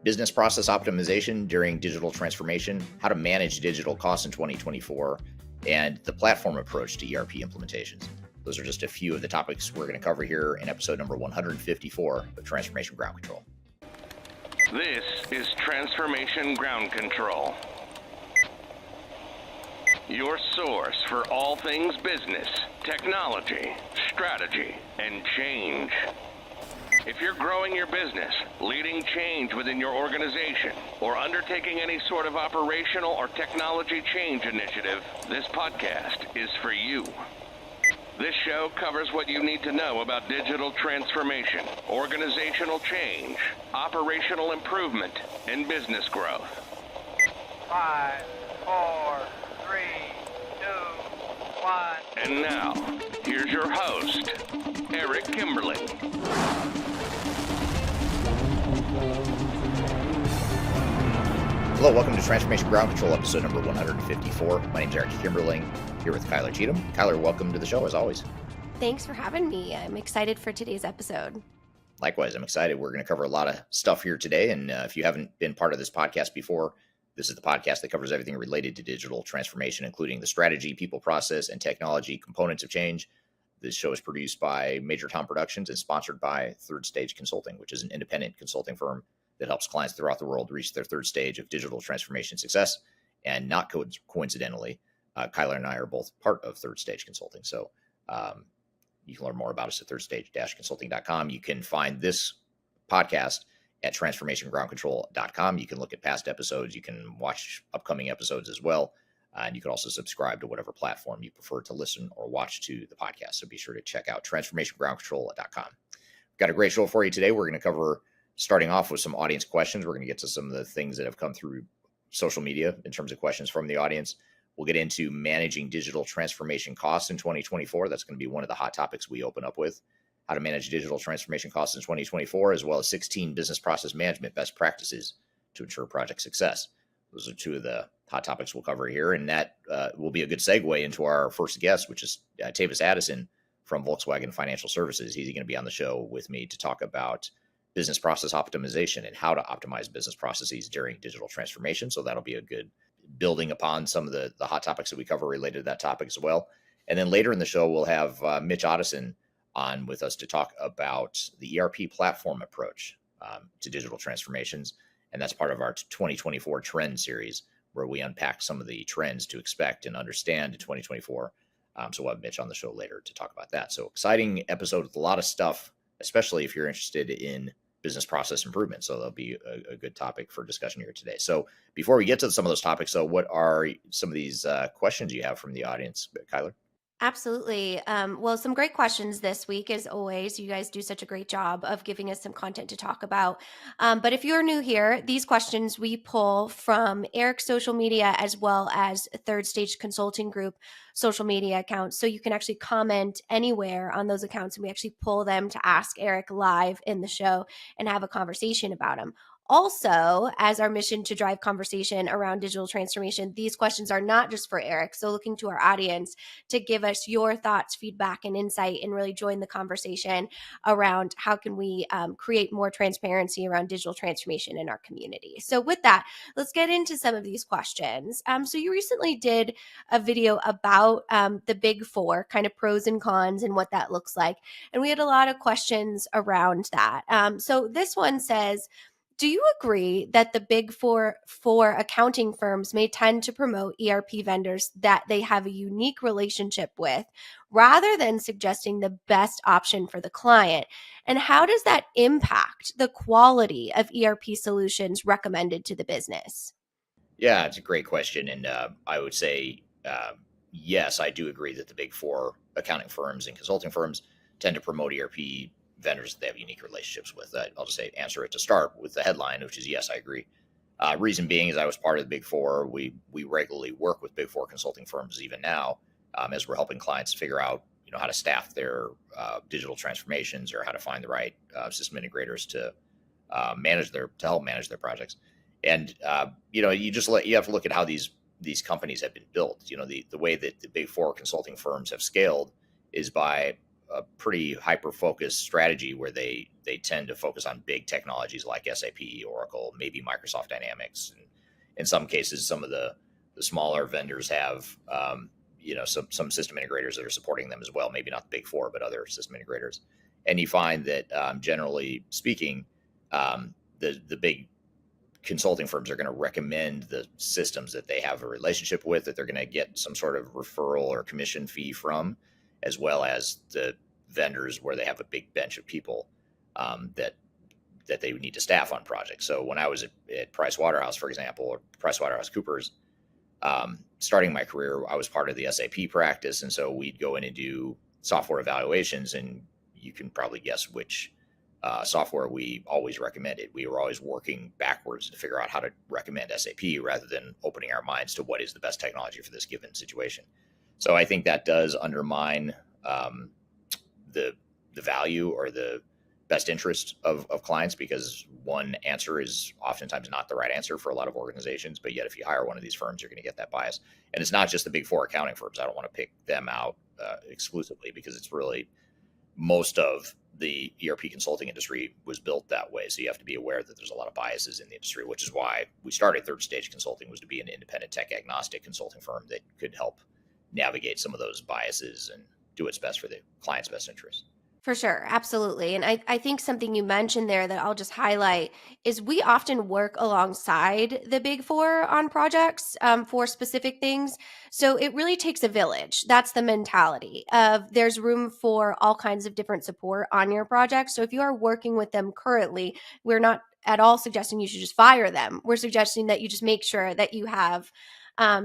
business process optimization during digital transformation, how to manage digital costs in 2024, and the platform approach to ERP implementations. Those are just a few of the topics we're going to cover here in episode number 154 of Transformation Ground Control. This is Transformation Ground Control, your source for all things business, technology, strategy, and change. If you're growing your business, leading change within your organization, or undertaking any sort of operational or technology change initiative, this podcast is for you. This show covers what you need to know about digital transformation, organizational change, operational improvement, and business growth. 5, 4, 3, 2, 1. And now, here's your host, Eric Kimberling. Hello, welcome to Transformation Ground Control, episode number 154. My name is Eric Kimberling, here with Kyler Cheatham. Kyler, welcome to the show, as always. Thanks for having me. I'm excited for today's episode. Likewise, I'm excited. We're going to cover a lot of stuff here today, and if you haven't been part of this podcast before, this is the podcast that covers everything related to digital transformation, including the strategy, people, process, and technology components of change. This show is produced by Major Tom Productions and sponsored by Third Stage Consulting, which is an independent consulting firm that helps clients throughout the world reach their third stage of digital transformation success. And not coincidentally, Kyler and I are both part of Third Stage Consulting. So you can learn more about us at thirdstage-consulting.com. You can find this podcast at transformationgroundcontrol.com. You can look at past episodes. You can watch upcoming episodes as well. And you can also subscribe to whatever platform you prefer to listen or watch to the podcast. So be sure to check out transformationgroundcontrol.com. We've got a great show for you today. We're going to cover, starting off with some audience questions. We're going to get to some of the things that have come through social media in terms of questions from the audience. We'll get into managing digital transformation costs in 2024. That's going to be one of the hot topics we open up with. How to manage digital transformation costs in 2024, as well as 16 business process management best practices to ensure project success. Those are two of the hot topics we'll cover here, and that will be a good segue into our first guest, which is Tavis Addison from Volkswagon Financial Services. He's going to be on the show with me to talk about business process optimization and how to optimize business processes during digital transformation. So that'll be a good building upon some of the hot topics that we cover related to that topic as well. And then later in the show, we'll have Mitch Ottoson on with us to talk about the ERP platform approach to digital transformations. And that's part of our 2024 trend series, where we unpack some of the trends to expect and understand in 2024. So we'll have Mitch on the show later to talk about that. So exciting episode with a lot of stuff, especially if you're interested in business process improvement. So that'll be a good topic for discussion here today. So before we get to some of those topics, so what are some of these questions you have from the audience, Kyler? Absolutely. Well, some great questions this week, as always. You guys do such a great job of giving us some content to talk about. But if you're new here, these questions we pull from Eric's social media as well as Third Stage Consulting Group social media accounts. So you can actually comment anywhere on those accounts, and we actually pull them to ask Eric live in the show and have a conversation about them. Also, as our mission to drive conversation around digital transformation, these questions are not just for Eric. So looking to our audience to give us your thoughts, feedback, and insight, and really join the conversation around how can we create more transparency around digital transformation in our community. So with that, let's get into some of these questions. So you recently did a video about the big four, kind of pros and cons and what that looks like. And we had a lot of questions around that. So this one says, do you agree that the big four accounting firms may tend to promote ERP vendors that they have a unique relationship with rather than suggesting the best option for the client? And how does that impact the quality of ERP solutions recommended to the business? Yeah, it's a great question. And I would say, yes, I do agree that the big four accounting firms and consulting firms tend to promote ERP vendors that they have unique relationships with. I'll just answer it to start with the headline, which is yes, I agree. Reason being is I was part of the big four. We regularly work with big four consulting firms even now as we're helping clients figure out how to staff their digital transformations or how to find the right system integrators to help manage their projects. And you have to look at how these companies have been built. The way that the big four consulting firms have scaled is by a pretty hyper-focused strategy where they tend to focus on big technologies like SAP, Oracle, maybe Microsoft Dynamics. And in some cases, some of the smaller vendors have some system integrators that are supporting them as well. Maybe not the big four, but other system integrators. And you find that generally speaking, the big consulting firms are going to recommend the systems that they have a relationship with, that they're going to get some sort of referral or commission fee from, as well as the vendors where they have a big bench of people that they would need to staff on projects. So when I was at Price Waterhouse, for example, or Price Waterhouse Coopers, starting my career, I was part of the SAP practice. And so we'd go in and do software evaluations, and you can probably guess which software we always recommended. We were always working backwards to figure out how to recommend SAP rather than opening our minds to what is the best technology for this given situation. So I think that does undermine the value or the best interest of clients, because one answer is oftentimes not the right answer for a lot of organizations. But yet, if you hire one of these firms, you're going to get that bias. And it's not just the big four accounting firms. I don't want to pick them out exclusively, because it's really most of the ERP consulting industry was built that way. So you have to be aware that there's a lot of biases in the industry, which is why we started Third Stage Consulting, was to be an independent tech agnostic consulting firm that could help navigate some of those biases and do what's best for the client's best interest. For sure. Absolutely. And I think something you mentioned there that I'll just highlight is we often work alongside the big four on projects for specific things. So it really takes a village. That's the mentality of there's room for all kinds of different support on your project. So if you are working with them currently, we're not at all suggesting you should just fire them. We're suggesting that you just make sure that you have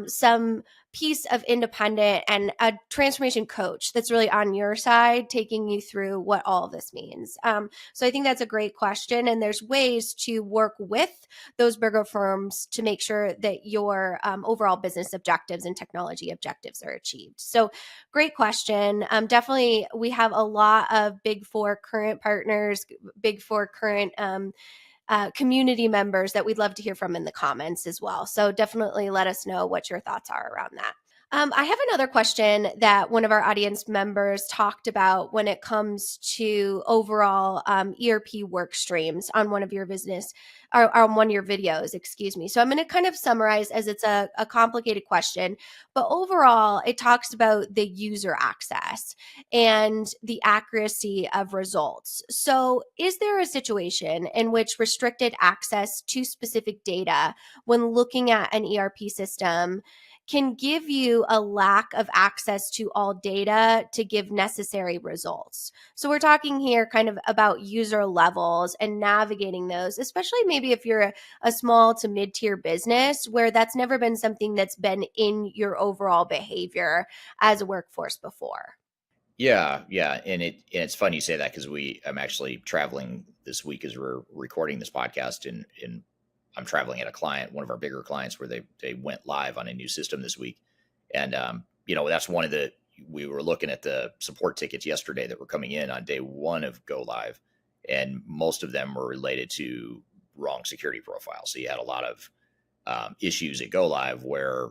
some piece of independent and a transformation coach that's really on your side, taking you through what all of this means. So I think that's a great question. And there's ways to work with those bigger firms to make sure that your overall business objectives and technology objectives are achieved. So great question. Definitely, we have a lot of big four current partners, big four current community members that we'd love to hear from in the comments as well. So definitely let us know what your thoughts are around that. I have another question that one of our audience members talked about when it comes to overall ERP work streams on one of your business or on one of your videos, excuse me. So I'm going to kind of summarize, as it's a complicated question, but overall it talks about the user access and the accuracy of results. So is there a situation in which restricted access to specific data when looking at an ERP system can give you a lack of access to all data to give necessary results? So we're talking here kind of about user levels and navigating those, especially maybe if you're a small to mid-tier business where that's never been something that's been in your overall behavior as a workforce before. Yeah. And it's funny you say that, because I'm actually traveling this week as we're recording this podcast, and I'm traveling at a client, one of our bigger clients, where they went live on a new system this week. And, that's one of we were looking at the support tickets yesterday that were coming in on day one of go live. And most of them were related to wrong security profiles. So you had a lot of issues at go live where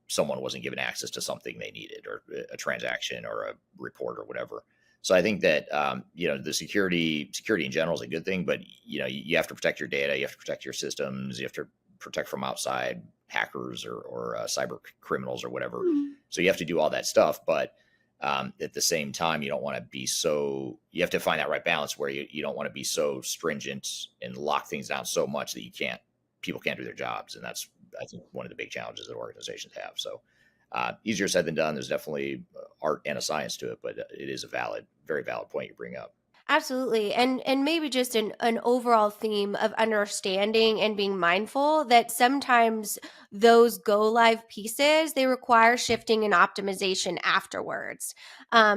someone wasn't given access to something they needed, or a transaction or a report or whatever. So I think that, the security in general is a good thing, but, you have to protect your data, you have to protect your systems, you have to protect from outside hackers or cyber criminals or whatever. Mm-hmm. So you have to do all that stuff. But at the same time, you don't want to be you have to find that right balance where you don't want to be so stringent and lock things down so much that people can't do their jobs. And that's, I think, one of the big challenges that organizations have. So easier said than done. There's definitely art and a science to it, but it is a very valid point you bring up. Absolutely. And maybe just an overall theme of understanding and being mindful that sometimes those go live pieces, they require shifting and optimization afterwards.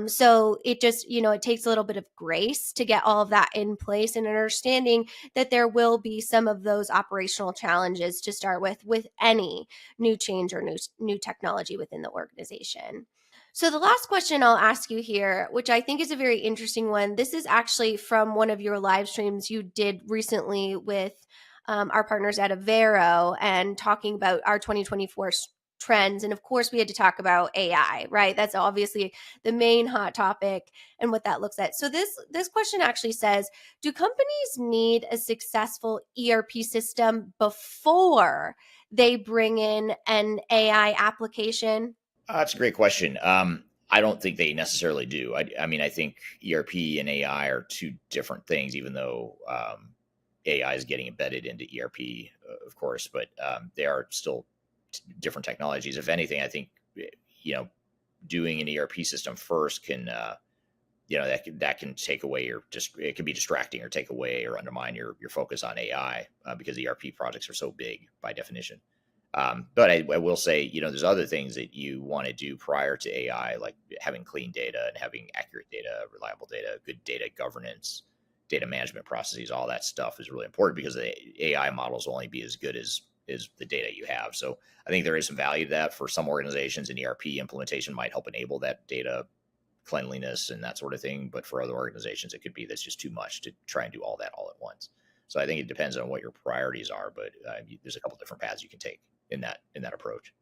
So it just, it takes a little bit of grace to get all of that in place, and understanding that there will be some of those operational challenges to start with any new change or new technology within the organization. So the last question I'll ask you here, which I think is a very interesting one, this is actually from one of your live streams you did recently with our partners at Avero, and talking about our 2024 trends. And of course, we had to talk about AI, right? That's obviously the main hot topic and what that looks at. So this question actually says, do companies need a successful ERP system before they bring in an AI application? That's a great question. I don't think they necessarily do. I mean, I think ERP and AI are two different things, even though AI is getting embedded into ERP, of course, but they are still different technologies. If anything, I think, you know, doing an ERP system first can, that can take away your, just it can be distracting or take away or undermine your focus on AI because ERP projects are so big by definition. But I will say, there's other things that you want to do prior to AI, like having clean data and having accurate data, reliable data, good data governance, data management processes. All that stuff is really important because the AI models will only be as good as the data you have. So I think there is some value to that. For some organizations, an ERP implementation might help enable that data cleanliness and that sort of thing. But for other organizations, it could be that's just too much to try and do all that all at once. So I think it depends on what your priorities are, but there's a couple different paths you can take in that approach.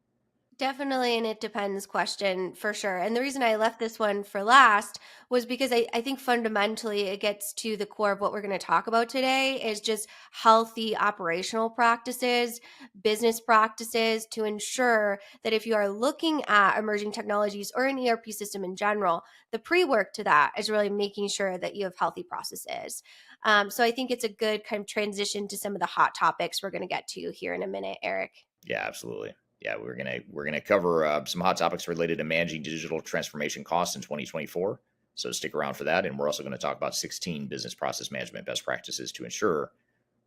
Definitely, and it depends question for sure. And the reason I left this one for last was because I think fundamentally it gets to the core of what we're going to talk about today is just healthy operational practices, business practices to ensure that if you are looking at emerging technologies or an ERP system in general, the pre-work to that is really making sure that you have healthy processes. So I think it's a good kind of transition to some of the hot topics we're going to get to here in a minute, Eric. Yeah, absolutely. Yeah, we're gonna cover some hot topics related to managing digital transformation costs in 2024. So stick around for that, and we're also going to talk about 16 business process management best practices to ensure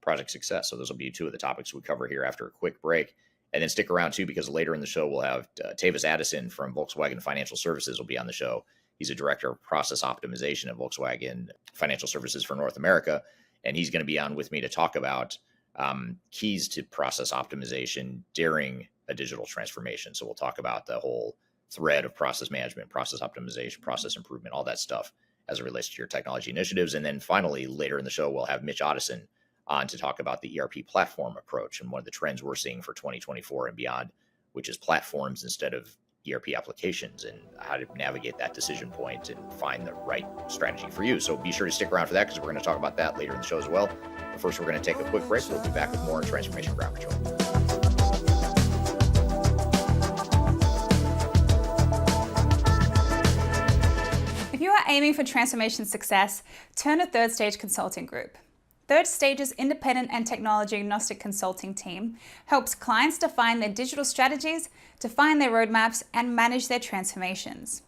project success. So those will be two of the topics we cover here after a quick break, and then stick around too because later in the show we'll have Tavis Addison from Volkswagen Financial Services will be on the show. He's a director of process optimization at Volkswagen Financial Services for North America, and he's going to be on with me to talk about keys to process optimization during a digital transformation. So we'll talk about the whole thread of process management, process optimization, process improvement, all that stuff as it relates to your technology initiatives. And then finally, later in the show, we'll have Mitch Ottoson on to talk about the ERP platform approach and one of the trends we're seeing for 2024 and beyond, which is platforms instead of ERP applications and how to navigate that decision point and find the right strategy for you. So be sure to stick around for that because we're going to talk about that later in the show as well. But first, we're going to take a quick break. We'll be back with more on Transformation Ground Control. If you are aiming for transformation success, turn to Third Stage Consulting Group. Third Stage's independent and technology agnostic consulting team helps clients define their digital strategies, define their roadmaps, and manage their transformations.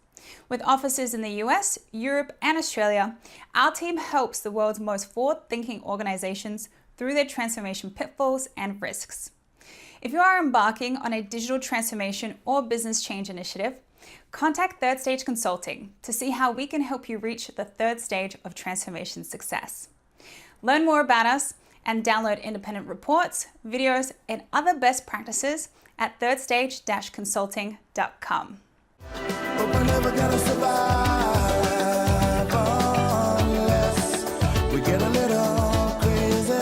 With offices in the US, Europe, and Australia, our team helps the world's most forward-thinking organizations through their transformation pitfalls and risks. If you are embarking on a digital transformation or business change initiative, contact Third Stage Consulting to see how we can help you reach the third stage of transformation success. Learn more about us and download independent reports, videos, and other best practices at thirdstage-consulting.com. But we're never gonna survive unless we get a little crazy.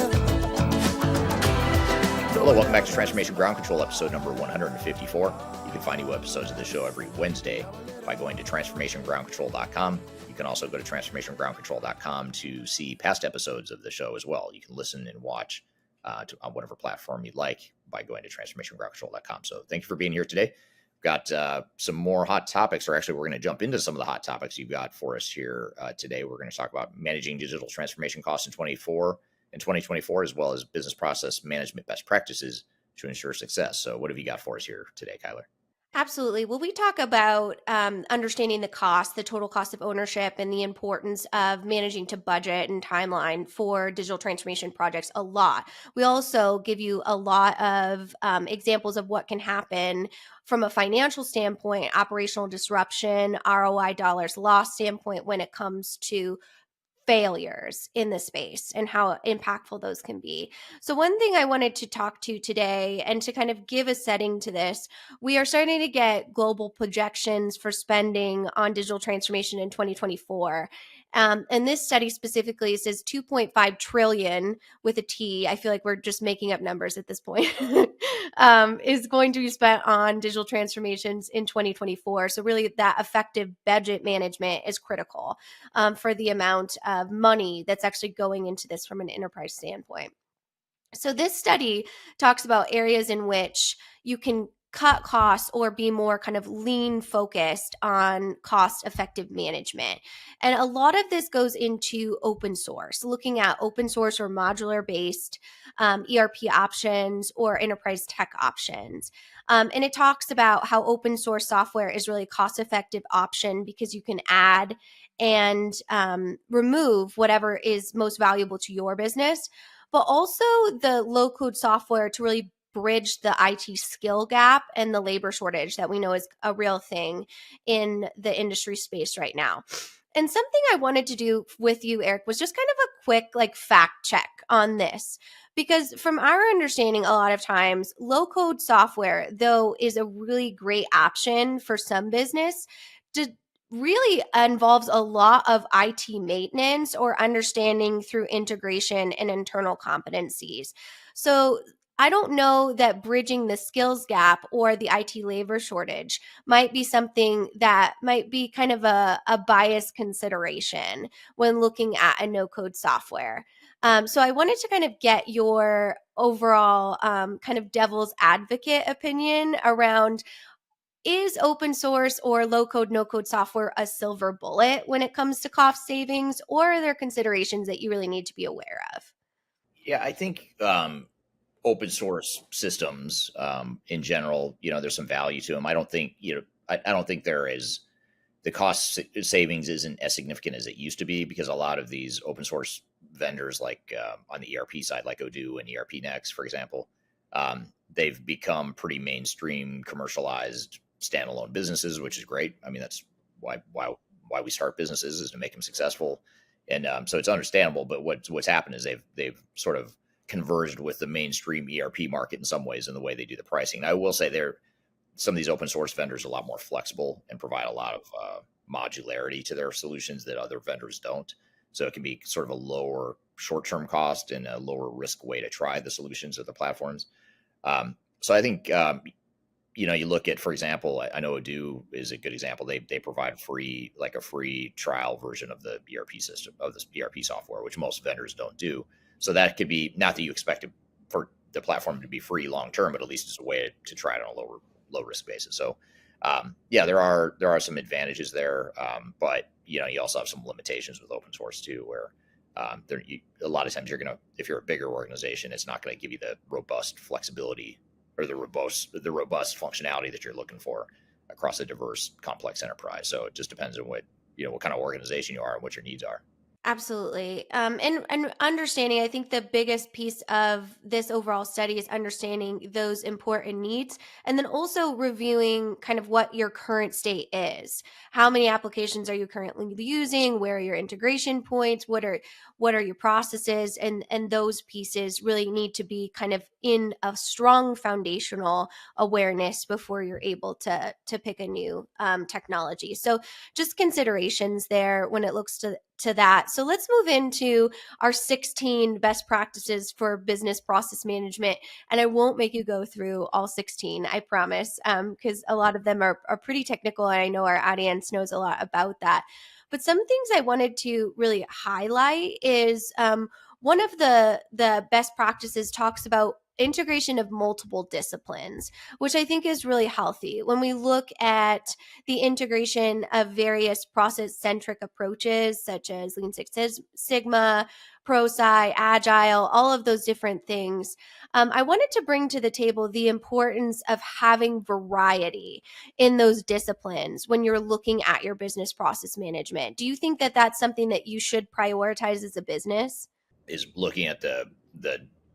Hello, welcome back to Transformation Ground Control, episode number 154. You can find new episodes of the show every Wednesday by going to transformationgroundcontrol.com. You can also go to transformationgroundcontrol.com to see past episodes of the show as well. You can listen and watch on whatever platform you'd like by going to transformationgroundcontrol.com. So thank you for being here today. We've got some more hot topics, or actually we're going to jump into some of the hot topics you've got for us here today. We're going to talk about managing digital transformation costs in 2024, as well as business process management best practices to ensure success. So what have you got for us here today, Kyler? Absolutely. Well, we talk about understanding the cost, the total cost of ownership, and the importance of managing to budget and timeline for digital transformation projects a lot. We also give you a lot of examples of what can happen from a financial standpoint, operational disruption, ROI dollars lost standpoint when it comes to failures in the space and how impactful those can be. So one thing I wanted to talk to today and to kind of give a setting to this, we are starting to get global projections for spending on digital transformation in 2024. And this study specifically says 2.5 trillion with a T. I feel like we're just making up numbers at this point. Is going to be spent on digital transformations in 2024. So really that effective budget management is critical for the amount of money that's actually going into this from an enterprise standpoint. So this study talks about areas in which you can cut costs or be more kind of lean focused on cost effective management. And a lot of this goes into open source, looking at open source or modular based ERP options or enterprise tech options. And it talks about how open source software is really a cost effective option because you can add and remove whatever is most valuable to your business, but also the low code software to really bridge the IT skill gap and the labor shortage that we know is a real thing in the industry space right now. And something I wanted to do with you, Eric, was just kind of a quick like fact check on this. Because from our understanding, a lot of times low code software, though, is a really great option for some business, really involves a lot of IT maintenance or understanding through integration and internal competencies. So I don't know that bridging the skills gap or the IT labor shortage might be something that might be kind of a biased consideration when looking at a no-code software. So I wanted to kind of get your overall kind of devil's advocate opinion around, is open source or low code, no code software a silver bullet when it comes to cost savings, or are there considerations that you really need to be aware of? Yeah, I think open source systems in general, there's some value to them. I don't think, I don't think there is, the cost savings isn't as significant as it used to be, because a lot of these open source vendors, like on the ERP side, like Odoo and ERP Next, for example, they've become pretty mainstream, commercialized, standalone businesses, which is great. I mean, that's why we start businesses, is to make them successful, and so it's understandable. But what's happened is they've sort of converged with the mainstream ERP market in some ways in the way they do the pricing. And I will say some of these open source vendors are a lot more flexible and provide a lot of modularity to their solutions that other vendors don't. So it can be sort of a lower short-term cost and a lower risk way to try the solutions of the platforms. So I think, you look at, for example, I know Odoo is a good example. They provide a free trial version of the ERP system, of this ERP software, which most vendors don't do. So that could be, not that you expect it for the platform to be free long-term, but at least it's a way to try it on a low risk basis. So yeah, there are some advantages there, but you also have some limitations with open source too, where a lot of times if you're a bigger organization, it's not going to give you the robust flexibility or the robust functionality that you're looking for across a diverse, complex enterprise. So it just depends on what kind of organization you are and what your needs are. Absolutely. And understanding, I think the biggest piece of this overall study is understanding those important needs, and then also reviewing kind of what your current state is. How many applications are you currently using? Where are your integration points? What are your processes? And those pieces really need to be kind of in a strong foundational awareness before you're able to pick a new technology. So just considerations there when it looks to that. So let's move into our 16 best practices for business process management. And I won't make you go through all 16, I promise, because a lot of them are pretty technical. And I know our audience knows a lot about that. But some things I wanted to really highlight is one of the best practices talks about integration of multiple disciplines, which I think is really healthy. When we look at the integration of various process-centric approaches, such as Lean Six Sigma, ProSci, Agile, all of those different things, I wanted to bring to the table the importance of having variety in those disciplines when you're looking at your business process management. Do you think that that's something that you should prioritize as a business? Is looking at the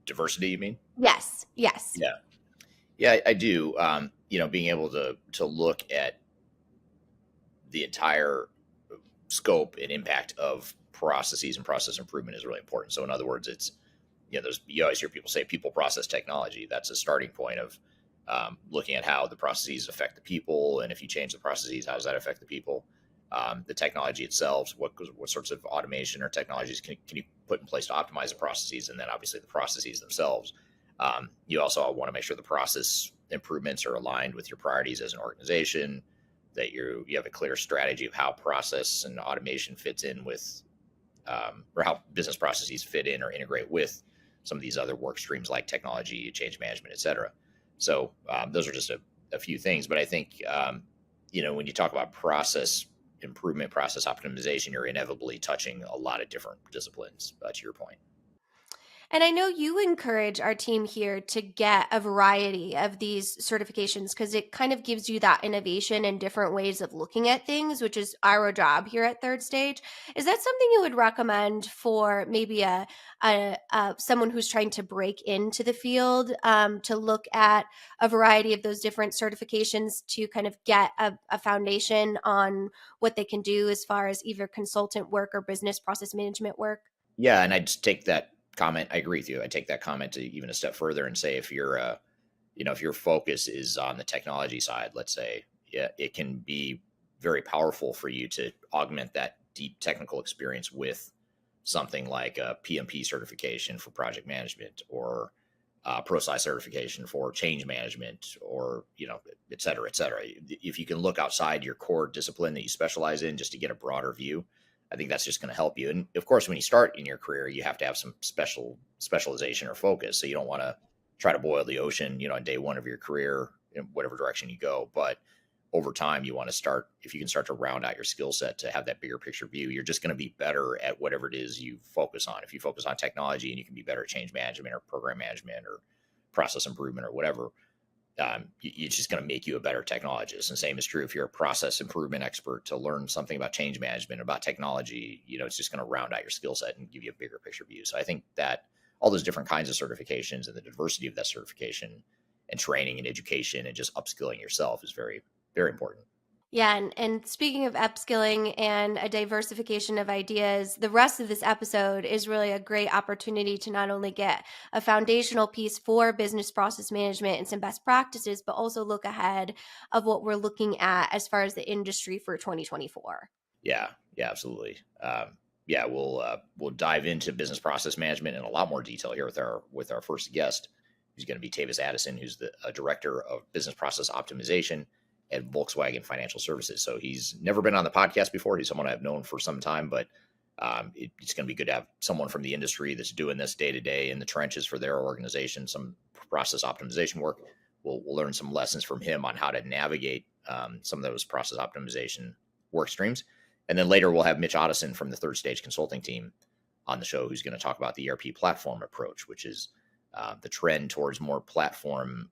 diversity, you mean? Yes. Yeah, I do. Being able to look at the entire scope and impact of processes and process improvement is really important. So in other words, it's, you always hear people say people, process, technology. That's a starting point of looking at how the processes affect the people. And if you change the processes, how does that affect the people? the technology itself, what sorts of automation or technologies can you put in place to optimize the processes, and then obviously the processes themselves. You also want to make sure the process improvements are aligned with your priorities as an organization, that you have a clear strategy of how process and automation fits in with, or how business processes fit in or integrate with some of these other work streams like technology, change management, et cetera. So those are just a few things. But I think, when you talk about process improvement, process optimization, you're inevitably touching a lot of different disciplines, to your point. And I know you encourage our team here to get a variety of these certifications because it kind of gives you that innovation and different ways of looking at things, which is our job here at Third Stage. Is that something you would recommend for maybe someone who's trying to break into the field, to look at a variety of those different certifications to kind of get a foundation on what they can do as far as either consultant work or business process management work? Yeah, and I just take that comment. I agree with you. I take that comment to even a step further and say, if if your focus is on the technology side, let's say, yeah, it can be very powerful for you to augment that deep technical experience with something like a PMP certification for project management, or ProSci certification for change management, or et cetera, et cetera. If you can look outside your core discipline that you specialize in just to get a broader view, I think that's just going to help you. And of course, when you start in your career, you have to have some specialization or focus. So you don't want to try to boil the ocean, on day one of your career in whatever direction you go. But over time, you want to start, if you can start to round out your skill set to have that bigger picture view, you're just going to be better at whatever it is you focus on. If you focus on technology, and you can be better at change management or program management or process improvement or whatever, it's just going to make you a better technologist. And same is true if you're a process improvement expert. To learn something about change management, about technology, it's just going to round out your skill set and give you a bigger picture view. So I think that all those different kinds of certifications and the diversity of that certification and training and education and just upskilling yourself is very, very important. Yeah, and speaking of upskilling and a diversification of ideas, the rest of this episode is really a great opportunity to not only get a foundational piece for business process management and some best practices, but also look ahead of what we're looking at as far as the industry for 2024. Yeah, absolutely. We'll dive into business process management in a lot more detail here with our first guest, who's going to be Tavis Addison, who's the director of business process optimization at Volkswagen Financial Services. So he's never been on the podcast before. He's someone I've known for some time, but it's going to be good to have someone from the industry that's doing this day to day in the trenches for their organization, some process optimization work. We'll learn some lessons from him on how to navigate some of those process optimization work streams. And then later we'll have Mitch Ottoson from the Third Stage consulting team on the show, who's going to talk about the ERP platform approach, which is the trend towards more platforms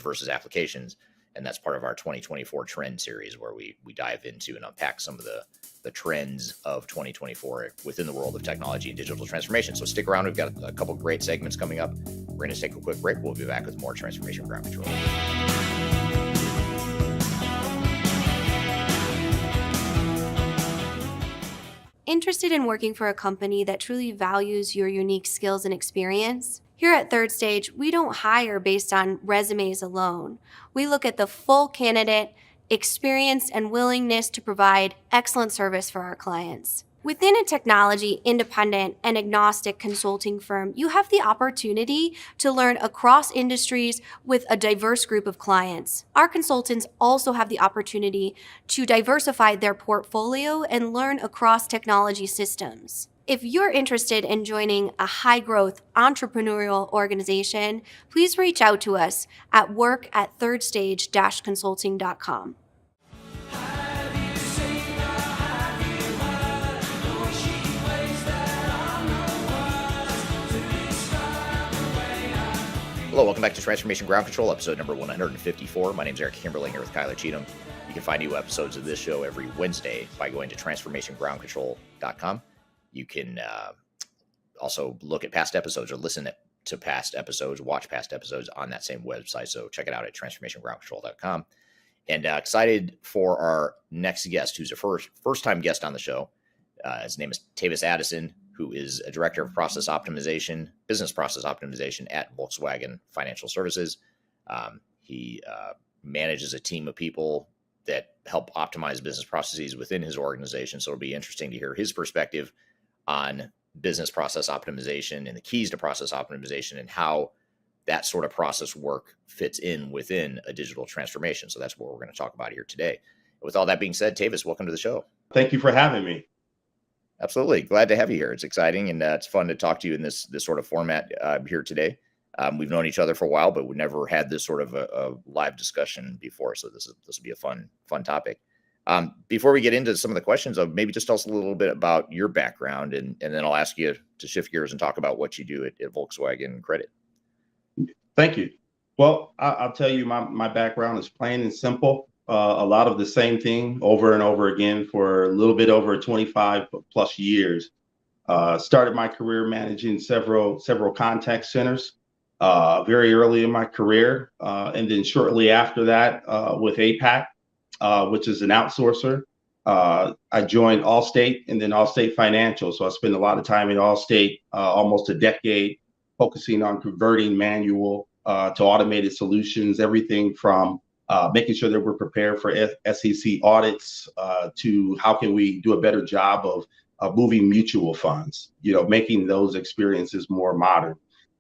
versus applications. And that's part of our 2024 trend series, where we dive into and unpack some of the trends of 2024 within the world of technology and digital transformation. So stick around. We've got a couple great segments coming up. We're going to take a quick break. We'll be back with more Transformation Ground Control. Interested in working for a company that truly values your unique skills and experience? Here at Third Stage, we don't hire based on resumes alone. We look at the full candidate, experience, and willingness to provide excellent service for our clients. Within a technology, independent, and agnostic consulting firm, you have the opportunity to learn across industries with a diverse group of clients. Our consultants also have the opportunity to diversify their portfolio and learn across technology systems. If you're interested in joining a high-growth entrepreneurial organization, please reach out to us at work@thirdstage-consulting.com. Hello, welcome back to Transformation Ground Control, episode number 154. My name is Eric Kimberling, here with Kyler Cheatham. You can find new episodes of this show every Wednesday by going to transformationgroundcontrol.com. You can also look at past episodes or listen to past episodes, watch past episodes on that same website. So check it out at transformationgroundcontrol.com. And excited for our next guest, who's a first-time guest on the show. His name is Tavis Addison, who is a director of process optimization, business process optimization at Volkswagen Financial Services. He manages a team of people that help optimize business processes within his organization. So it'll be interesting to hear his perspective on business process optimization and the keys to process optimization and how that sort of process work fits in within a digital transformation. So that's what we're going to talk about here today. With all that being said, Tavis, welcome to the show. Thank you for having me. Absolutely. Glad to have you here. It's exciting, and it's fun to talk to you in this sort of format here today. We've known each other for a while, but we've never had this sort of a live discussion before. So this will be a fun topic. Before we get into some of the questions, maybe just tell us a little bit about your background, and then I'll ask you to shift gears and talk about what you do at Volkswagen Credit. Thank you. Well, I'll tell you, my background is plain and simple. A lot of the same thing over and over again for a little bit over 25 plus years. Started my career managing several contact centers very early in my career. And then shortly after that with APAC, which is an outsourcer, I joined Allstate and then Allstate Financial. So I spent a lot of time at Allstate, almost a decade, focusing on converting manual to automated solutions, everything from making sure that we're prepared for SEC audits to how can we do a better job of moving mutual funds, making those experiences more modern.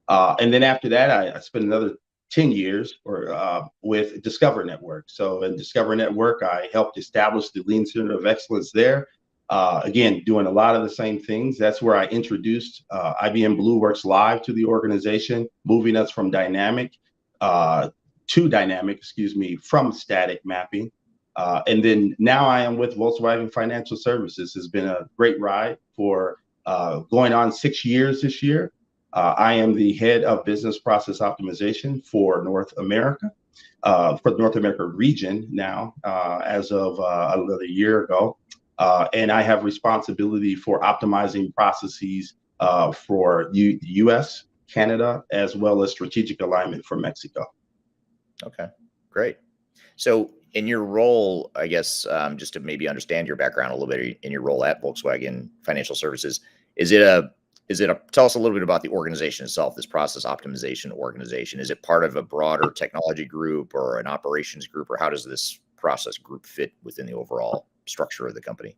And then after that, I spent another 10 years with Discover Network. So in Discover Network, I helped establish the Lean Center of Excellence there. Again, doing a lot of the same things. That's where I introduced IBM BlueWorks Live to the organization, moving us from dynamic from static mapping. And then now I am with Volkswagen Financial Services. It's been a great ride for going on 6 years this year. I am the head of business process optimization for North America, for the North America region now, as of another year ago. And I have responsibility for optimizing processes for the US, Canada, as well as strategic alignment for Mexico. Okay, great. So in your role, I guess, just to maybe understand your background a little bit in your role at Volkswagen Financial Services, tell us a little bit about the organization itself, this process optimization organization. Is it part of a broader technology group or an operations group, or how does this process group fit within the overall structure of the company?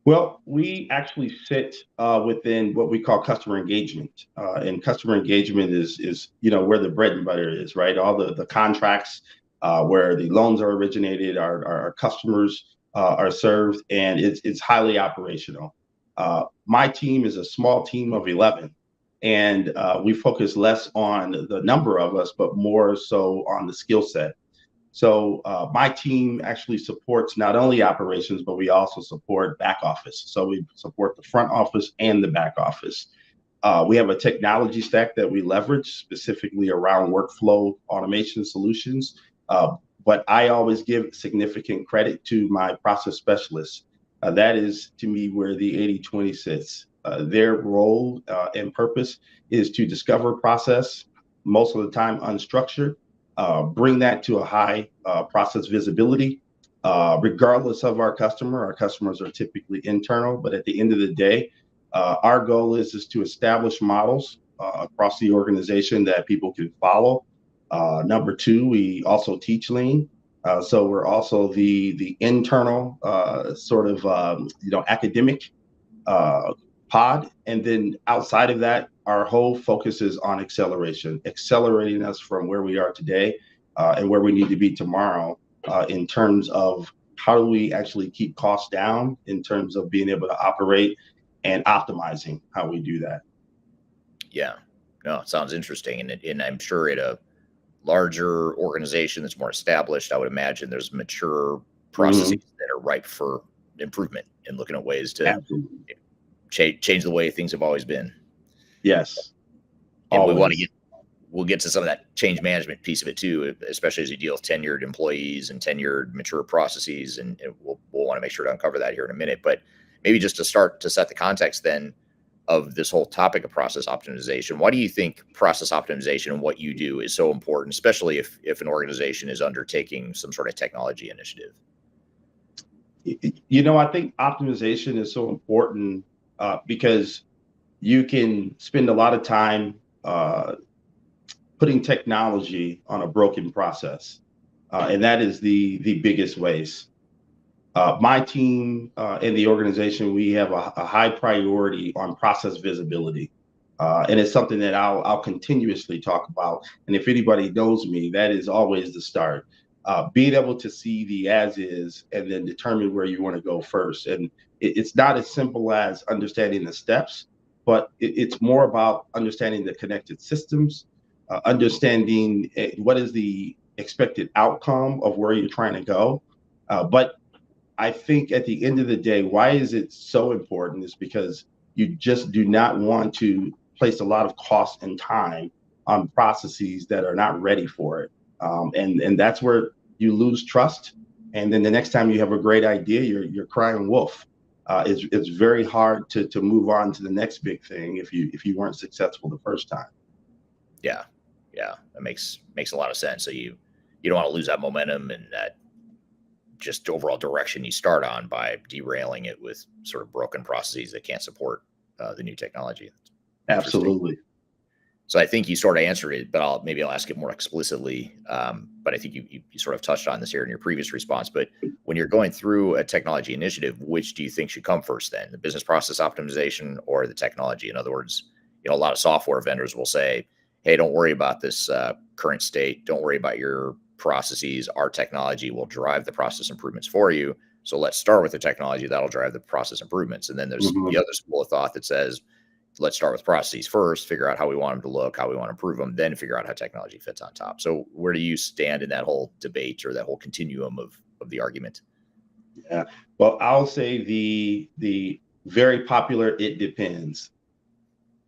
Well, we actually sit within what we call customer engagement, and customer engagement is where the bread and butter is, right? All the contracts where the loans are originated, our customers are served, and it's highly operational. My team is a small team of 11, and we focus less on the number of us, but more so on the skill set. So my team actually supports not only operations, but we also support back office. So we support the front office and the back office. We have a technology stack that we leverage specifically around workflow automation solutions. But I always give significant credit to my process specialists. That is, to me, where the 80-20 sits. Their role and purpose is to discover process, most of the time unstructured, bring that to a high process visibility, regardless of our customer. Our customers are typically internal, but at the end of the day, our goal is to establish models across the organization that people can follow. Number two, we also teach Lean. So we're also the internal sort of academic pod, and then outside of that, our whole focus is on accelerating us from where we are today and where we need to be tomorrow in terms of how do we actually keep costs down in terms of being able to operate and optimizing how we do that. Yeah, no, it sounds interesting, and I'm sure at a larger organization that's more established, I would imagine there's mature processes that are ripe for improvement and looking at ways to change the way things have always been. Yes. And we'll get to some of that change management piece of it too, especially as you deal with tenured employees and tenured mature processes. And we'll want to make sure to uncover that here in a minute. But maybe just to start to set the context then of this whole topic of process optimization, why do you think process optimization and what you do is so important, especially if an organization is undertaking some sort of technology initiative? I think optimization is so important because you can spend a lot of time putting technology on a broken process. And that is the biggest waste. My team in the organization, we have a high priority on process visibility. And it's something that I'll continuously talk about. And if anybody knows me, that is always the start. Being able to see the as is and then determine where you want to go first. And it's not as simple as understanding the steps, but it's more about understanding the connected systems, understanding what is the expected outcome of where you're trying to go. But I think at the end of the day, why is it so important is because you just do not want to place a lot of cost and time on processes that are not ready for it. And that's where you lose trust. And then the next time you have a great idea, you're crying wolf. It's very hard to move on to the next big thing if you weren't successful the first time. Yeah, that makes a lot of sense. So you don't want to lose that momentum and that just overall direction you start on by derailing it with sort of broken processes that can't support the new technology. Absolutely. So I think you sort of answered it, but I'll ask it more explicitly. But I think you sort of touched on this here in your previous response. But when you're going through a technology initiative, which do you think should come first then? The business process optimization or the technology? In other words, a lot of software vendors will say, hey, don't worry about this current state. Don't worry about your processes. Our technology will drive the process improvements for you. So let's start with the technology that'll drive the process improvements. And then there's the other school of thought that says, let's start with processes first, figure out how we want them to look, how we want to improve them, then figure out how technology fits on top. So where do you stand in that whole debate or that whole continuum of the argument? Yeah, well, I'll say the very popular, it depends.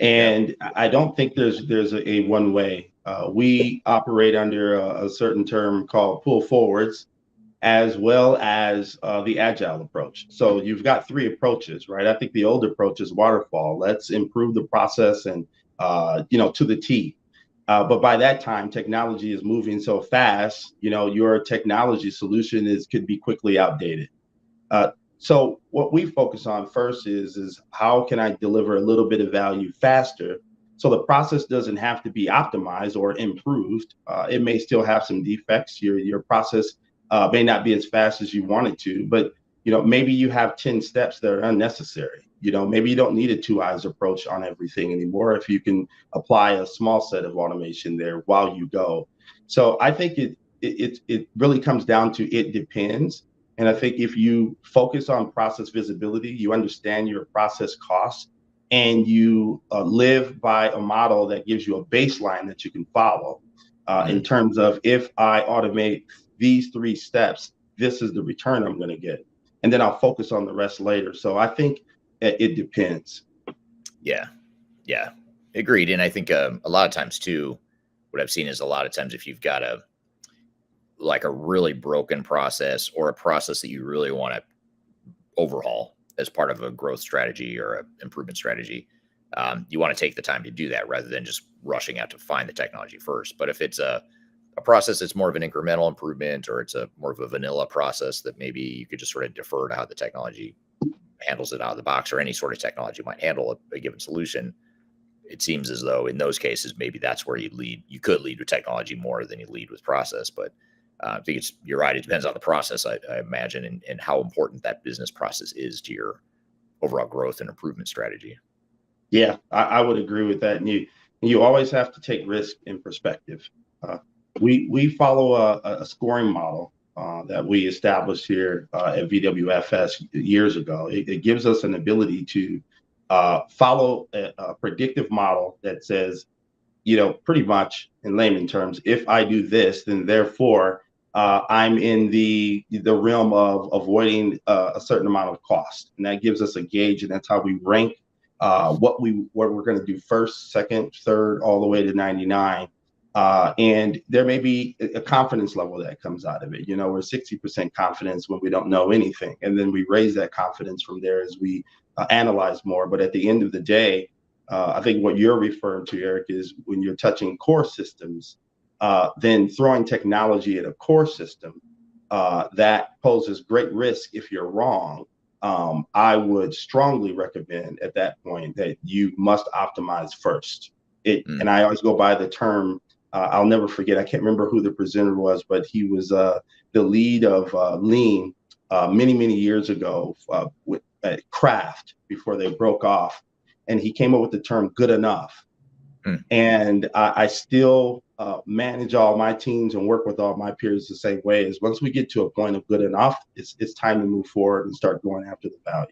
And I don't think there's a one way. We operate under a certain term called pull forwards, as well as the agile approach. So you've got three approaches, right? I think the old approach is waterfall. Let's improve the process and to the T. But by that time, technology is moving so fast. Your technology solution could be quickly outdated. So what we focus on first is how can I deliver a little bit of value faster so the process doesn't have to be optimized or improved. It may still have some defects. Your process may not be as fast as you want it to, but maybe you have 10 steps that are unnecessary. Maybe you don't need a two eyes approach on everything anymore if you can apply a small set of automation there while you go. So I think it really comes down to it depends. And I think if you focus on process visibility, you understand your process costs, and you live by a model that gives you a baseline that you can follow in terms of, if I automate these three steps, this is the return I'm going to get. And then I'll focus on the rest later. So I think it depends. Yeah, agreed. And I think a lot of times too, what I've seen is a lot of times if you've got a really broken process or a process that you really want to overhaul as part of a growth strategy or an improvement strategy, you want to take the time to do that rather than just rushing out to find the technology first. But if it's a process that's more of an incremental improvement, or it's more of a vanilla process that maybe you could just sort of defer to how the technology handles it out of the box, or any sort of technology might handle a given solution, it seems as though in those cases, maybe that's where you could lead with technology more than you lead with process. But I think you're right. It depends on the process, I imagine, and how important that business process is to your overall growth and improvement strategy. Yeah, I would agree with that. And you always have to take risk in perspective. We follow a scoring model that we established here at VWFS years ago. It gives us an ability to follow a predictive model that says, pretty much in layman terms, if I do this, then therefore I'm in the realm of avoiding a certain amount of cost. And that gives us a gauge, and that's how we rank what we're going to do first, second, third, all the way to 99. And there may be a confidence level that comes out of it. We're 60% confidence when we don't know anything. And then we raise that confidence from there as we analyze more. But at the end of the day, I think what you're referring to, Eric, is when you're touching core systems, then throwing technology at a core system that poses great risk if you're wrong. I would strongly recommend at that point that you must optimize first. And I always go by the term, I'll never forget. I can't remember who the presenter was, but he was the lead of Lean many years ago with Kraft before they broke off, and he came up with the term "good enough." And I still manage all my teams and work with all my peers the same way. Is once we get to a point of good enough, it's time to move forward and start going after the value.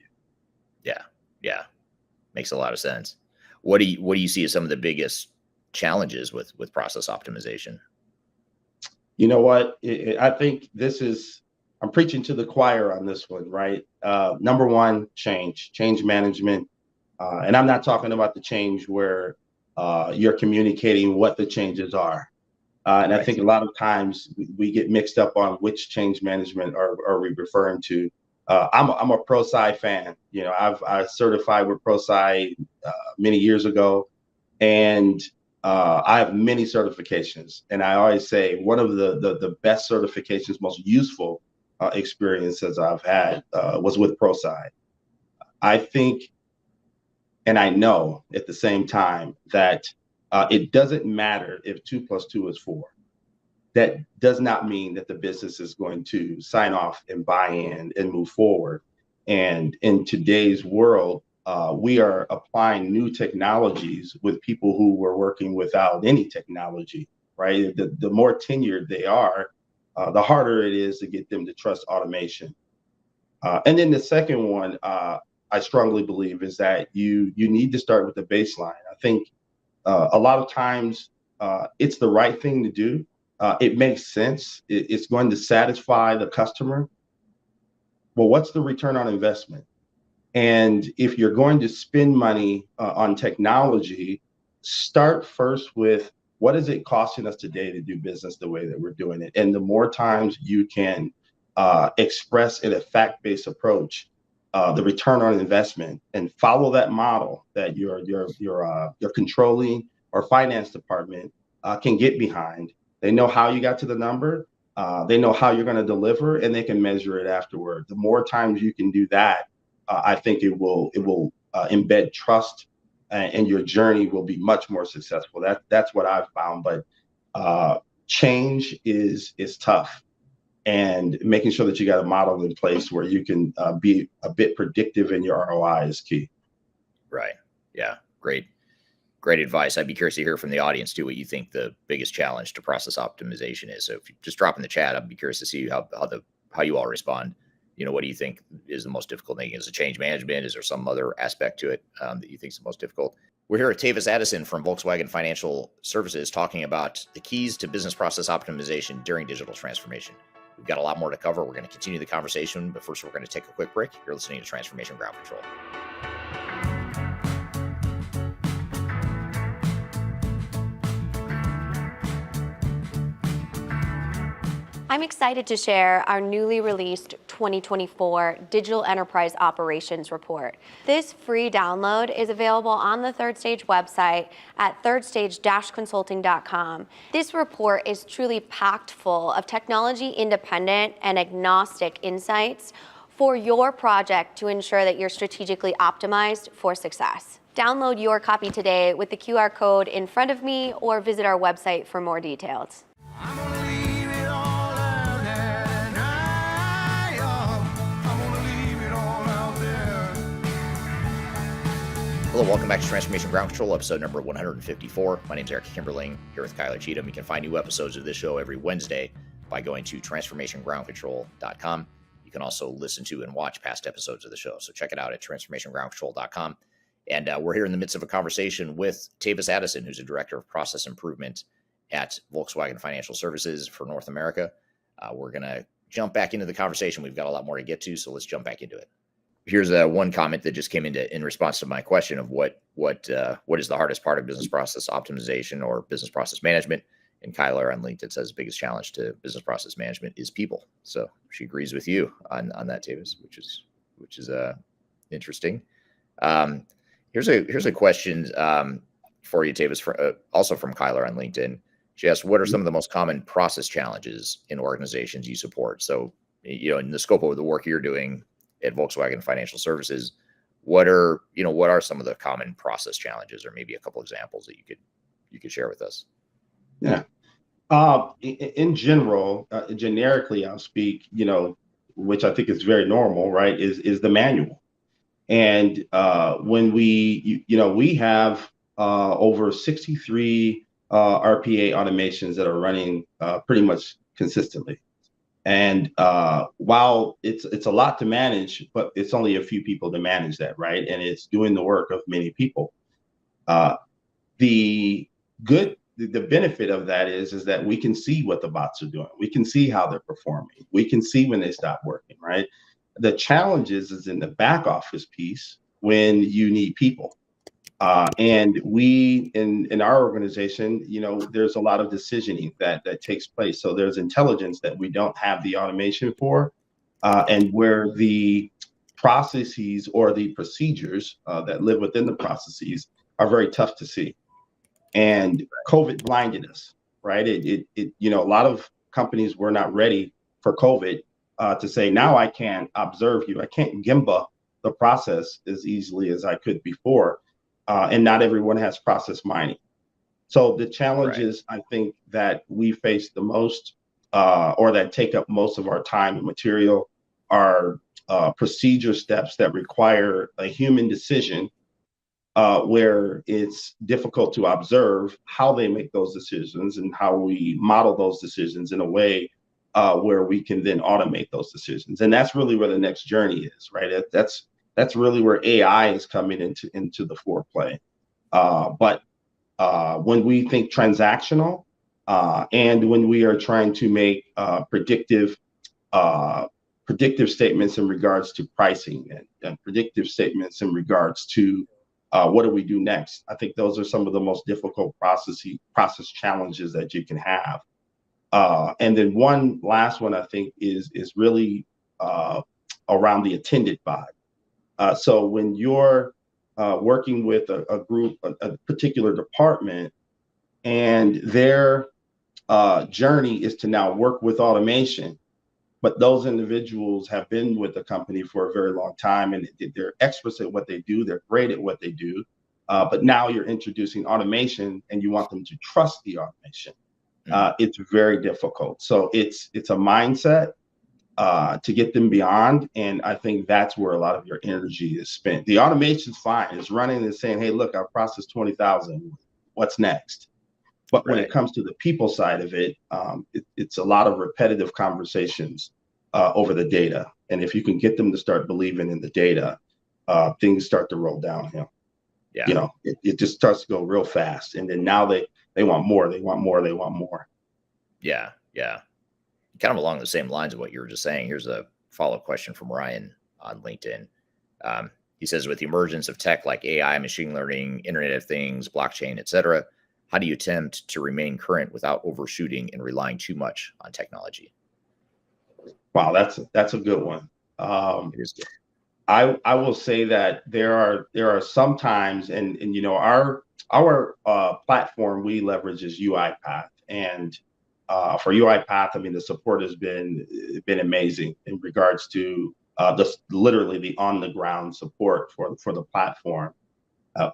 Yeah, makes a lot of sense. What do you see as some of the biggest challenges with process optimization? You know what? I think I'm preaching to the choir on this one, right? Number one, change management. And I'm not talking about the change where you're communicating what the changes are. And I think a lot of times we get mixed up on which change management are we referring to. I'm a ProSci fan. You know, I certified with ProSci many years ago, and I have many certifications. And I always say one of the best certifications, most useful experiences I've had was with ProSci. I think, and I know at the same time that it doesn't matter if 2 + 2 is 4. That does not mean that the business is going to sign off and buy in and move forward. And in today's world, we are applying new technologies with people who were working without any technology, right? The more tenured they are, the harder it is to get them to trust automation. And then the second one, I strongly believe, is that you need to start with the baseline. I think a lot of times it's the right thing to do. It makes sense. It's going to satisfy the customer. Well, what's the return on investment? And if you're going to spend money on technology, start first with what is it costing us today to do business the way that we're doing it? And the more times you can express in a fact-based approach the return on investment and follow that model that your controlling or finance department can get behind. They know how you got to the number. They know how you're going to deliver, and they can measure it afterward. The more times you can do that, I think it will embed trust, and your journey will be much more successful. That's what I've found. But change is tough, and making sure that you got a model in place where you can be a bit predictive in your ROI is key. Right. Yeah. Great advice. I'd be curious to hear from the audience too, what you think the biggest challenge to process optimization is. So if you just drop in the chat, I'd be curious to see how you all respond. You know, what do you think is the most difficult thing? Is it change management? Is there some other aspect to it that you think is the most difficult? We're here at Tavis Addison from Volkswagen Financial Services talking about the keys to business process optimization during digital transformation. We've got a lot more to cover. We're going to continue the conversation, but first we're going to take a quick break. You're listening to Transformation Ground Control. I'm excited to share our newly released 2024 Digital Enterprise Operations Report. This free download is available on the Third Stage website at thirdstage-consulting.com. This report is truly packed full of technology-independent and agnostic insights for your project to ensure that you're strategically optimized for success. Download your copy today with the QR code in front of me or visit our website for more details. Hello, welcome back to Transformation Ground Control, episode number 154. My name is Eric Kimberling, here with Kyler Cheatham. You can find new episodes of this show every Wednesday by going to transformationgroundcontrol.com. You can also listen to and watch past episodes of the show. So check it out at transformationgroundcontrol.com. And we're here in the midst of a conversation with Tavis Addison, who's a director of process improvement at Volkswagen Financial Services for North America. We're going to jump back into the conversation. We've got a lot more to get to, so let's jump back into it. Here's one comment that just came in response to my question of what is the hardest part of business process optimization or business process management. And Kyler on LinkedIn says the biggest challenge to business process management is people. So she agrees with you on that, Tavis, which is interesting. Here's a question for you, Tavis, also from Kyler on LinkedIn. She asked, what are some of the most common process challenges in organizations you support? So, you know, in the scope of the work you're doing at Volkswagen Financial Services, what are some of the common process challenges, or maybe a couple examples that you could share with us? Yeah, In general, generically, I'll speak, which I think is very normal, right, is the manual. And when we have over 63 RPA automations that are running pretty much consistently. And while it's a lot to manage, but it's only a few people to manage that, right? And it's doing the work of many people. Uh, the benefit of that is that we can see what the bots are doing. We can see how they're performing. We can see when they stop working, right? The challenge is in the back office piece when you need people. And we in our organization, there's a lot of decisioning that takes place. So there's intelligence that we don't have the automation for, and where the processes or the procedures that live within the processes are very tough to see. And COVID blinded us, right? A lot of companies were not ready for COVID to say, now I can't observe you. I can't Gimba the process as easily as I could before. And not everyone has process mining. So the challenges I think that we face the most, or that take up most of our time and material, are procedure steps that require a human decision, where it's difficult to observe how they make those decisions and how we model those decisions in a way where we can then automate those decisions. And that's really where the next journey is, right? That's really where AI is coming into the foreplay. But when we think transactional, and when we are trying to make predictive statements in regards to pricing, and predictive statements in regards to what do we do next, I think those are some of the most difficult process challenges that you can have. And then one last one I think is really around the attended by. So when you're working with a group, a particular department, and their journey is to now work with automation, but those individuals have been with the company for a very long time, and they're experts at what they do, they're great at what they do, but now you're introducing automation and you want them to trust the automation. It's very difficult. So it's a mindset to get them beyond. And I think that's where a lot of your energy is spent. The automation's fine. It's running and saying, hey, look, I've processed 20,000. What's next? But when it comes to the people side of it, it's a lot of repetitive conversations over the data. And if you can get them to start believing in the data, things start to roll downhill. Yeah. It just starts to go real fast. And then now they want more, they want more, they want more. Yeah. Yeah. Kind of along the same lines of what you were just saying. Here's a follow-up question from Ryan on LinkedIn. He says, with the emergence of tech like AI, machine learning, Internet of Things, blockchain, et cetera, how do you attempt to remain current without overshooting and relying too much on technology? Wow, that's a good one. It is good. I will say that there are some times, and our platform we leverage is UiPath, and for UiPath, I mean, the support has been amazing in regards to literally the on the ground support for the platform.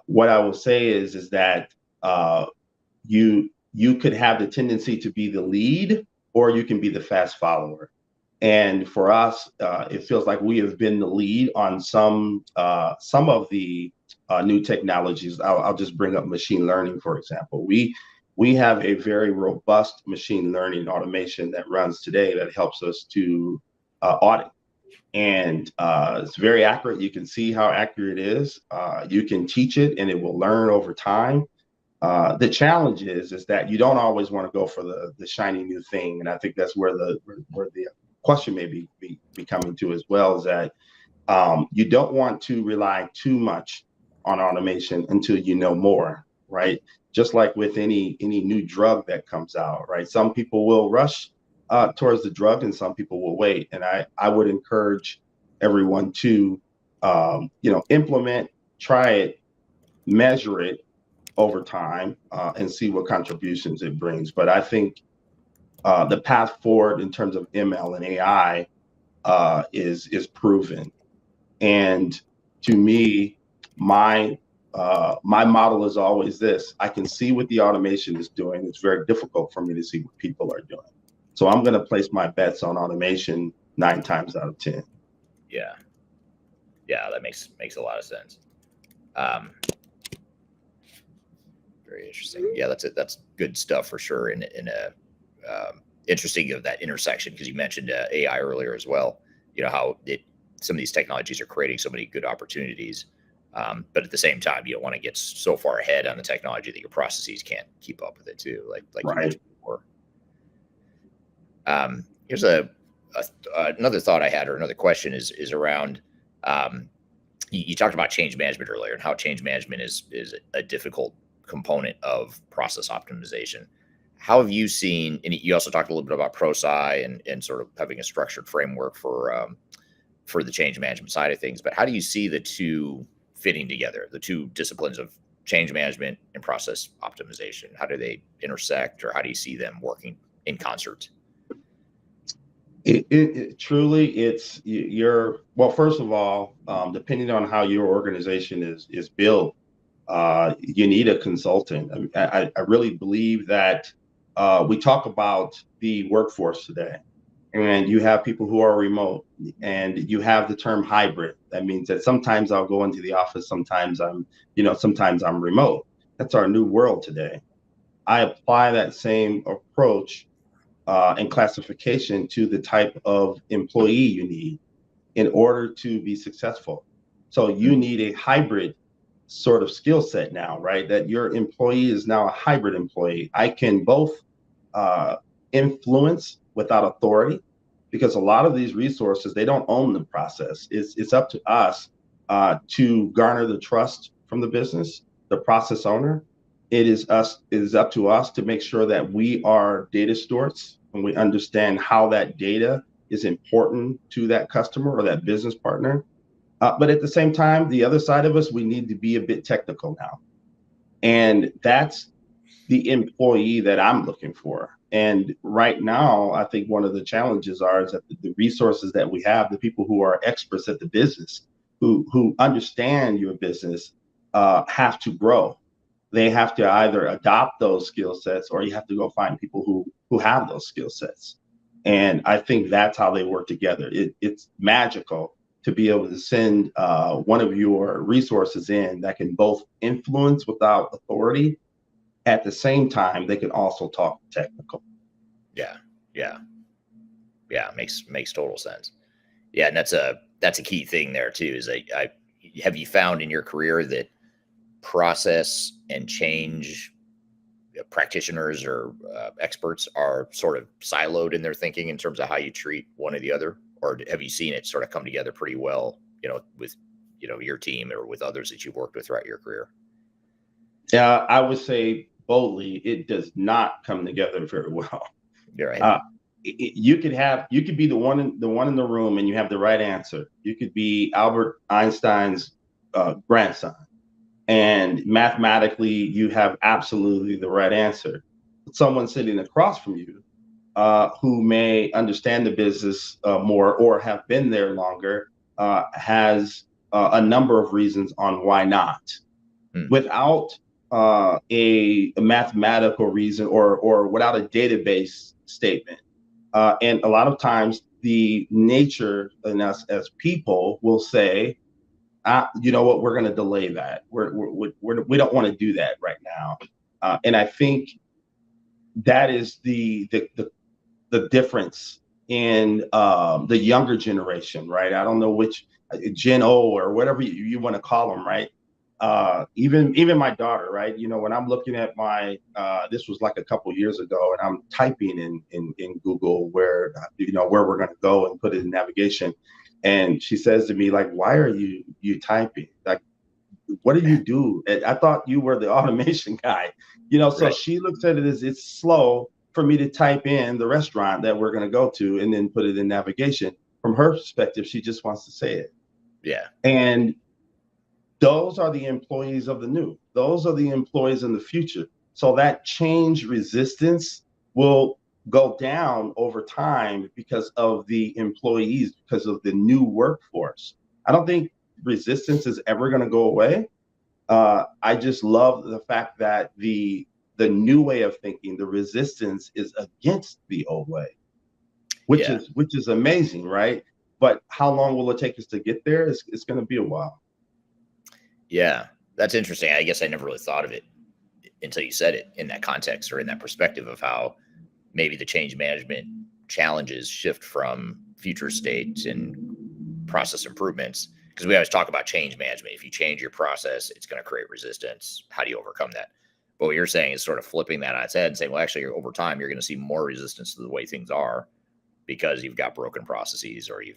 What I will say is that you could have the tendency to be the lead, or you can be the fast follower. And for us, it feels like we have been the lead on some of the new technologies. I'll just bring up machine learning, for example. We have a very robust machine learning automation that runs today that helps us to audit. And it's very accurate. You can see how accurate it is. You can teach it and it will learn over time. The challenge is that you don't always want to go for the shiny new thing. And I think that's where the question may be coming to as well, is that you don't want to rely too much on automation until you know more, right? Just like with any new drug that comes out, right? Some people will rush towards the drug and some people will wait. And I would encourage everyone to, implement, try it, measure it over time, and see what contributions it brings. But I think the path forward in terms of ML and AI is proven. And to me, my my model is always this: I can see what the automation is doing. It's very difficult for me to see what people are doing. So I'm going to place my bets on automation 9 times out of 10. Yeah. That makes a lot of sense. Very interesting. Yeah, that's good stuff for sure. In a interesting of that intersection, because you mentioned AI earlier as well. How some of these technologies are creating so many good opportunities, but at the same time, you don't want to get so far ahead on the technology that your processes can't keep up with it too. Like Right. You mentioned before. Here's another thought I had, or another question is around. You talked about change management earlier, and how change management is a difficult component of process optimization. How have you seen, and you also talked a little bit about ProSci and sort of having a structured framework for the change management side of things, but how do you see the two fitting together, the two disciplines of change management and process optimization? How do they intersect, or how do you see them working in concert? It truly, it's well, first of all, depending on how your organization is built, you need a consultant. I really believe that we talk about the workforce today, and you have people who are remote, and you have the term hybrid. That means that sometimes I'll go into the office, sometimes I'm remote. That's our new world today. I apply that same approach and classification to the type of employee you need in order to be successful. So you need a hybrid sort of skill set now, right? That your employee is now a hybrid employee. I can both influence without authority, because a lot of these resources, they don't own the process. It's up to us to garner the trust from the business, the process owner. It is up to us to make sure that we are data stewards, and we understand how that data is important to that customer or that business partner. But at the same time, the other side of us, we need to be a bit technical now. And that's the employee that I'm looking for. And right now, I think one of the challenges is that the resources that we have, the people who are experts at the business, who understand your business, have to grow. They have to either adopt those skill sets, or you have to go find people who have those skill sets. And I think that's how they work together. It's magical to be able to send one of your resources in that can both influence without authority. At the same time, they can also talk technical. Yeah. Makes total sense. Yeah, and that's a key thing there too. Is have you found in your career that process and change practitioners or experts are sort of siloed in their thinking in terms of how you treat one or the other, or have you seen it sort of come together pretty well, with your team or with others that you've worked with throughout your career? Yeah, I would say boldly, it does not come together very well. You're right. You could be the one in the room and you have the right answer. You could be Albert Einstein's grandson, and mathematically you have absolutely the right answer. Someone sitting across from you who may understand the business more or have been there longer has a number of reasons on why not. Without a mathematical reason or without a database statement. And a lot of times the nature in us as people will say, you know what, we're going to delay that. We don't want to do that right now. And I think that is the difference in the younger generation, right? I don't know which Gen O or whatever you want to call them, right? Even my daughter, right? When I'm looking at my, this was like a couple years ago, and I'm typing in Google where we're going to go and put it in navigation. And she says to me, like, why are you typing? Like, what do you do? I thought you were the automation guy, so Right. She looks at it as it's slow for me to type in the restaurant that we're going to go to and then put it in navigation. From her perspective, she just wants to say it. Yeah. And those are the employees of the new. Those are the employees in the future. So that change resistance will go down over time because of the employees, because of the new workforce. I don't think resistance is ever going to go away, I just love the fact that the new way of thinking, the resistance is against the old way, which is amazing, right? But how long will it take us to get there? It's going to be a while. Yeah, that's interesting. I guess I never really thought of it until you said it in that context or in that perspective of how maybe the change management challenges shift from future states and process improvements. Because we always talk about change management. If you change your process, it's going to create resistance. How do you overcome that? But what you're saying is sort of flipping that on its head and saying, well, actually, over time, you're going to see more resistance to the way things are because you've got broken processes or you're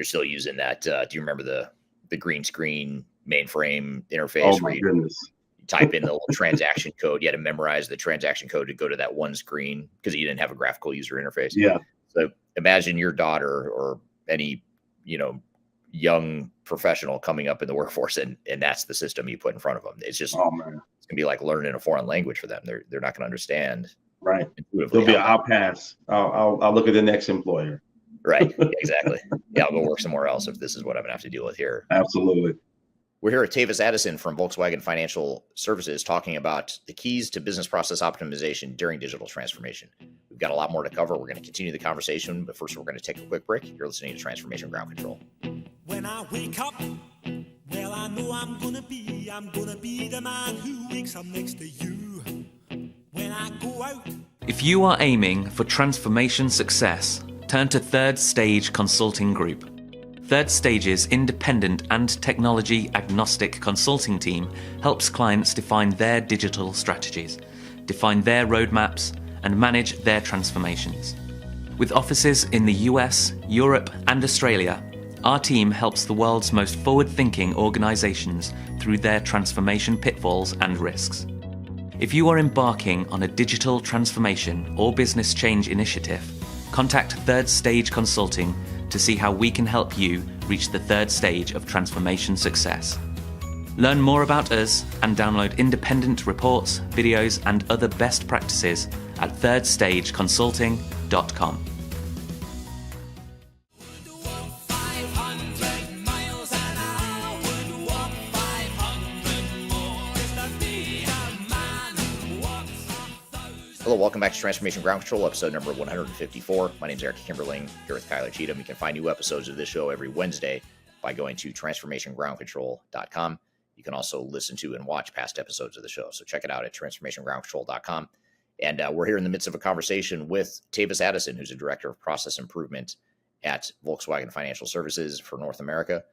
still using that. Do you remember the green screen mainframe interface? Oh my goodness. You type in the little transaction code. You had to memorize the transaction code to go to that one screen because you didn't have a graphical user interface. Yeah. So imagine your daughter or any, young professional coming up in the workforce and that's the system you put in front of them. It's just, oh man, it's gonna be like learning a foreign language for them. They're not gonna understand. Right. There'll be I'll pass. I'll look at the next employer. Right. Exactly. Yeah. I'll go work somewhere else if this is what I'm gonna have to deal with here. Absolutely. We're here at Tavis Addison from Volkswagen Financial Services talking about the keys to business process optimization during digital transformation. We've got a lot more to cover. We're going to continue the conversation, but first we're going to take a quick break. You're listening to Transformation Ground Control. When I wake up, well, I know I'm gonna be the man who wakes up next to you. When I go out. If you are aiming for transformation success, turn to Third Stage Consulting Group. Third Stage's independent and technology-agnostic consulting team helps clients define their digital strategies, define their roadmaps, and manage their transformations. With offices in the US, Europe, and Australia, our team helps the world's most forward-thinking organizations through their transformation pitfalls and risks. If you are embarking on a digital transformation or business change initiative, contact Third Stage Consulting to see how we can help you reach the third stage of transformation success. Learn more about us and download independent reports, videos, and other best practices at thirdstageconsulting.com. Hello, welcome back to Transformation Ground Control, episode number 154. My name is Eric Kimberling, here with Kyler Cheatham. You can find new episodes of this show every Wednesday by going to transformationgroundcontrol.com. You can also listen to and watch past episodes of the show. So check it out at transformationgroundcontrol.com. And we're here in the midst of a conversation with Tavis Addison, who's a director of process improvement at Volkswagen Financial Services for North America.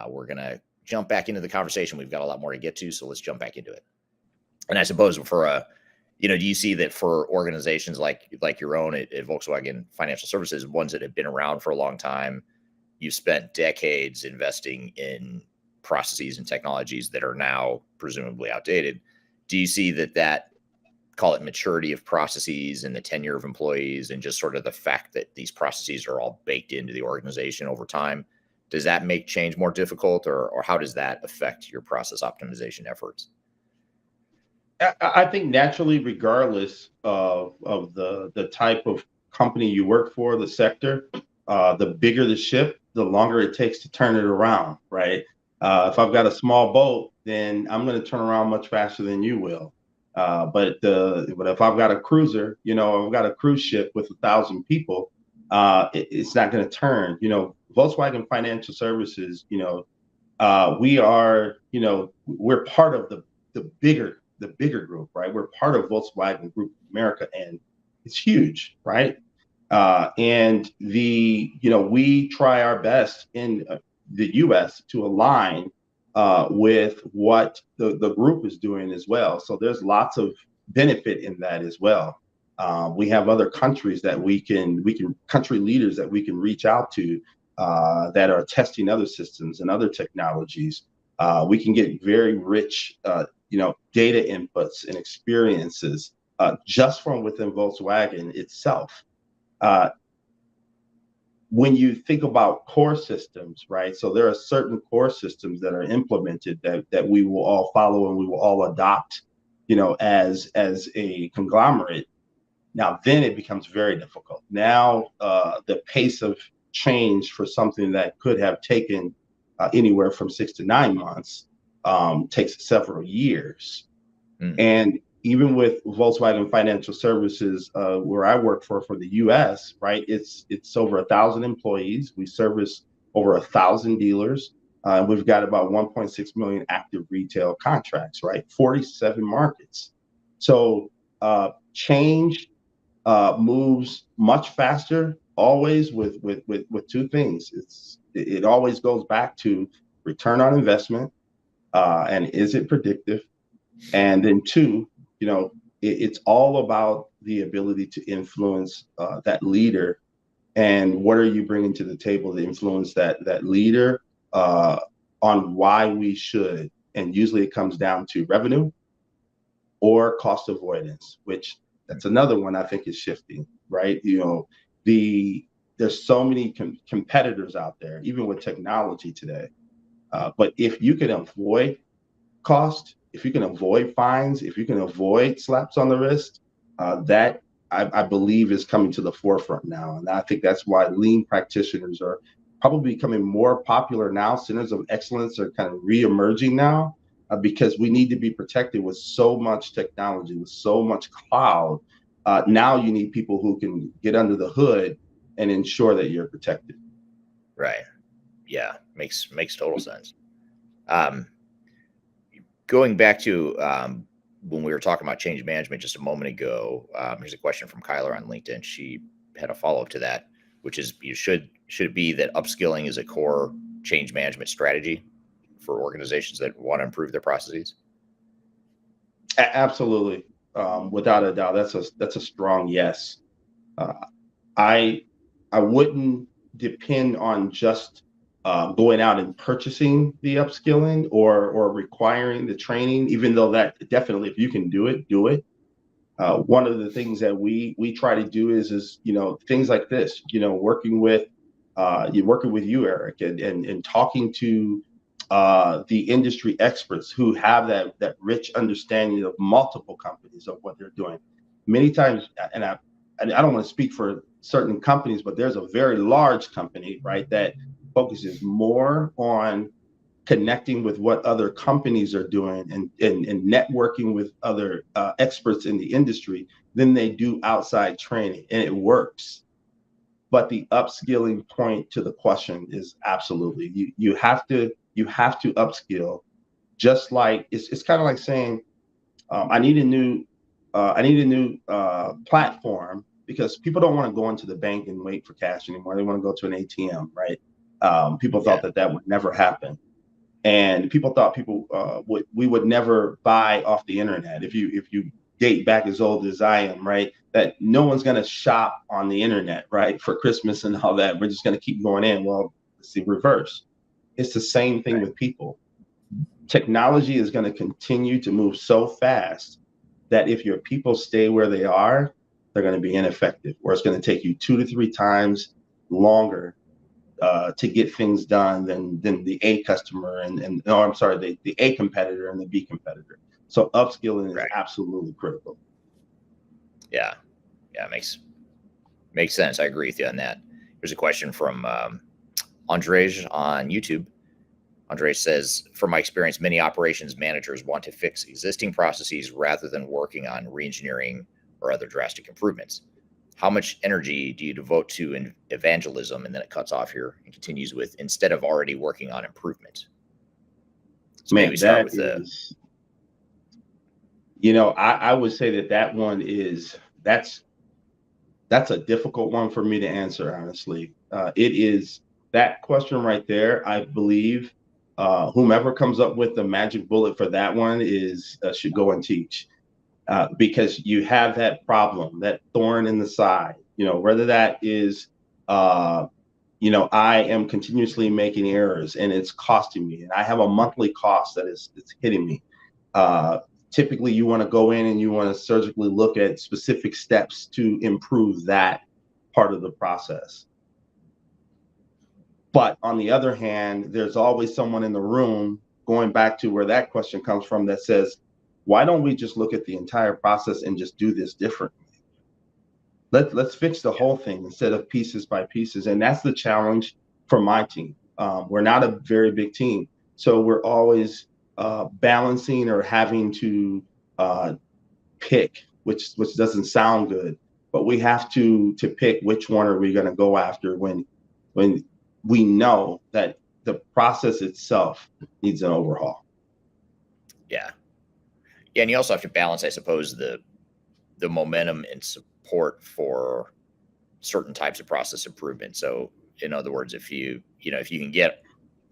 We're going to jump back into the conversation. We've got a lot more to get to, so let's jump back into it. And I suppose for do you see that for organizations like your own at Volkswagen Financial Services, ones that have been around for a long time, you've spent decades investing in processes and technologies that are now presumably outdated. Do you see that call it maturity of processes and the tenure of employees and just sort of the fact that these processes are all baked into the organization over time, does that make change more difficult or how does that affect your process optimization efforts? I think naturally, regardless of the type of company you work for, the sector, the bigger the ship, the longer it takes to turn it around, right? If I've got a small boat, then I'm going to turn around much faster than you will. But if I've got a cruiser, I've got a cruise ship with 1,000 people, it's not going to turn. Volkswagen Financial Services, we are, we're part of the bigger group, right? We're part of Volkswagen Group America, and it's huge, right? And we try our best in the U.S. to align with what the group is doing as well. So there's lots of benefit in that as well. We have other countries that we can country leaders that we can reach out to that are testing other systems and other technologies. We can get very rich data inputs and experiences just from within Volkswagen itself. When you think about core systems, right? So there are certain core systems that are implemented that we will all follow and we will all adopt, as a conglomerate. Now, then it becomes very difficult. Now, the pace of change for something that could have taken anywhere from 6 to 9 months takes several years. Mm. And even with Volkswagen Financial Services, where I work for the U.S., right, it's over 1,000 employees. We service over 1,000 dealers. We've got about 1.6 million active retail contracts, right? 47 markets. So change moves much faster, always with two things. It always goes back to return on investment, and is it predictive? And then two, it's all about the ability to influence that leader, and what are you bringing to the table to influence that leader on why we should. And usually it comes down to revenue or cost avoidance, which that's another one I think is shifting, right? There's so many competitors out there, even with technology today. But if you can avoid cost, if you can avoid fines, if you can avoid slaps on the wrist, that I believe is coming to the forefront now. And I think that's why lean practitioners are probably becoming more popular now. Centers of excellence are kind of reemerging now, because we need to be protected with so much technology, with so much cloud. Now you need people who can get under the hood and ensure that you're protected. Right. Yeah. Makes total sense. Going back to when we were talking about change management just a moment ago, here's a question from Kyler on LinkedIn. She had a follow-up to that, which is, should it be that upskilling is a core change management strategy for organizations that want to improve their processes? Absolutely. Without a doubt, that's a strong yes. I wouldn't depend on just going out and purchasing the upskilling or requiring the training, even though that definitely, if you can do it, do it. One of the things that we try to do is things like this, working with you, Eric, and talking to the industry experts who have that rich understanding of multiple companies of what they're doing. Many times, and I don't want to speak for certain companies, but there's a very large company, right, that focuses more on connecting with what other companies are doing and networking with other experts in the industry than they do outside training, and it works. But the upskilling point to the question is absolutely you have to upskill. Just like it's kind of like saying I need a new platform, because people don't want to go into the bank and wait for cash anymore. They want to go to an ATM, right? People thought that would never happen, and people thought we would never buy off the internet. If you date back as old as I am, right, that no one's going to shop on the internet, right, for Christmas and all that. We're just going to keep going in. Well, it's the reverse. It's the same thing with people. Technology is going to continue to move so fast that if your people stay where they are, they're going to be ineffective, or it's going to take you 2 to 3 times longer to get things done than the A customer the A competitor and the B competitor. So upskilling is absolutely critical. Yeah, makes sense. I agree with you on that. Here's a question from Andrej on YouTube. Andrej says, from my experience, many operations managers want to fix existing processes rather than working on reengineering or other drastic improvements. How much energy do you devote to evangelism? And then it cuts off here and continues with, instead of already working on improvement. So maybe start with I would say that one that's a difficult one for me to answer, honestly. It is that question right there. I believe whomever comes up with the magic bullet for that one should go and teach, because you have that problem, that thorn in the side, whether that is, I am continuously making errors and it's costing me, and I have a monthly cost it's hitting me. Typically you want to go in and you want to surgically look at specific steps to improve that part of the process. But on the other hand, there's always someone in the room, going back to where that question comes from, that says, why don't we just look at the entire process and just do this differently? Let's fix the whole thing instead of pieces by pieces. And that's the challenge for my team. We're not a very big team, so we're always balancing or having to pick, which doesn't sound good, but we have to pick which one are we going to go after when we know that the process itself needs an overhaul. Yeah. Yeah, and you also have to balance, I suppose, the momentum and support for certain types of process improvement. So, in other words, if you can get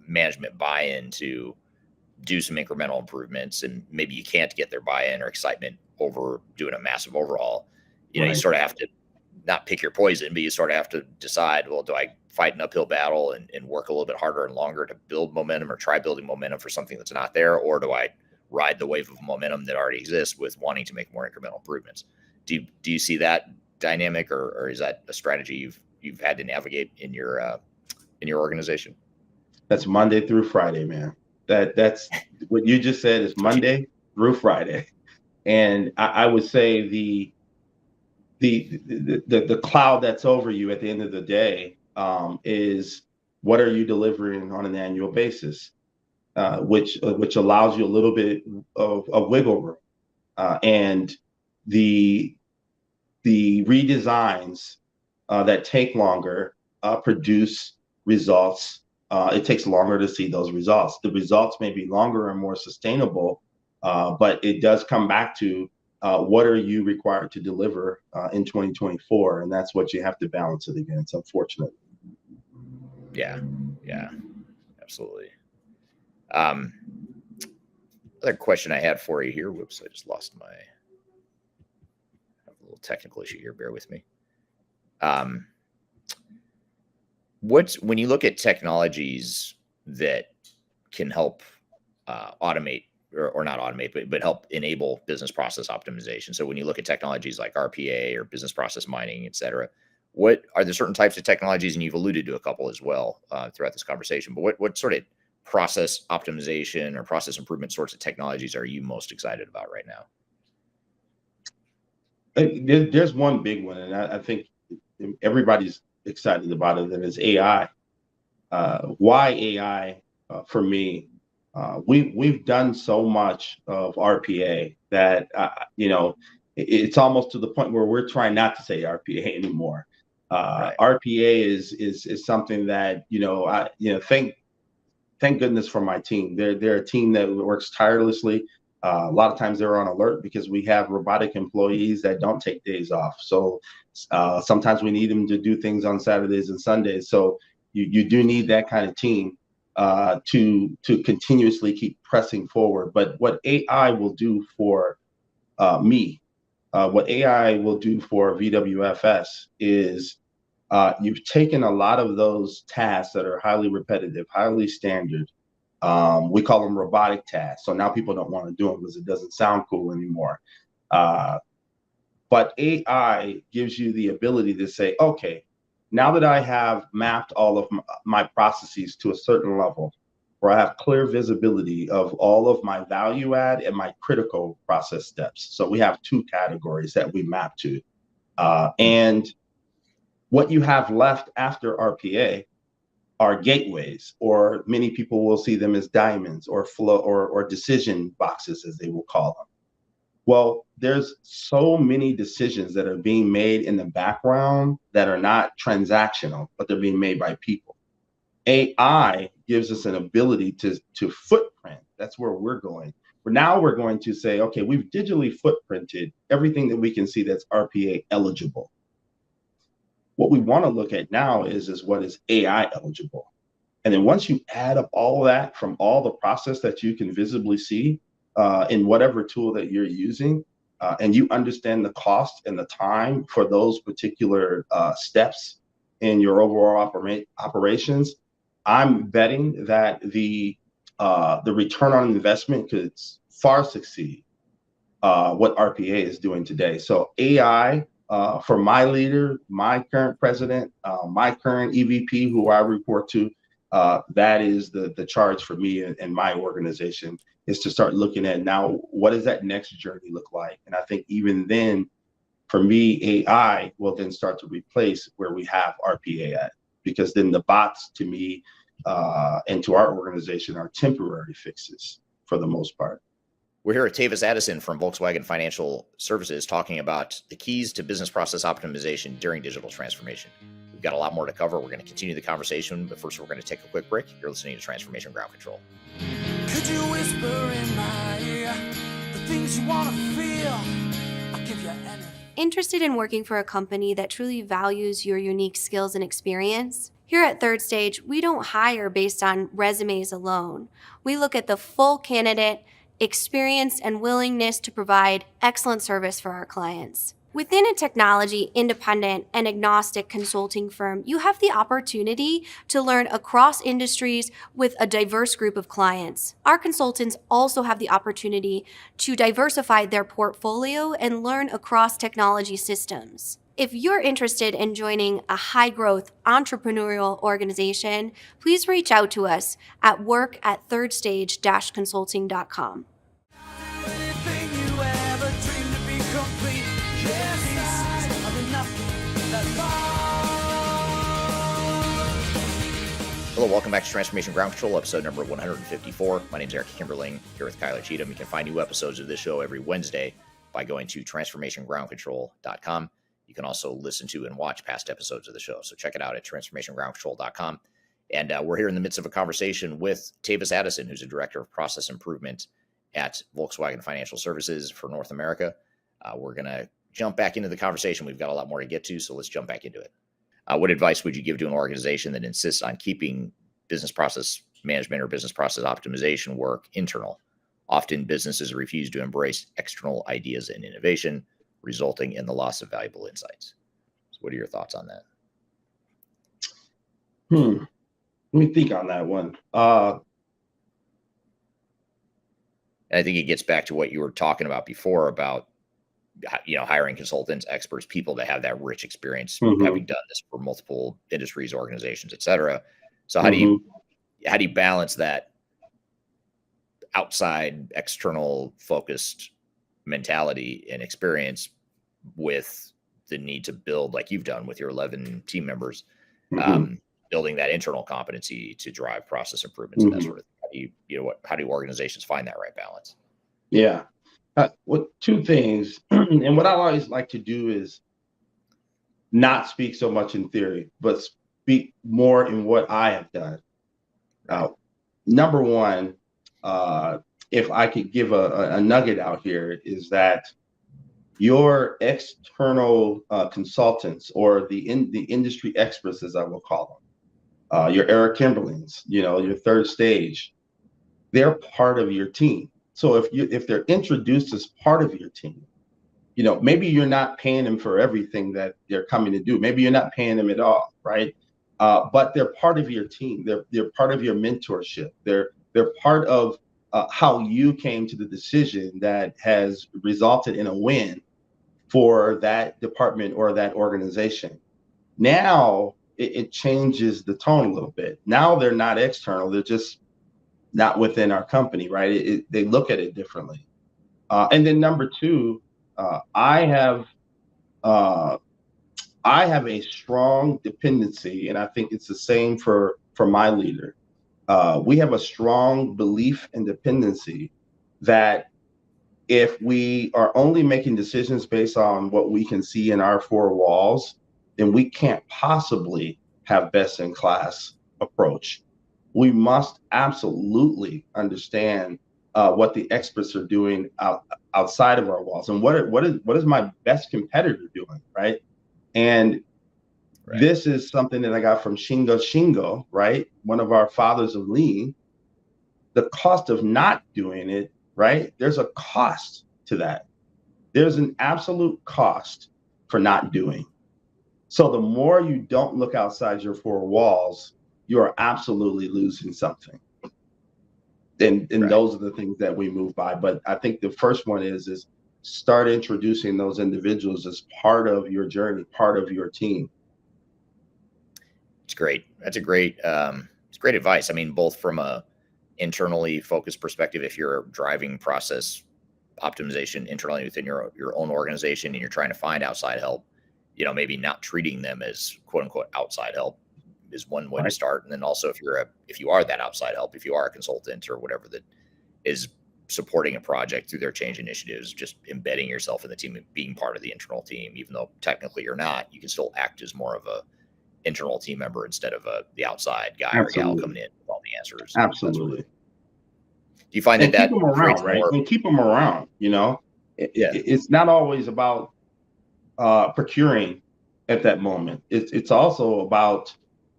management buy-in to do some incremental improvements, and maybe you can't get their buy-in or excitement over doing a massive overhaul, you Right. sort of have to not pick your poison, but you sort of have to decide, well, do I fight an uphill battle and work a little bit harder and longer to build momentum, or try building momentum for something that's not there? Or do I ride the wave of momentum that already exists with wanting to make more incremental improvements? Do you see that dynamic, or is that a strategy you've had to navigate in your organization? That's Monday through Friday, man. That's what you just said is Monday through Friday. And I would say the cloud that's over you at the end of the day is, what are you delivering on an annual basis, which allows you a little bit of wiggle room, and the redesigns that take longer produce results. It takes longer to see those results. The results may be longer and more sustainable, but it does come back to what are you required to deliver in 2024, and that's what you have to balance it against. Unfortunately. Yeah, absolutely. Other question I had for you here. Whoops, I just lost my. I have a little technical issue here. Bear with me. When you look at technologies that can help automate, or not automate, but help enable business process optimization. So when you look at technologies like RPA or business process mining, et cetera, what are there certain types of technologies, and you've alluded to a couple as well throughout this conversation, but what sort of process optimization or process improvement sorts of technologies are you most excited about right now? There's one big one, and I think everybody's excited about it, and it's AI. Why AI? For me, we've done so much of RPA that it's almost to the point where we're trying not to say RPA anymore. Right. RPA is something that thank goodness for my team. They're a team that works tirelessly. A lot of times they're on alert because we have robotic employees that don't take days off. So sometimes we need them to do things on Saturdays and Sundays. So you do need that kind of team to continuously keep pressing forward. But what AI will do for me, what AI will do for VWFS is you've taken a lot of those tasks that are highly repetitive, highly standard. We call them robotic tasks. So now people don't want to do them because it doesn't sound cool anymore. But AI gives you the ability to say, okay, now that I have mapped all of my processes to a certain level, where I have clear visibility of all of my value add and my critical process steps. So we have two categories that we map to. And what you have left after RPA are gateways, or many people will see them as diamonds or flow or decision boxes, as they will call them. Well, there's so many decisions that are being made in the background that are not transactional, but they're being made by people. AI gives us an ability to footprint. That's where we're going. We're going to say, okay, we've digitally footprinted everything that we can see that's RPA eligible. What we want to look at now is what is AI eligible. And then once you add up all of that from all the process that you can visibly see in whatever tool that you're using, and you understand the cost and the time for those particular steps in your overall operations, I'm betting that the return on investment could far succeed what RPA is doing today. So AI, for my leader, my current president, my current EVP, who I report to, that is the charge for me and my organization, is to start looking at now, what does that next journey look like? And I think even then, for me, AI will then start to replace where we have RPA at, because then the bots, to me, and to our organization, are temporary fixes for the most part. We're here at Tavis Addison from Volkswagen Financial Services talking about the keys to business process optimization during digital transformation. We've got a lot more to cover. We're going to continue the conversation, but first we're going to take a quick break. You're listening to Transformation Ground Control. Could you whisper in my ear the things you want to feel? I'll give you anything. Interested in working for a company that truly values your unique skills and experience? Here at Third Stage, we don't hire based on resumes alone. We look at the full candidate, experience, and willingness to provide excellent service for our clients. Within a technology, independent, and agnostic consulting firm, you have the opportunity to learn across industries with a diverse group of clients. Our consultants also have the opportunity to diversify their portfolio and learn across technology systems. If you're interested in joining a high-growth entrepreneurial organization, please reach out to us at work@thirdstage-consulting.com. Anything you ever dreamed to be complete. Yes, pieces of nothing that's all. Hello, welcome back to Transformation Ground Control, episode number 154. My name is Eric Kimberling, here with Kyler Cheatham. You can find new episodes of this show every Wednesday by going to transformationgroundcontrol.com. You can also listen to and watch past episodes of the show. So check it out at transformationgroundcontrol.com. And we're here in the midst of a conversation with Tavis Addison, who's a director of process improvement at Volkswagen Financial Services for North America. We're going to jump back into the conversation. We've got a lot more to get to, so let's jump back into it. What advice would you give to an organization that insists on keeping business process management or business process optimization work internal? Often businesses refuse to embrace external ideas and innovation, resulting in the loss of valuable insights. So what are your thoughts on that? Let me think on that one. And I think it gets back to what you were talking about before about, hiring consultants, experts, people that have that rich experience, having done this for multiple industries, organizations, et cetera. So how do you balance that outside, external focused mentality and experience with the need to build, like you've done with your 11 team members, building that internal competency to drive process improvements and that sort of thing? How do organizations find that right balance? Yeah. Two things. And what I always like to do is not speak so much in theory, but speak more in what I have done. Number one, if I could give a nugget out here, is that your external consultants, or the industry experts, as I will call them, your Eric Kimberlings, your Third Stage, they're part of your team. So if they're introduced as part of your team, maybe you're not paying them for everything that they're coming to do. Maybe you're not paying them at all, right? But they're part of your team. They're part of your mentorship. They're part of how you came to the decision that has resulted in a win for that department or that organization. Now it changes the tone a little bit. Now they're not external. They're just not within our company, right? They look at it differently. And then number two, I have a strong dependency, and I think it's the same for my leader. We have a strong belief and dependency that if we are only making decisions based on what we can see in our four walls, then we can't possibly have best in class approach. We must absolutely understand what the experts are doing outside of our walls, and what is my best competitor doing, right? And this is something that I got from Shingo, right? One of our fathers of lean. The cost of not doing it, right? There's a cost to that. There's an absolute cost for not doing. So the more you don't look outside your four walls, you are absolutely losing something. And those are the things that we move by. But I think the first one is start introducing those individuals as part of your journey, part of your team. It's great. That's it's great advice. I mean, both from a internally focused perspective, if you're driving process optimization internally within your own organization and you're trying to find outside help, maybe not treating them as quote unquote outside help is one way to start. And then also if you are that outside help, if you are a consultant or whatever, that is supporting a project through their change initiatives, just embedding yourself in the team and being part of the internal team, even though technically you're not, you can still act as more of a internal team member instead of the outside guy or gal coming in with all the answers. Absolutely. Do you find and that keep them around, right? And keep them around. It's not always about procuring at that moment. It's also about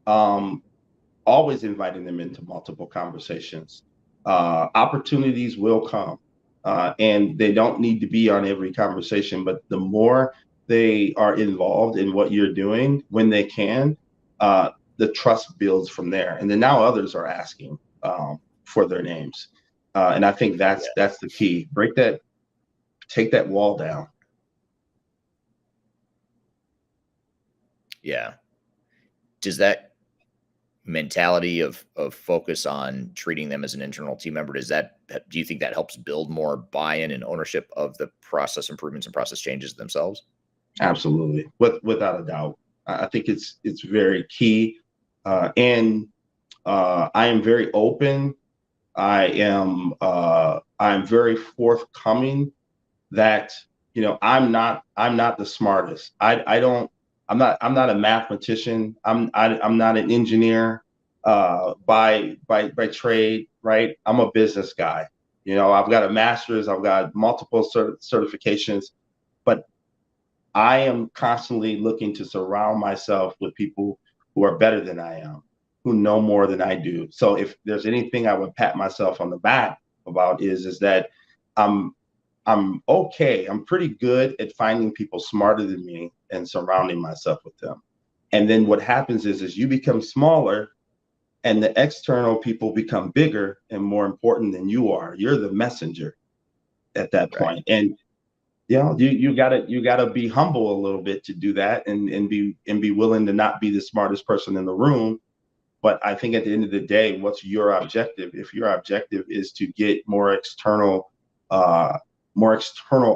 always inviting them into multiple conversations. Opportunities will come, and they don't need to be on every conversation, but the more they are involved in what you're doing when they can, the trust builds from there. And then now others are asking for their names. And I think that's the key. Take that wall down. Yeah. Does that mentality of focus on treating them as an internal team member, do you think that helps build more buy-in and ownership of the process improvements and process changes themselves? Absolutely. Without a doubt. I think it's very key. And I am very open. I'm very forthcoming that, I'm not the smartest. I'm not a mathematician. I'm not an engineer by trade, right? I'm a business guy. I've got a master's, I've got multiple certifications, but I am constantly looking to surround myself with people who are better than I am, who know more than I do. So if there's anything I would pat myself on the back about is that I'm okay. I'm pretty good at finding people smarter than me and surrounding myself with them. And then what happens is you become smaller and the external people become bigger and more important than you are. You're the messenger at that point. And you gotta be humble a little bit to do that and be willing to not be the smartest person in the room. But I think at the end of the day, what's your objective? If your objective is to get more external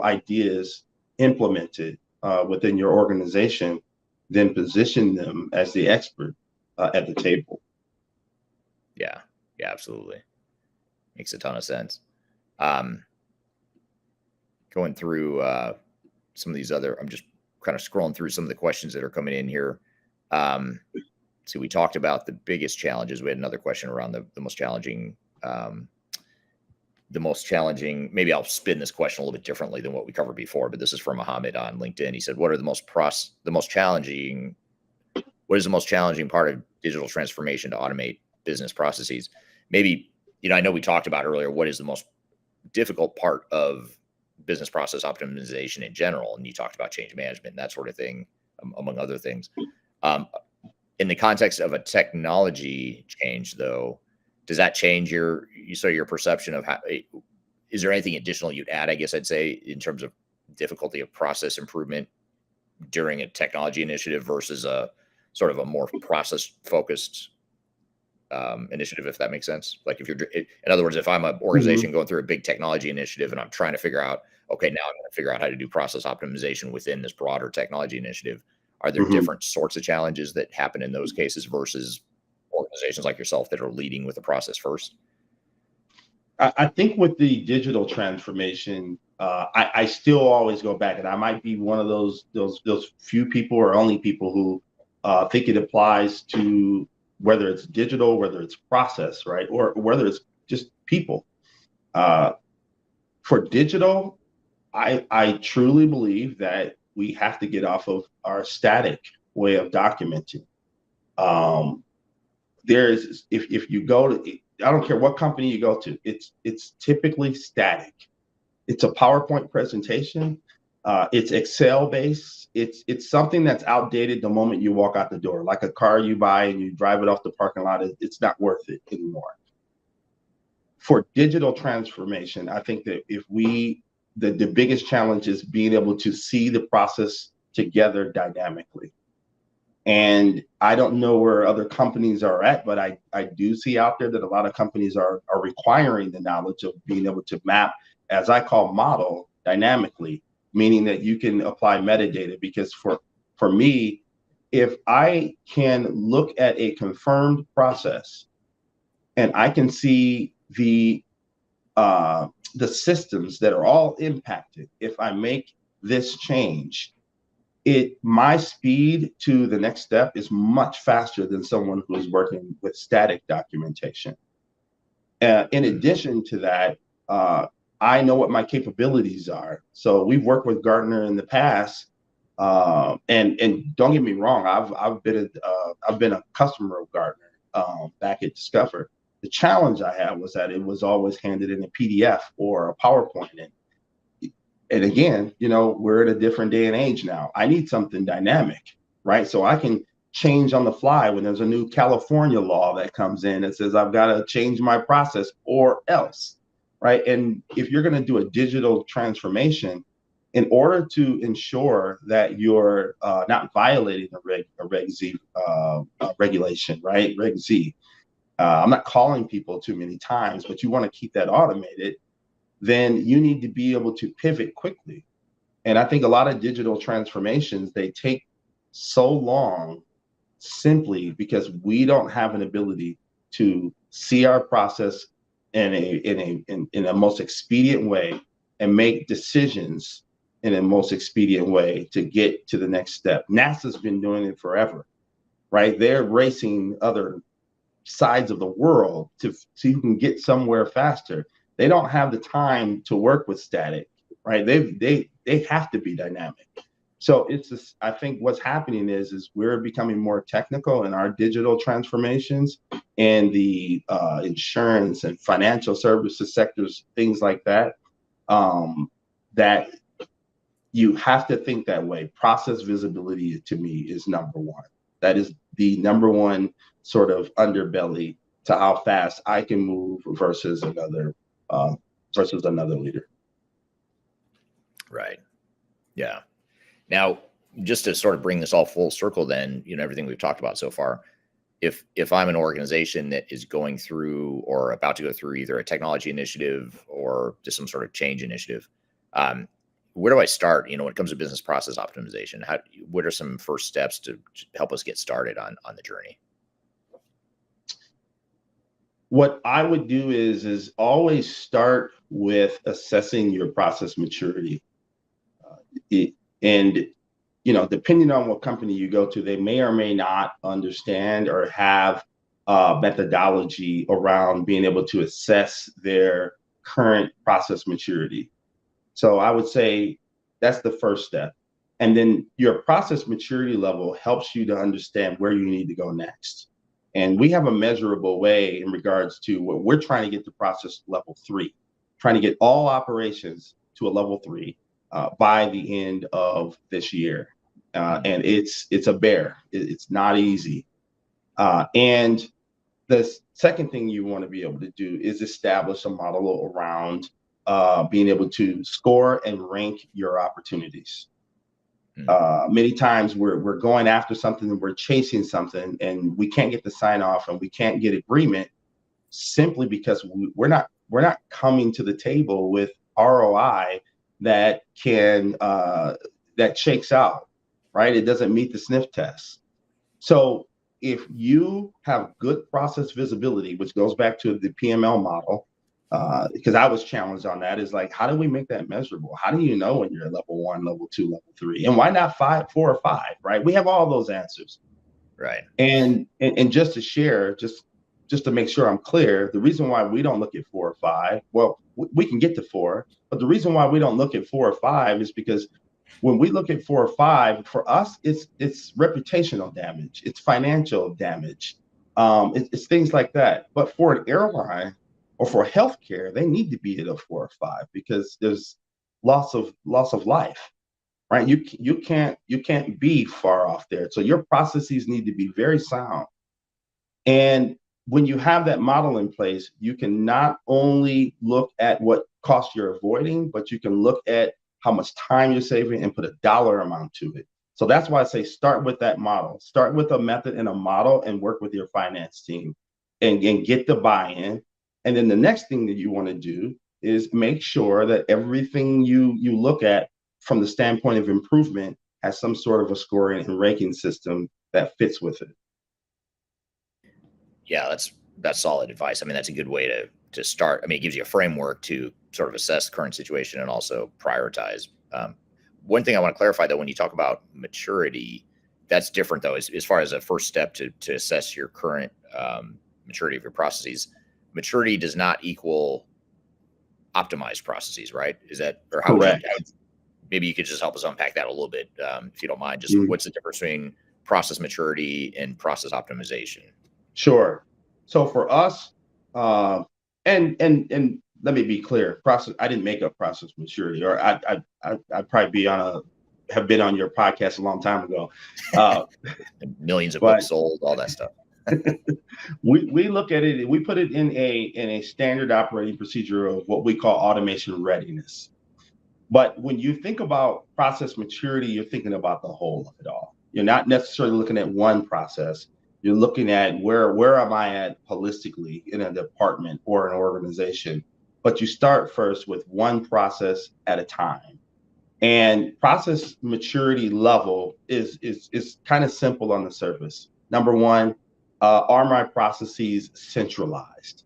ideas implemented within your organization, then position them as the expert at the table. Yeah, absolutely. Makes a ton of sense. Going through some of these I'm just kind of scrolling through some of the questions that are coming in here. So we talked about the biggest challenges. We had another question around the most challenging. Maybe I'll spin this question a little bit differently than what we covered before, but this is from Mohammed on LinkedIn. He said, what is the most challenging part of digital transformation to automate business processes? Maybe, I know we talked about earlier, what is the most difficult part of business process optimization in general? And you talked about change management and that sort of thing, among other things. In the context of a technology change, though, does that change your perception of how? Is there anything additional you'd add? I guess I'd say in terms of difficulty of process improvement during a technology initiative versus a sort of a more process focused initiative, if that makes sense. Like in other words, if I'm an organization going through a big technology initiative and I'm trying to figure out, okay, now I'm going to figure out how to do process optimization within this broader technology initiative. Are there different sorts of challenges that happen in those cases versus organizations like yourself that are leading with the process first? I think with the digital transformation, I still always go back, and I might be one of those few people or only people who think it applies to whether it's digital, whether it's process, right, or whether it's just people. For digital, I truly believe that we have to get off of our static way of documenting. If you go to, I don't care what company you go to, it's typically static. It's a PowerPoint presentation. It's Excel based. It's something that's outdated the moment you walk out the door, like a car you buy and you drive it off the parking lot. It's not worth it anymore. For digital transformation, I think that the biggest challenge is being able to see the process together dynamically. And I don't know where other companies are at, but I do see out there that a lot of companies are requiring the knowledge of being able to map, as I call model, dynamically, meaning that you can apply metadata. Because for me, if I can look at a confirmed process and I can see the the systems that are all impacted. If I make this change, my speed to the next step is much faster than someone who is working with static documentation. In addition to that, I know what my capabilities are. So we've worked with Gartner in the past, and don't get me wrong, I've been a customer of Gartner back at Discover. The challenge I had was that it was always handed in a PDF or a PowerPoint. And again, we're at a different day and age now. I need something dynamic, right? So I can change on the fly when there's a new California law that comes in that says I've got to change my process or else, right? And if you're going to do a digital transformation, in order to ensure that you're not violating a Reg Z regulation, right? Reg Z. I'm not calling people too many times, but you want to keep that automated, then you need to be able to pivot quickly. And I think a lot of digital transformations, they take so long simply because we don't have an ability to see our process in a most expedient way and make decisions in a most expedient way to get to the next step. NASA's been doing it forever, right? They're racing other sides of the world to see who can get somewhere faster. They don't have the time to work with static, right? They have to be dynamic. So it's just, I think what's happening is we're becoming more technical in our digital transformations, and the insurance and financial services sectors, things like that, that you have to think that way. Process visibility to me is number one. That is the number one sort of underbelly to how fast I can move versus another leader. Right. Yeah. Now, just to sort of bring this all full circle, then, everything we've talked about so far, if I'm an organization that is going through or about to go through either a technology initiative or just some sort of change initiative, where do I start? When it comes to business process optimization, what are some first steps to help us get started on the journey? What I would do is always start with assessing your process maturity. Depending on what company you go to, they may or may not understand or have methodology around being able to assess their current process maturity. So I would say that's the first step. And then your process maturity level helps you to understand where you need to go next. And we have a measurable way in regards to what we're trying to get to process level 3, trying to get all operations to a level 3 by the end of this year. And it's a bear. It's not easy. And the second thing you want to be able to do is establish a model around being able to score and rank your opportunities. Many times we're going after something and we're chasing something and we can't get the sign off and we can't get agreement simply because we're not coming to the table with ROI that can that shakes out, right? It doesn't meet the sniff test. So if you have good process visibility, which goes back to the PML model, because I was challenged on that, is like, how do we make that measurable? How do you know when you're at level 1, level 2, level 3? And why not 5, 4, or 5, right? We have all those answers. Right. And just to share, just to make sure I'm clear, the reason why we don't look at 4 or 5, well, we can get to 4, but the reason why we don't look at 4 or 5 is because when we look at 4 or 5, for us, it's reputational damage, it's financial damage, it's things like that. But for an airline or for healthcare, they need to be at a 4 or 5 because there's loss of life, right? You can't be far off there. So your processes need to be very sound. And when you have that model in place, you can not only look at what cost you're avoiding, but you can look at how much time you're saving and put a dollar amount to it. So that's why I say start with that model. Start with a method and a model and work with your finance team and get the buy-in. And then the next thing that you want to do is make sure that everything you look at from the standpoint of improvement has some sort of a scoring and ranking system that fits with it. Yeah, that's solid advice. I mean, that's a good way to start. I mean, it gives you a framework to sort of assess the current situation and also prioritize. One thing I want to clarify, though, when you talk about maturity, that's different, though, as far as a first step to assess your current maturity of your processes. Maturity does not equal optimized processes, right? Is that, or how? Correct. Maybe you could just help us unpack that a little bit, if you don't mind. Just what's the difference between process maturity and process optimization? Sure. So for us, and let me be clear, process. I didn't make up process maturity, or I'd probably have been on your podcast a long time ago. Millions of books sold, all that stuff. We look at it, we put it in a standard operating procedure of what we call automation readiness. But when you think about process maturity, you're thinking about the whole of it all. You're not necessarily looking at one process. You're looking at where am I at holistically in a department or an organization. But you start first with one process at a time. And process maturity level is kind of simple on the surface. Number one, are my processes centralized?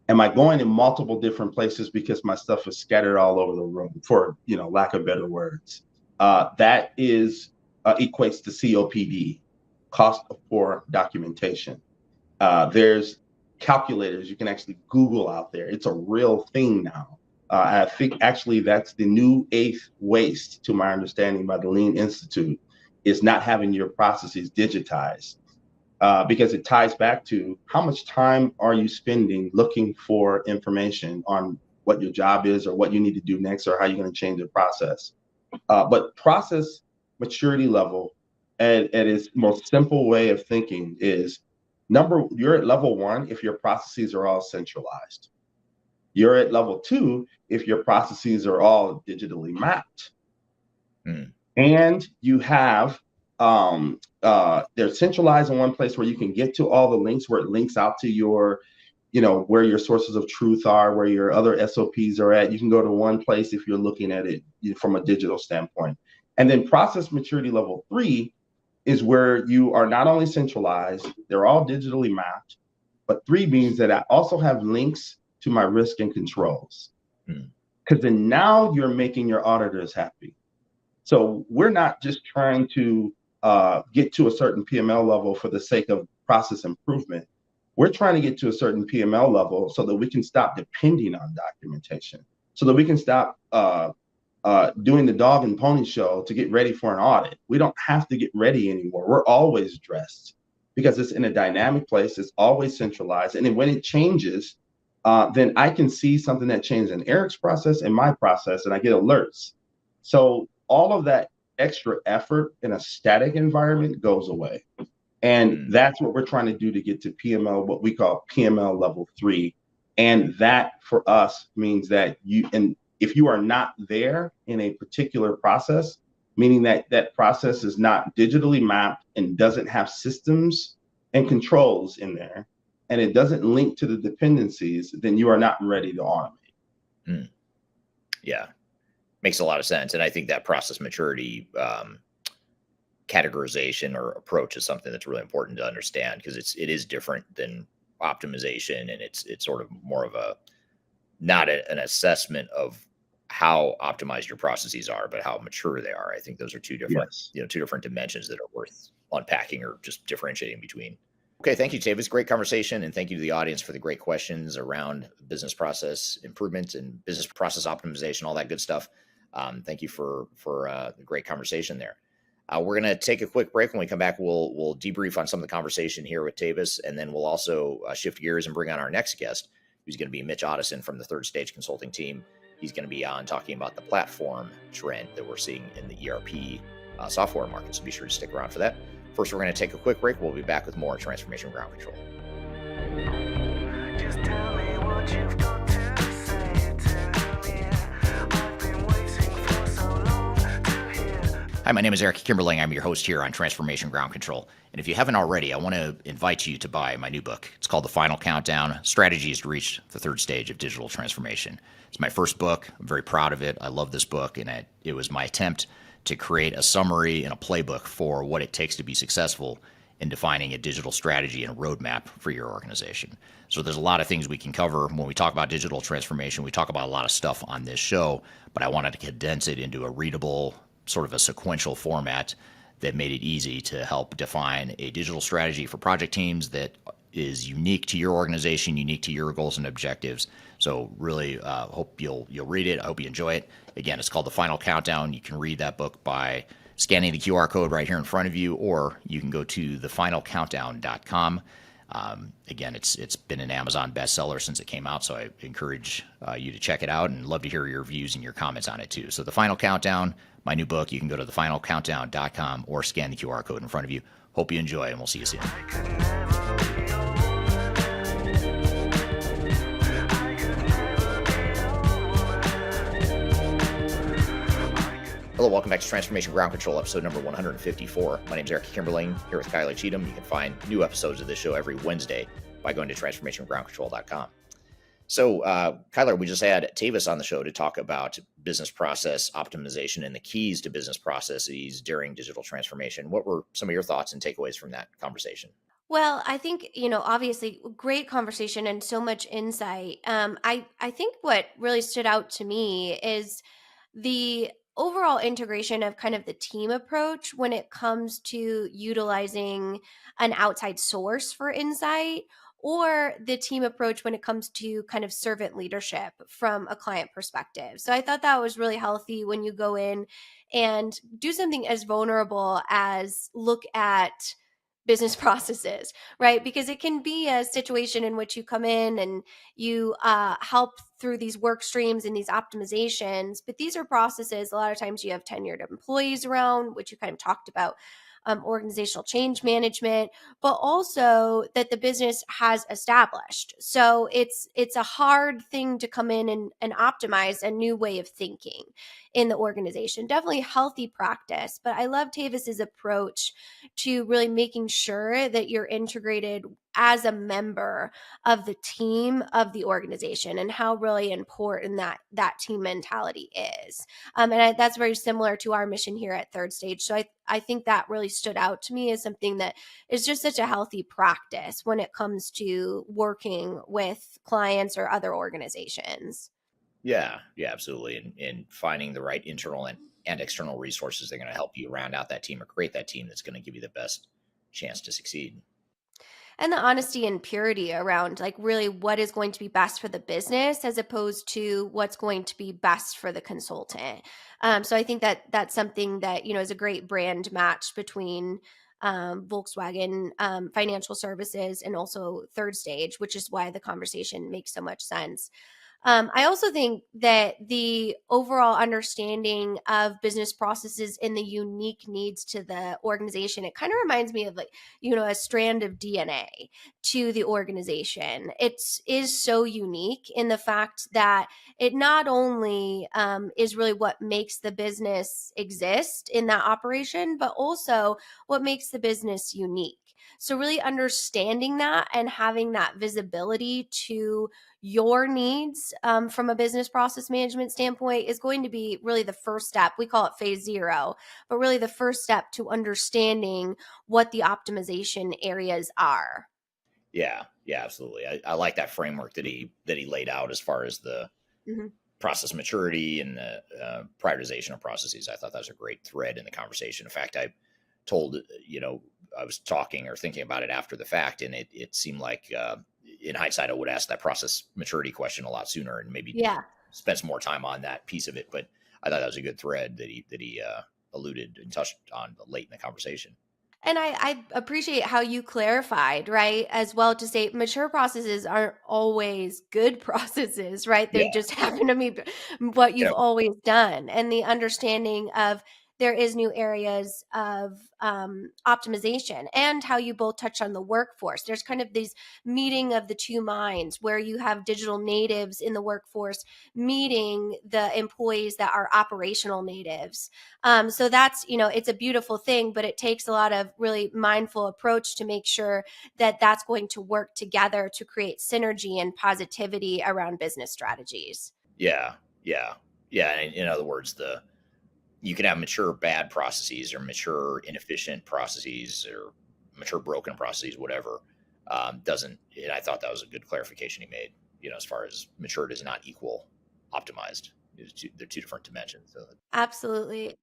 Am I going in multiple different places because my stuff is scattered all over the room, for lack of better words? That is equates to COPD, cost of poor documentation. There's calculators you can actually Google out there. It's a real thing now. I think actually that's the new 8th waste, to my understanding, by the Lean Institute, is not having your processes digitized. Because it ties back to how much time are you spending looking for information on what your job is or what you need to do next or how you're going to change the process. But process maturity level at its most simple way of thinking is, you're at level 1 if your processes are all centralized. You're at level 2 if your processes are all digitally mapped. And you have they're centralized in one place where you can get to all the links, where it links out to your, where your sources of truth are, where your other SOPs are at. You can go to one place if you're looking at it from a digital standpoint. And then process maturity level 3 is where you are not only centralized, they're all digitally mapped, but 3 means that I also have links to my risk and controls. Because then now you're making your auditors happy. So we're not just trying to get to a certain PML level for the sake of process improvement. We're trying to get to a certain PML level so that we can stop depending on documentation, so that we can stop doing the dog and pony show to get ready for an audit. We don't have to get ready anymore. We're always dressed because it's in a dynamic place. It's always centralized. And then when it changes, then I can see something that changed in Eric's process and my process, and I get alerts. So all of that extra effort in a static environment goes away. And that's what we're trying to do to get to PML, what we call PML level 3. And that for us means that if you are not there in a particular process, meaning that that process is not digitally mapped and doesn't have systems and controls in there, and it doesn't link to the dependencies, then you are not ready to automate. Yeah. Makes a lot of sense. And I think that process maturity categorization or approach is something that's really important to understand, because it is different than optimization, and it's sort of more of not an assessment of how optimized your processes are, but how mature they are. I think those are two different, two different dimensions that are worth unpacking or just differentiating between. Okay, thank you, Tavis. Great conversation, and thank you to the audience for the great questions around business process improvement and business process optimization, all that good stuff. Thank you for the great conversation there. We're going to take a quick break. When we come back, we'll debrief on some of the conversation here with Tavis, and then we'll also shift gears and bring on our next guest, who's going to be Mitch Ottoson from the Third Stage Consulting team. He's going to be on talking about the platform trend that we're seeing in the ERP software market. So be sure to stick around for that. First, we're going to take a quick break. We'll be back with more Transformation Ground Control. Just tell me what you've got to say to me. I've been waiting for so long to hear. Hi, my name is Eric Kimberling. I'm your host here on Transformation Ground Control. And if you haven't already, I want to invite you to buy my new book. It's called The Final Countdown: Strategies to Reach the Third Stage of Digital Transformation. It's my first book. I'm very proud of it. I love this book, and it was my attempt to create a summary and a playbook for what it takes to be successful and defining a digital strategy and roadmap for your organization. So there's a lot of things we can cover when we talk about digital transformation. We talk about a lot of stuff on this show, but I wanted to condense it into a readable, sort of a sequential format that made it easy to help define a digital strategy for project teams that is unique to your organization, unique to your goals and objectives. So really hope you'll read it. I hope you enjoy it. Again, it's called The Final Countdown. You can read that book by scanning the QR code right here in front of you, or you can go to thefinalcountdown.com. Again, it's been an Amazon bestseller since it came out, so I encourage you to check it out, and love to hear your views and your comments on it too. So The Final Countdown, my new book, you can go to thefinalcountdown.com or scan the QR code in front of you. Hope you enjoy, and we'll see you soon. Hello, welcome back to Transformation Ground Control, episode number 154. My name is Eric Kimberling, here with Kylie Cheatham. You can find new episodes of this show every Wednesday by going to transformationgroundcontrol.com. So, Kyler, we just had Tavis on the show to talk about business process optimization and the keys to business processes during digital transformation. What were some of your thoughts and takeaways from that conversation? Well, I think, obviously great conversation and so much insight. I think what really stood out to me is the overall integration of kind of the team approach when it comes to utilizing an outside source for insight, or the team approach when it comes to kind of servant leadership from a client perspective. So I thought that was really healthy when you go in and do something as vulnerable as look at business processes, right? Because it can be a situation in which you come in and you help through these work streams and these optimizations, but these are processes. A lot of times you have tenured employees around, which you kind of talked about, organizational change management, but also that the business has established. So it's a hard thing to come in and optimize a new way of thinking in the organization. Definitely healthy practice, but I love Tavis's approach to really making sure that you're integrated as a member of the team of the organization, and how really important that team mentality is. That's very similar to our mission here at Third Stage. So I think that really stood out to me as something that is just such a healthy practice when it comes to working with clients or other organizations. Yeah, absolutely. And finding the right internal and external resources that are going to help you round out that team or create that team that's going to give you the best chance to succeed. And the honesty and purity around like really what is going to be best for the business as opposed to what's going to be best for the consultant. So I think that that's something that, is a great brand match between Volkswagen Financial Services and also Third Stage, which is why the conversation makes so much sense. I also think that the overall understanding of business processes and the unique needs to the organization, it kind of reminds me of like, a strand of DNA to the organization. It is so unique in the fact that it not only is really what makes the business exist in that operation, but also what makes the business unique. So really understanding that and having that visibility to your needs from a business process management standpoint is going to be really the first step. We call it phase 0, but really the first step to understanding what the optimization areas are. Yeah, absolutely. I like that framework that he laid out as far as the process maturity and the prioritization of processes. I thought that was a great thread in the conversation. In fact, I told, I was talking or thinking about it after the fact, and it seemed like in hindsight, I would ask that process maturity question a lot sooner and maybe spend some more time on that piece of it. But I thought that was a good thread that he alluded and touched on late in the conversation. And I appreciate how you clarified, right, as well, to say mature processes aren't always good processes, right? They just happen to be what you've always done. And the understanding of there is new areas of optimization, and how you both touch on the workforce. There's kind of these meeting of the two minds where you have digital natives in the workforce meeting the employees that are operational natives. So that's, it's a beautiful thing, but it takes a lot of really mindful approach to make sure that that's going to work together to create synergy and positivity around business strategies. Yeah. In other words, you can have mature bad processes or mature inefficient processes or mature broken processes, whatever, doesn't. And I thought that was a good clarification he made. As far as matured is not equal optimized. They're two different dimensions. So. Absolutely.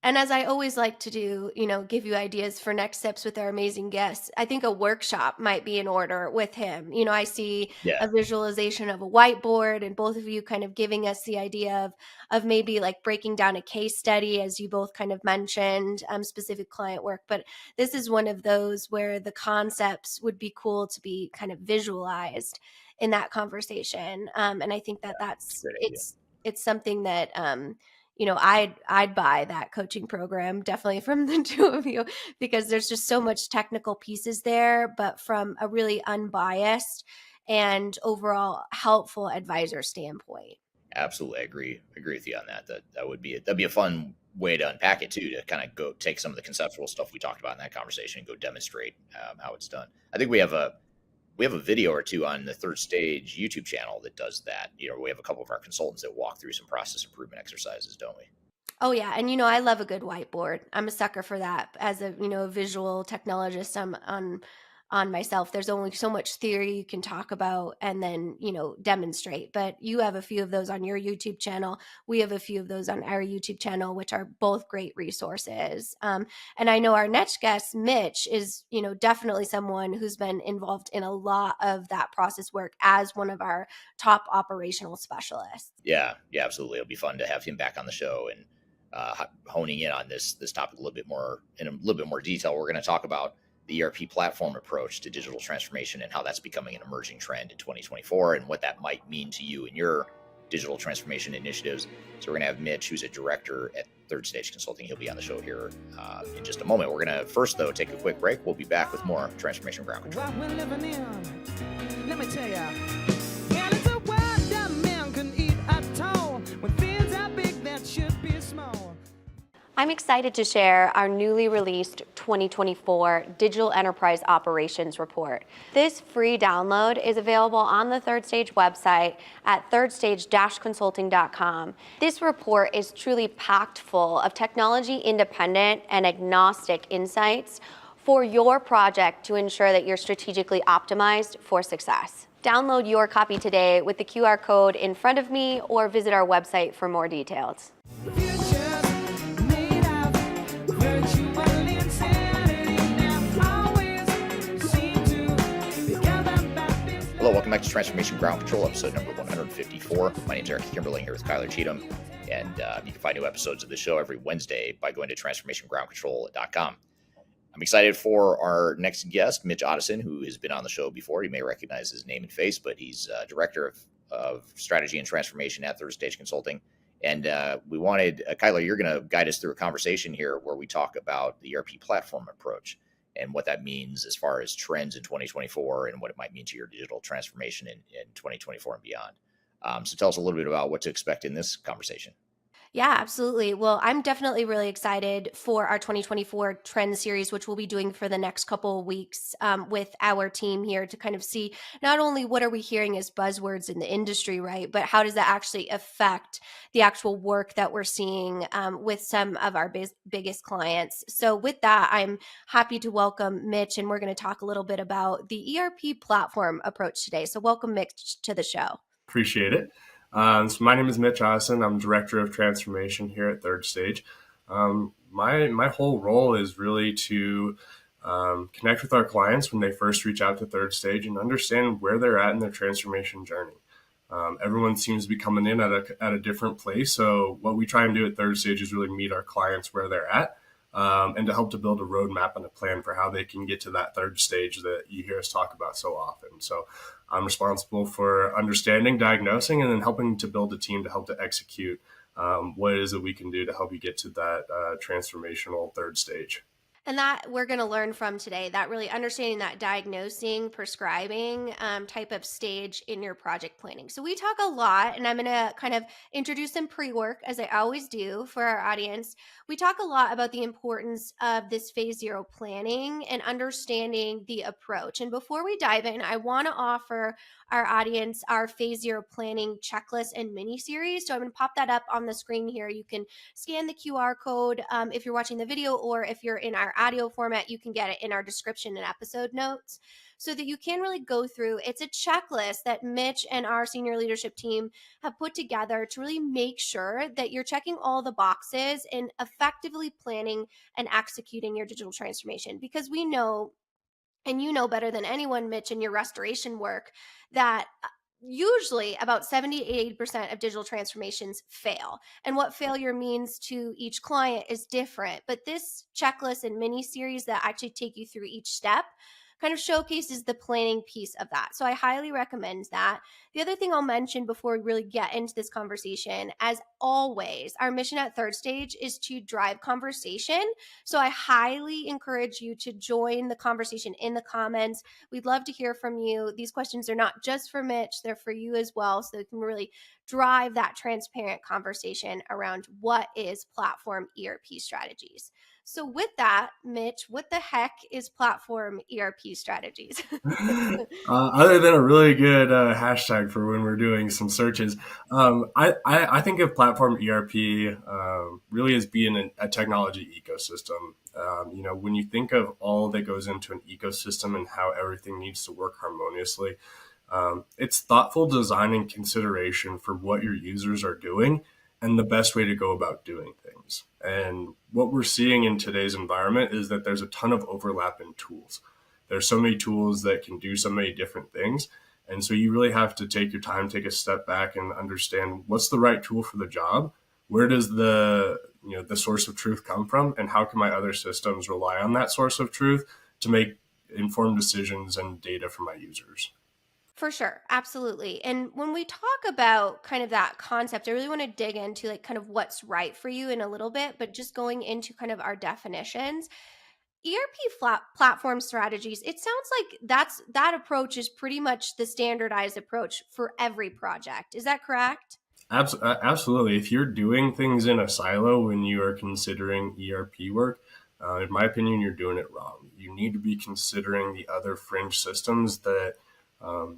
And as I always like to do, give you ideas for next steps with our amazing guests. I think a workshop might be in order with him. I see Yeah. a visualization of a whiteboard and both of you kind of giving us the idea of maybe like breaking down a case study, as you both kind of mentioned, specific client work. But this is one of those where the concepts would be cool to be kind of visualized in that conversation. And I think that That's a great idea. it's something that I'd buy that coaching program definitely from the two of you, because there's just so much technical pieces there, but from a really unbiased and overall helpful advisor standpoint. Absolutely, I agree with you on that. That'd be a fun way to unpack it too, to kind of go take some of the conceptual stuff we talked about in that conversation and go demonstrate how it's done. I think we have a video or two on the Third Stage YouTube channel that does that. We have a couple of our consultants that walk through some process improvement exercises, don't we? Oh yeah, and I love a good whiteboard. I'm a sucker for that. As a visual technologist, I'm on myself. There's only so much theory you can talk about and then demonstrate. But you have a few of those on your YouTube channel. We have a few of those on our YouTube channel, which are both great resources. And I know our next guest, Mitch, is definitely someone who's been involved in a lot of that process work as one of our top operational specialists. Yeah, absolutely. It'll be fun to have him back on the show and honing in on this topic a little bit more detail. We're going to talk about the ERP platform approach to digital transformation and how that's becoming an emerging trend in 2024 and what that might mean to you and your digital transformation initiatives. So we're going to have Mitch, who's a director at Third Stage Consulting. He'll be on the show here in just a moment. We're going to first, though, take a quick break. We'll be back with more Transformation Ground Control. What we're living in, let me tell ya. Yeah, it's a world that man can eat at all. When things are big, that should be small. I'm excited to share our newly released 2024 Digital Enterprise Operations Report. This free download is available on the Third Stage website at thirdstage-consulting.com. This report is truly packed full of technology-independent and agnostic insights for your project to ensure that you're strategically optimized for success. Download your copy today with the QR code in front of me or visit our website for more details. Hello, welcome back to Transformation Ground Control, episode number 154. My name is Eric Kimberly, here with Kyler Cheatham, and you can find new episodes of the show every Wednesday by going to transformationgroundcontrol.com. I'm excited for our next guest, Mitch Ottoson, who has been on the show before. You may recognize his name and face, but he's Director of Strategy and Transformation at Third Stage Consulting. And we wanted, Kyler, you're going to guide us through a conversation here where we talk about the ERP platform approach and what that means as far as trends in 2024 and what it might mean to your digital transformation in 2024 and beyond. So tell us a little bit about what to expect in this conversation. Yeah, absolutely. Well, I'm definitely really excited for our 2024 trend series, which we'll be doing for the next couple of weeks with our team here to kind of see not only what are we hearing as buzzwords in the industry, right, but how does that actually affect the actual work that we're seeing with some of our biggest clients. So with that, I'm happy to welcome Mitch, and we're going to talk a little bit about the ERP platform approach today. So welcome, Mitch, to the show. Appreciate it. So my name is Mitch Addison. I'm Director of Transformation here at Third Stage. My whole role is really to connect with our clients when they first reach out to Third Stage and understand where they're at in their transformation journey. Everyone seems to be coming in at a different place. So what we try and do at Third Stage is really meet our clients where they're at and to help to build a roadmap and a plan for how they can get to that third stage that you hear us talk about so often. So I'm responsible for understanding, diagnosing, and then helping to build a team to help to execute what it is that we can do to help you get to that transformational third stage. And that we're going to learn from today, that really understanding that diagnosing, prescribing type of stage in your project planning. So we talk a lot, and I'm going to kind of introduce some pre-work as I always do for our audience. We talk a lot about the importance of this phase zero planning and understanding the approach. And before we dive in, I want to offer our audience our phase zero planning checklist and mini series. So I'm going to pop that up on the screen here. You can scan the QR code if you're watching the video or if you're in our or audio format, you can get it in our description and episode notes so that you can really go through. It's a checklist that Mitch and our senior leadership team have put together to really make sure that you're checking all the boxes and effectively planning and executing your digital transformation. Because we know, and you know better than anyone, Mitch, in your restoration work, that usually about 70 80% of digital transformations fail. And what failure means to each client is different. But this checklist and mini series that actually take you through each step kind of showcases the planning piece of that. So I highly recommend that. The other thing I'll mention before we really get into this conversation, as always, our mission at Third Stage is to drive conversation. So I highly encourage you to join the conversation in the comments. We'd love to hear from you. These questions are not just for Mitch, they're for you as well. So we can really drive that transparent conversation around what is platform ERP strategies. So with that, Mitch, what the heck is platform ERP strategies? Other than a really good hashtag for when we're doing some searches, I think of platform ERP really as being a technology ecosystem. When you think of all that goes into an ecosystem and how everything needs to work harmoniously, it's thoughtful design and consideration for what your users are doing and the best way to go about doing things. And what we're seeing in today's environment is that there's a ton of overlap in tools. There's so many tools that can do so many different things. And so you really have to take your time, take a step back and understand what's the right tool for the job. Where does the source of truth come from? And how can my other systems rely on that source of truth to make informed decisions and data for my users? For sure. Absolutely. And when we talk about kind of that concept, I really want to dig into like kind of what's right for you in a little bit, but just going into kind of our definitions. ERP platform strategies, it sounds like that approach is pretty much the standardized approach for every project. Is that correct? Absolutely. If you're doing things in a silo when you are considering ERP work, in my opinion, you're doing it wrong. You need to be considering the other fringe systems that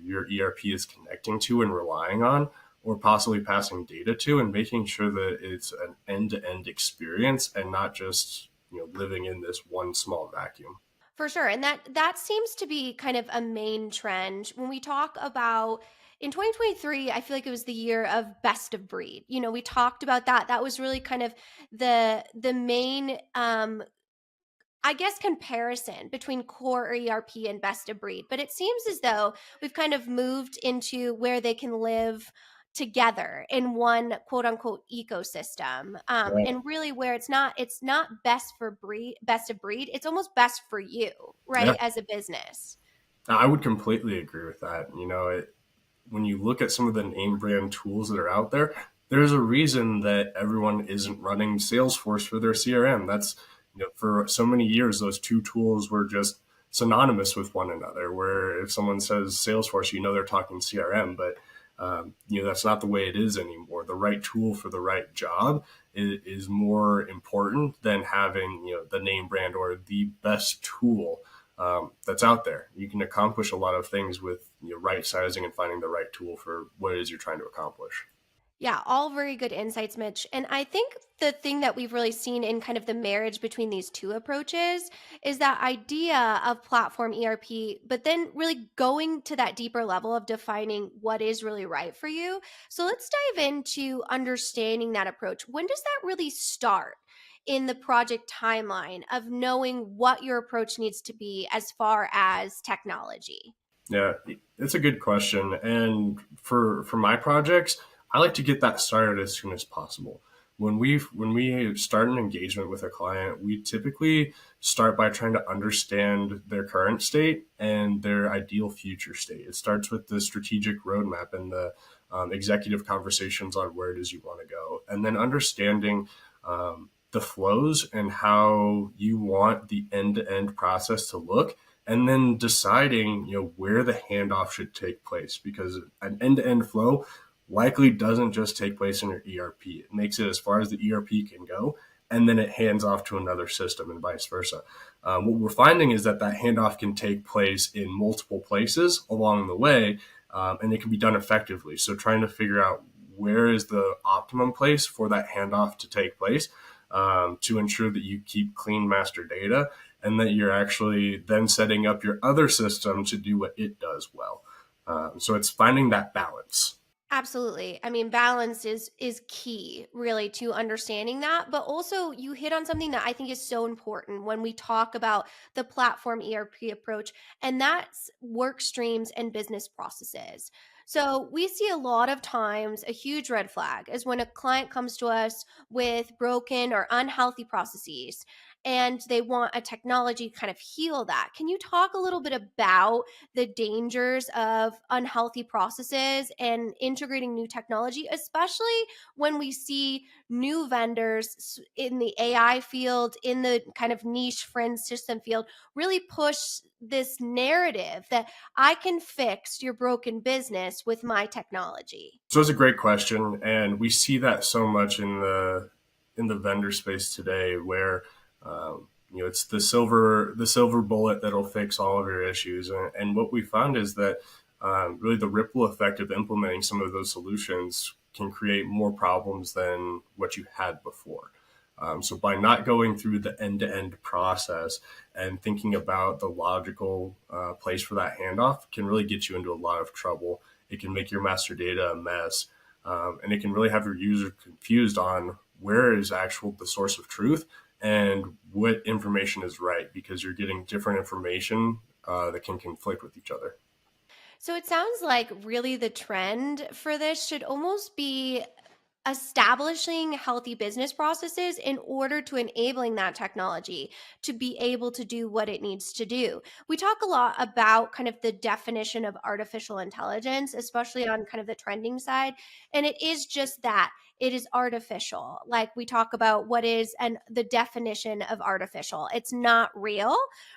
your ERP is connecting to and relying on, or possibly passing data to, and making sure that it's an end-to-end experience and not just living in this one small vacuum. For sure. And that seems to be kind of a main trend when we talk about in 2023. I feel like it was the year of best of breed. We talked about that. That was really kind of the main I guess comparison between core ERP and best of breed. But it seems as though we've kind of moved into where they can live together in one quote unquote ecosystem. Right. And really where it's not best of breed, it's almost best for you, right? Yeah, As a business. I would completely agree with that. When you look at some of the name brand tools that are out there, there's a reason that everyone isn't running Salesforce for their CRM. That's for so many years, those two tools were just synonymous with one another, where if someone says Salesforce, they're talking CRM, but that's not the way it is anymore. The right tool for the right job is more important than having, the name brand or the best tool that's out there. You can accomplish a lot of things with right sizing and finding the right tool for what it is you're trying to accomplish. Yeah, all very good insights, Mitch. And I think the thing that we've really seen in kind of the marriage between these two approaches is that idea of platform ERP, but then really going to that deeper level of defining what is really right for you. So let's dive into understanding that approach. When does that really start in the project timeline of knowing what your approach needs to be as far as technology? Yeah, it's a good question. And for my projects, I like to get that started as soon as possible. When we start an engagement with a client, we typically start by trying to understand their current state and their ideal future state. It starts with the strategic roadmap and the executive conversations on where it is you want to go, and then understanding the flows and how you want the end-to-end process to look, and then deciding where the handoff should take place, because an end-to-end flow likely doesn't just take place in your ERP. It makes it as far as the ERP can go, and then it hands off to another system and vice versa. What we're finding is that handoff can take place in multiple places along the way, and it can be done effectively. So trying to figure out where is the optimum place for that handoff to take place to ensure that you keep clean master data and that you're actually then setting up your other system to do what it does well. So it's finding that balance. Absolutely. I mean, balance is key really to understanding that, but also you hit on something that I think is so important when we talk about the platform ERP approach, and that's work streams and business processes. So, we see a lot of times a huge red flag is when a client comes to us with broken or unhealthy processes and they want a technology to kind of heal that. Can you talk a little bit about the dangers of unhealthy processes and integrating new technology, especially when we see new vendors in the AI field, in the kind of niche fringe system field, really push this narrative that I can fix your broken business with my technology? So it's a great question, and we see that so much in the vendor space today, where it's the silver bullet that'll fix all of your issues. And what we found is that really the ripple effect of implementing some of those solutions can create more problems than what you had before. So by not going through the end-to-end process and thinking about the logical place for that handoff can really get you into a lot of trouble. It can make your master data a mess, and it can really have your user confused on where is the source of truth and what information is right, because you're getting different information that can conflict with each other. So it sounds like really the trend for this should almost be establishing healthy business processes in order to enabling that technology to be able to do what it needs to do. We talk a lot about kind of the definition of artificial intelligence, especially on kind of the trending side, and it is just that. It is artificial. Like we talk about what is and the definition of artificial. It's not real,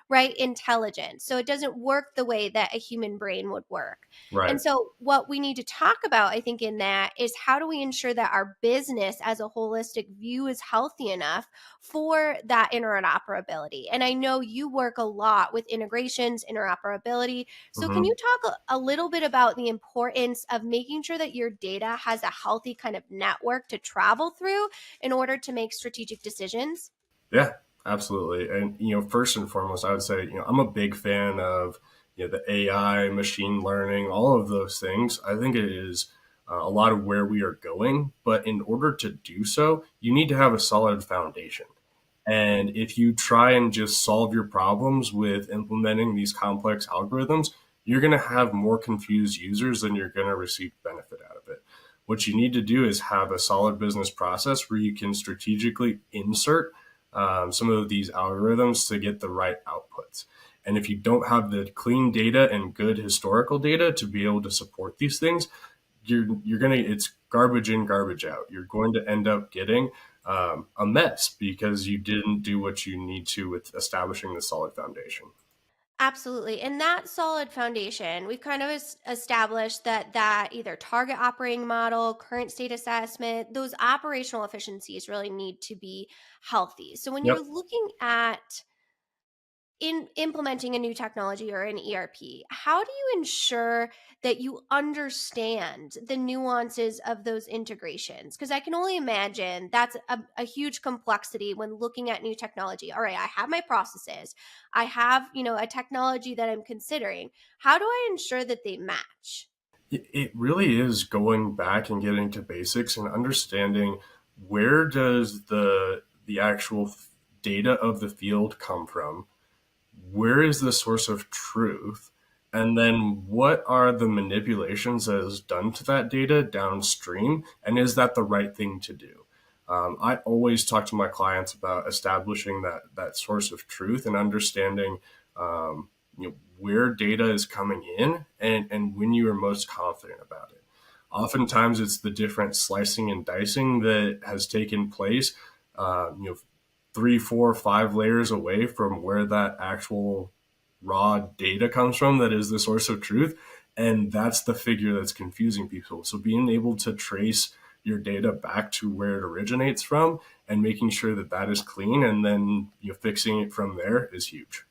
right? Intelligence. So it doesn't work the way that a human brain would work. Right. And so, what we need to talk about, I think, in that is how do we ensure that our business as a holistic view is healthy enough for that interoperability? And I know you work a lot with integrations, interoperability. So, can Mm-hmm. you talk a little bit about the importance of making sure that your data has a healthy kind of network to travel through in order to make strategic decisions? Yeah, absolutely. And first and foremost, I would say I'm a big fan of the AI, machine learning, all of those things. I think it is a lot of where we are going. But in order to do so, you need to have a solid foundation. And if you try and just solve your problems with implementing these complex algorithms, you're going to have more confused users than you're going to receive benefit out of it. What you need to do is have a solid business process where you can strategically insert some of these algorithms to get the right outputs. And if you don't have the clean data and good historical data to be able to support these things, it's garbage in, garbage out. You're going to end up getting a mess because you didn't do what you need to with establishing the solid foundation. Absolutely. And that solid foundation, we've kind of established that either target operating model, current state assessment, those operational efficiencies really need to be healthy. So when you're Yep. looking at in implementing a new technology or an ERP, how do you ensure that you understand the nuances of those integrations? Because I can only imagine that's a huge complexity when looking at new technology. All right, I have my processes, I have, a technology that I'm considering. How do I ensure that they match? It really is going back and getting to basics and understanding where does the actual data of the field come from, where is the source of truth, and then what are the manipulations that is done to that data downstream, and is that the right thing to do? I always talk to my clients about establishing that source of truth and understanding where data is coming in and when you are most confident about it. Oftentimes it's the different slicing and dicing that has taken place, uh, you know, 3, 4, 5 layers away from where that actual raw data comes from that is the source of truth. And that's the figure that's confusing people. So being able to trace your data back to where it originates from and making sure that that is clean and then fixing it from there is huge.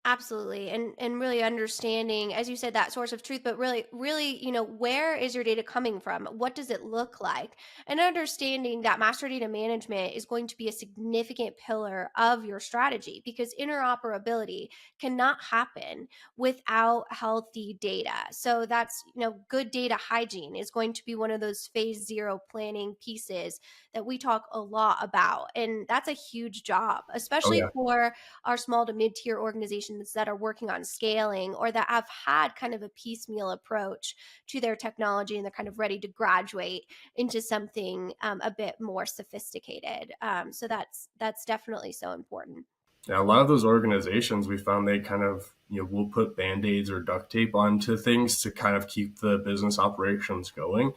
Absolutely. And really understanding, as you said, that source of truth, but really, where is your data coming from? What does it look like? And understanding that master data management is going to be a significant pillar of your strategy, because interoperability cannot happen without healthy data. So that's, good data hygiene is going to be one of those phase zero planning pieces that we talk a lot about. And that's a huge job, Oh especially yeah. for our small to mid-tier organizations that are working on scaling, or that have had kind of a piecemeal approach to their technology, and they're kind of ready to graduate into something a bit more sophisticated. So that's definitely so important. Yeah, a lot of those organizations we found they kind of will put band-aids or duct tape onto things to kind of keep the business operations going.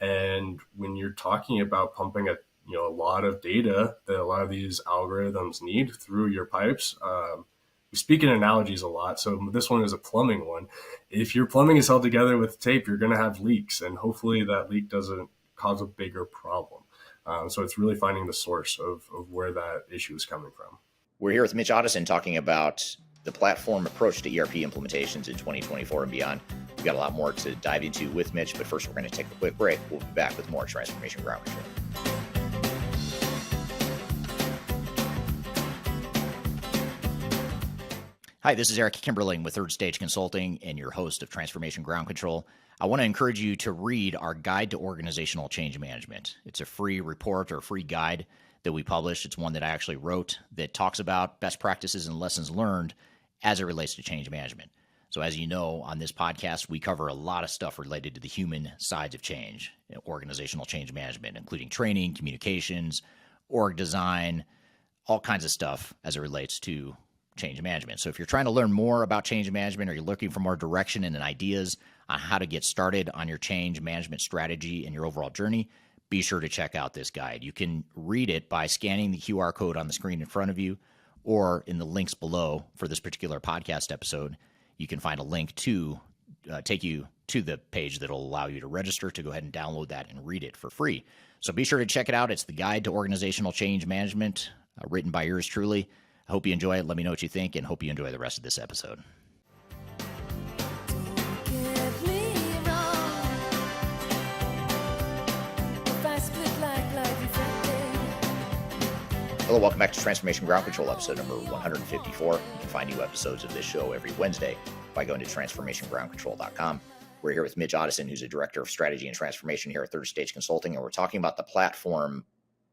And when you're talking about pumping a lot of data that a lot of these algorithms need through your pipes, we speak in analogies a lot. So this one is a plumbing one. If your plumbing is held together with tape, you're going to have leaks, and hopefully that leak doesn't cause a bigger problem. So it's really finding the source of where that issue is coming from. We're here with Mitch Ottoson talking about the platform approach to ERP implementations in 2024 and beyond. We've got a lot more to dive into with Mitch, but first we're going to take a quick break. We'll be back with more Transformation Ground Control. Hi, this is Eric Kimberling with Third Stage Consulting and your host of Transformation Ground Control. I want to encourage you to read our Guide to Organizational Change Management. It's a free report or free guide that we published. It's one that I actually wrote that talks about best practices and lessons learned as it relates to change management. So as you know, on this podcast, we cover a lot of stuff related to the human sides of change, organizational change management, including training, communications, org design, all kinds of stuff as it relates to change management. So if you're trying to learn more about change management, or you're looking for more direction and ideas on how to get started on your change management strategy and your overall journey, be sure to check out this guide. You can read it by scanning the QR code on the screen in front of you, or in the links below for this particular podcast episode. You can find a link to take you to the page that will allow you to register to go ahead and download that and read it for free. So be sure to check it out. It's the Guide to Organizational Change Management, written by yours truly. I hope you enjoy it. Let me know what you think, and hope you enjoy the rest of this episode. Hello, welcome back to Transformation Ground Control, episode number 154. You can find new episodes of this show every Wednesday by going to transformationgroundcontrol.com. We're here with Mitch Addison, who's a director of strategy and transformation here at Third Stage Consulting, and we're talking about the platform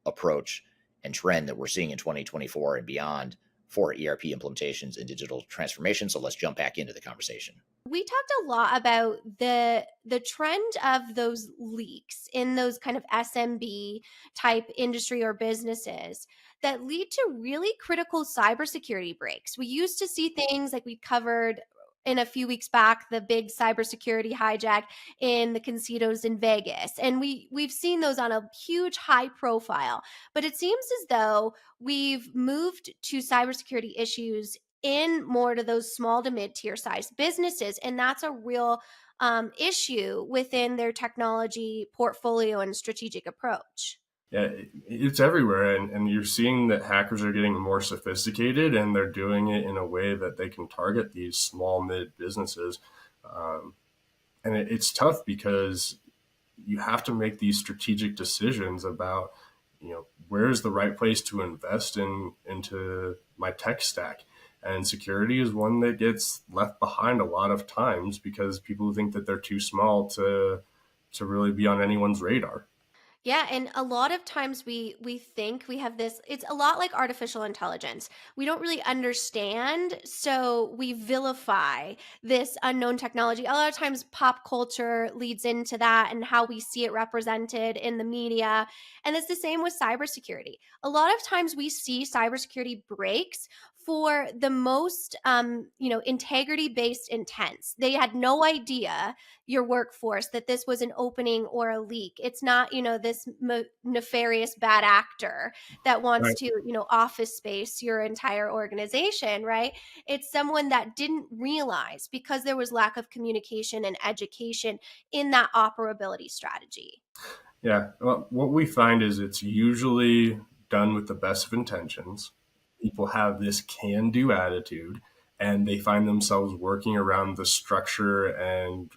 approach and trend that we're seeing in 2024 and beyond for ERP implementations and digital transformation. So let's jump back into the conversation. We talked a lot about the trend of those leaks in those kind of SMB type industry or businesses that lead to really critical cybersecurity breaks. We used to see things like we covered in a few weeks back, the big cybersecurity hijack in the casinos in Vegas. And we've seen those on a huge high profile. But it seems as though we've moved to cybersecurity issues in more to those small to mid-tier size businesses. And that's a real issue within their technology portfolio and strategic approach. Yeah, it's everywhere. And you're seeing that hackers are getting more sophisticated, and they're doing it in a way that they can target these small, mid businesses. And it's tough because you have to make these strategic decisions about, where's the right place to invest into my tech stack. And security is one that gets left behind a lot of times because people think that they're too small to really be on anyone's radar. Yeah, and a lot of times we think we have this, it's a lot like artificial intelligence. We don't really understand, so we vilify this unknown technology. A lot of times pop culture leads into that and how we see it represented in the media. And it's the same with cybersecurity. A lot of times we see cybersecurity breaks for the most, integrity-based intents. They had no idea, your workforce, that this was an opening or a leak. It's not, this nefarious bad actor that wants Right. to, office space your entire organization, right? It's someone that didn't realize because there was lack of communication and education in that operability strategy. Yeah. Well, what we find is it's usually done with the best of intentions. People have this can-do attitude, and they find themselves working around the structure and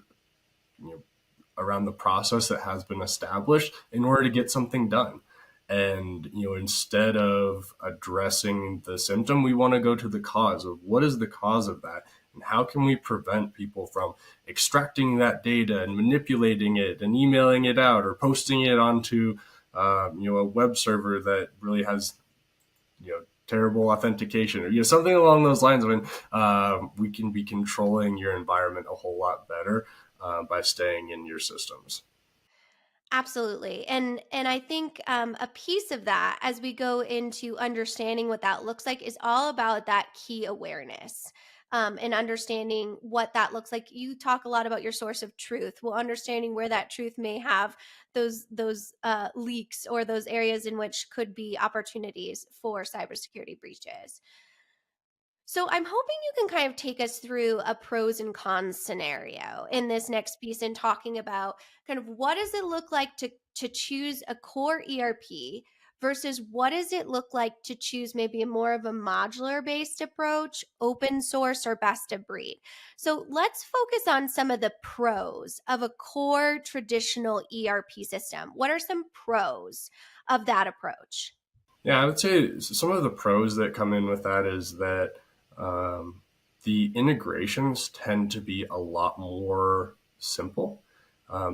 around the process that has been established in order to get something done. And instead of addressing the symptom, we want to go to the cause of what is the cause of that, and how can we prevent people from extracting that data and manipulating it and emailing it out or posting it onto a web server that really has terrible authentication, or something along those lines. I mean, we can be controlling your environment a whole lot better by staying in your systems. Absolutely. And I think a piece of that as we go into understanding what that looks like is all about that key awareness. And understanding what that looks like. You talk a lot about your source of truth. Well, understanding where that truth may have those leaks or those areas in which could be opportunities for cybersecurity breaches. So I'm hoping you can kind of take us through a pros and cons scenario in this next piece and talking about kind of what does it look like to choose a core ERP versus what does it look like to choose maybe a more of a modular based approach, open source, or best of breed. So let's focus on some of the pros of a core traditional ERP system. What are some pros of that approach? Yeah, I would say some of the pros that come in with that is that the integrations tend to be a lot more simple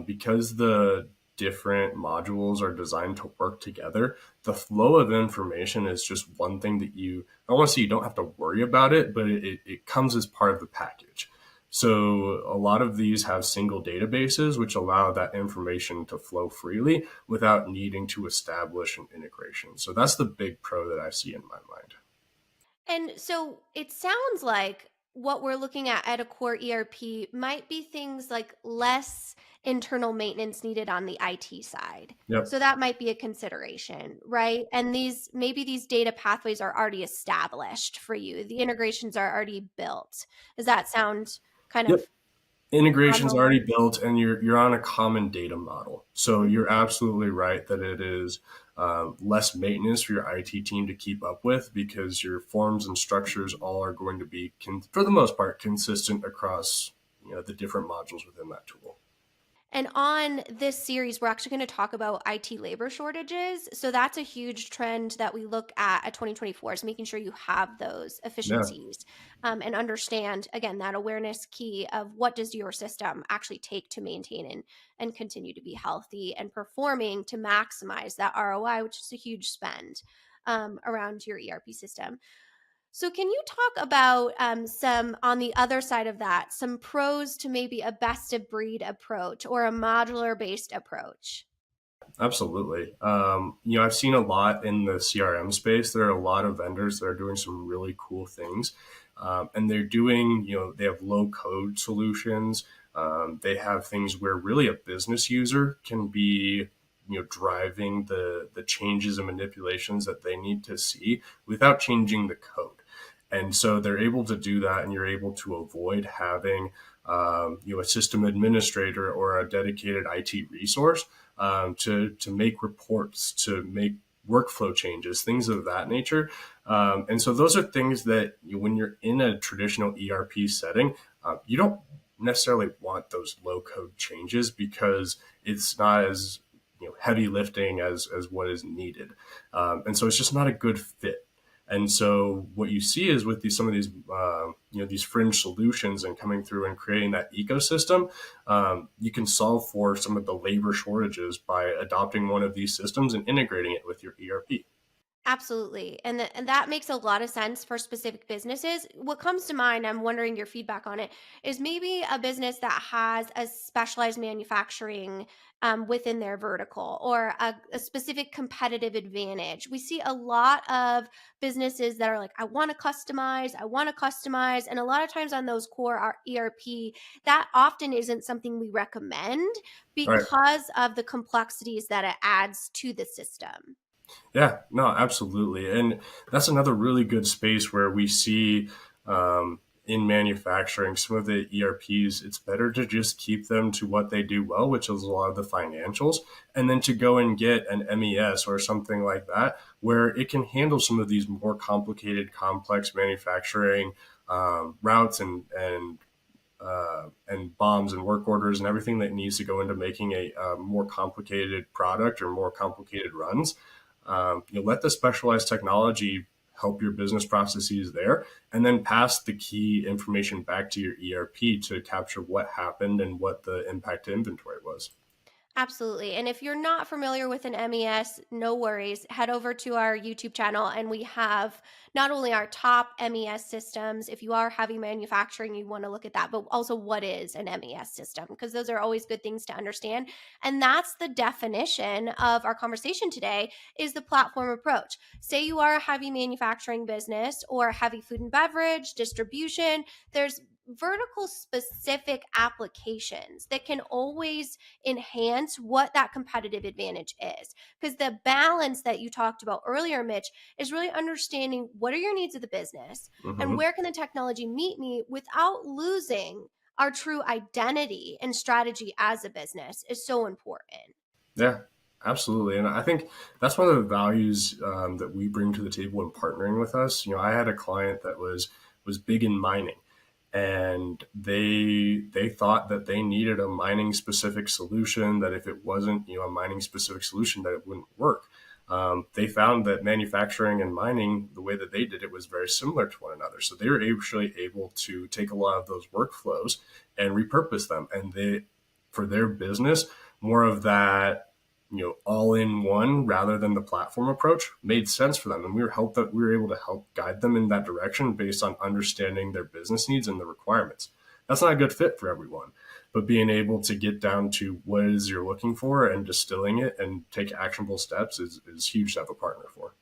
because the different modules are designed to work together. The flow of information is just one thing that I want to say you don't have to worry about it, but it comes as part of the package. So a lot of these have single databases, which allow that information to flow freely without needing to establish an integration. So that's the big pro that I see in my mind. And so it sounds like what we're looking at a core ERP might be things like less internal maintenance needed on the IT side. Yep. So that might be a consideration, right? And maybe these data pathways are already established for you. The integrations are already built. Does that sound kind Yep. of Integration's already built, and you're on a common data model. So you're absolutely right that it is less maintenance for your IT team to keep up with, because your forms and structures all are going to be, for the most part, consistent across the different modules within that tool. And on this series, we're actually going to talk about IT labor shortages. So that's a huge trend that we look at 2024 is making sure you have those efficiencies and understand, again, that awareness key of what does your system actually take to maintain and continue to be healthy and performing to maximize that ROI, which is a huge spend around your ERP system. So can you talk about some, on the other side of that, some pros to maybe a best of breed approach or a modular based approach? Absolutely. I've seen a lot in the CRM space. There are a lot of vendors that are doing some really cool things. And they're doing, they have low code solutions. They have things where really a business user can be driving the changes and manipulations that they need to see without changing the code. And so they're able to do that, and you're able to avoid having a system administrator or a dedicated IT resource to make reports, to make workflow changes, things of that nature. And so those are things that when you're in a traditional ERP setting, you don't necessarily want those low code changes because it's not as heavy lifting as what is needed. And so it's just not a good fit. And so what you see is with some of these, these fringe solutions and coming through and creating that ecosystem, you can solve for some of the labor shortages by adopting one of these systems and integrating it with your ERP. Absolutely. And that makes a lot of sense for specific businesses. What comes to mind, I'm wondering your feedback on it, is maybe a business that has a specialized manufacturing within their vertical or a specific competitive advantage. We see a lot of businesses that are like, I want to customize. And a lot of times on those core ERP, that often isn't something we recommend because of the complexities that it adds to the system. Yeah, no, absolutely. And that's another really good space where we see in manufacturing, some of the ERPs, it's better to just keep them to what they do well, which is a lot of the financials, and then to go and get an MES or something like that, where it can handle some of these more complicated, complex manufacturing routes and bombs and work orders and everything that needs to go into making a more complicated product or more complicated runs. Let the specialized technology help your business processes there, and then pass the key information back to your ERP to capture what happened and what the impact to inventory was. Absolutely. And if you're not familiar with an MES, no worries. Head over to our YouTube channel, and we have not only our top MES systems. If you are heavy manufacturing, you want to look at that, but also what is an MES system, because those are always good things to understand. And that's the definition of our conversation today, is the platform approach. Say you are a heavy manufacturing business or heavy food and beverage distribution, there's vertical specific applications that can always enhance what that competitive advantage is. Because the balance that you talked about earlier, Mitch, is really understanding what are your needs of the business and where can the technology meet me without losing our true identity and strategy as a business is so important. Yeah, absolutely. And I think that's one of the values that we bring to the table in partnering with us. I had a client that was big in mining, and they thought that they needed a mining specific solution, that if it wasn't a mining specific solution, that it wouldn't work. They found that manufacturing and mining, the way that they did it, was very similar to one another. So they were actually able to take a lot of those workflows and repurpose them, and for their business, more of that all in one rather than the platform approach made sense for them. And we were able to help guide them in that direction based on understanding their business needs and the requirements. That's not a good fit for everyone, but being able to get down to what it is you're looking for and distilling it and take actionable steps is huge to have a partner for.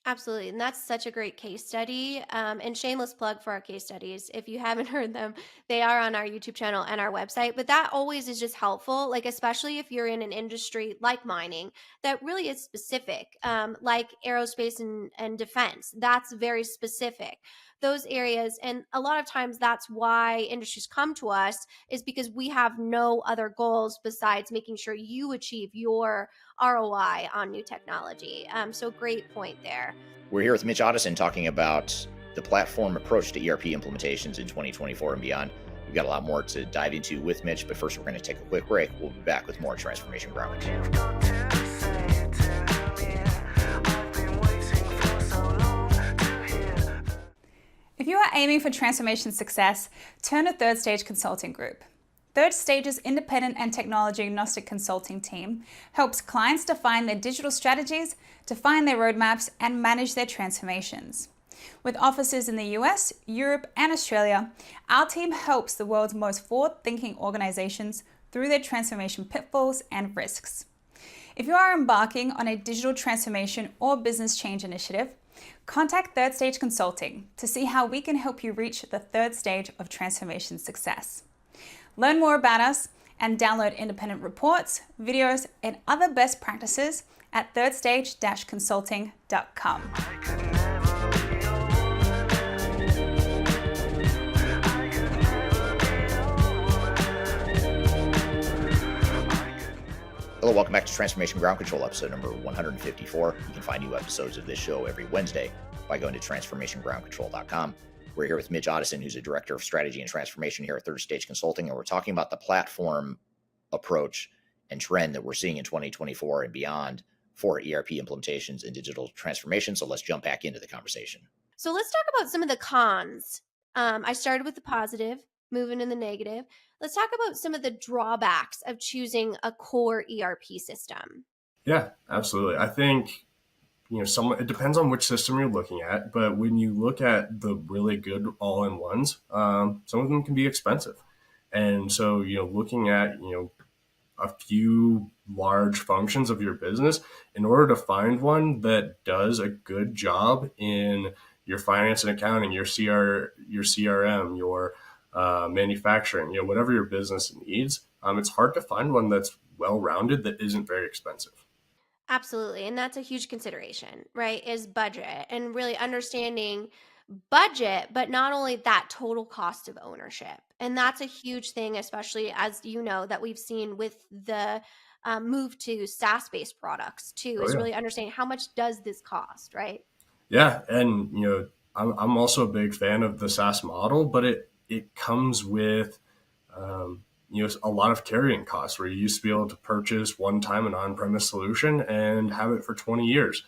Absolutely. And that's such a great case study. And shameless plug for our case studies. If you haven't heard them, they are on our YouTube channel and our website. But that always is just helpful, like especially if you're in an industry like mining that really is specific, like aerospace and defense. That's very specific. Those areas. And a lot of times that's why industries come to us, is because we have no other goals besides making sure you achieve your ROI on new technology. So great point there. We're here with Mitch Ottoson talking about the platform approach to ERP implementations in 2024 and beyond. We've got a lot more to dive into with Mitch, but first we're going to take a quick break. We'll be back with more Transformation Ground Control. If you are aiming for transformation success, turn to Third Stage Consulting Group. Third Stage's independent and technology agnostic consulting team helps clients define their digital strategies, define their roadmaps, and manage their transformations. With offices in the US, Europe, and Australia, our team helps the world's most forward-thinking organizations through their transformation pitfalls and risks. If you are embarking on a digital transformation or business change initiative, contact Third Stage Consulting to see how we can help you reach the third stage of transformation success. Learn more about us and download independent reports, videos, and other best practices at thirdstage-consulting.com. Hello, welcome back to Transformation Ground Control, episode number 154. You can find new episodes of this show every Wednesday by going to transformationgroundcontrol.com. We're here with Mitch Addison, who's a director of strategy and transformation here at Third Stage Consulting, and we're talking about the platform approach and trend that we're seeing in 2024 and beyond for ERP implementations and digital transformation. So let's jump back into the conversation. So let's talk about some of the cons. I started with the positive, moving in the negative. Let's talk about some of the drawbacks of choosing a core ERP system. Yeah, absolutely. I think it depends on which system you're looking at, but when you look at the really good all-in-ones, some of them can be expensive. And so, looking at, a few large functions of your business, in order to find one that does a good job in your finance and accounting, your CRM, your manufacturing, whatever your business needs, it's hard to find one that's well-rounded that isn't very expensive. Absolutely. And that's a huge consideration, right? Is budget and really understanding budget, but not only that, total cost of ownership. And that's a huge thing, especially as you know, that we've seen with the move to SaaS-based products too, Oh is yeah. really understanding how much does this cost, right? Yeah, and I'm also a big fan of the SaaS model, but it comes with a lot of carrying costs where you used to be able to purchase one time an on-premise solution and have it for 20 years.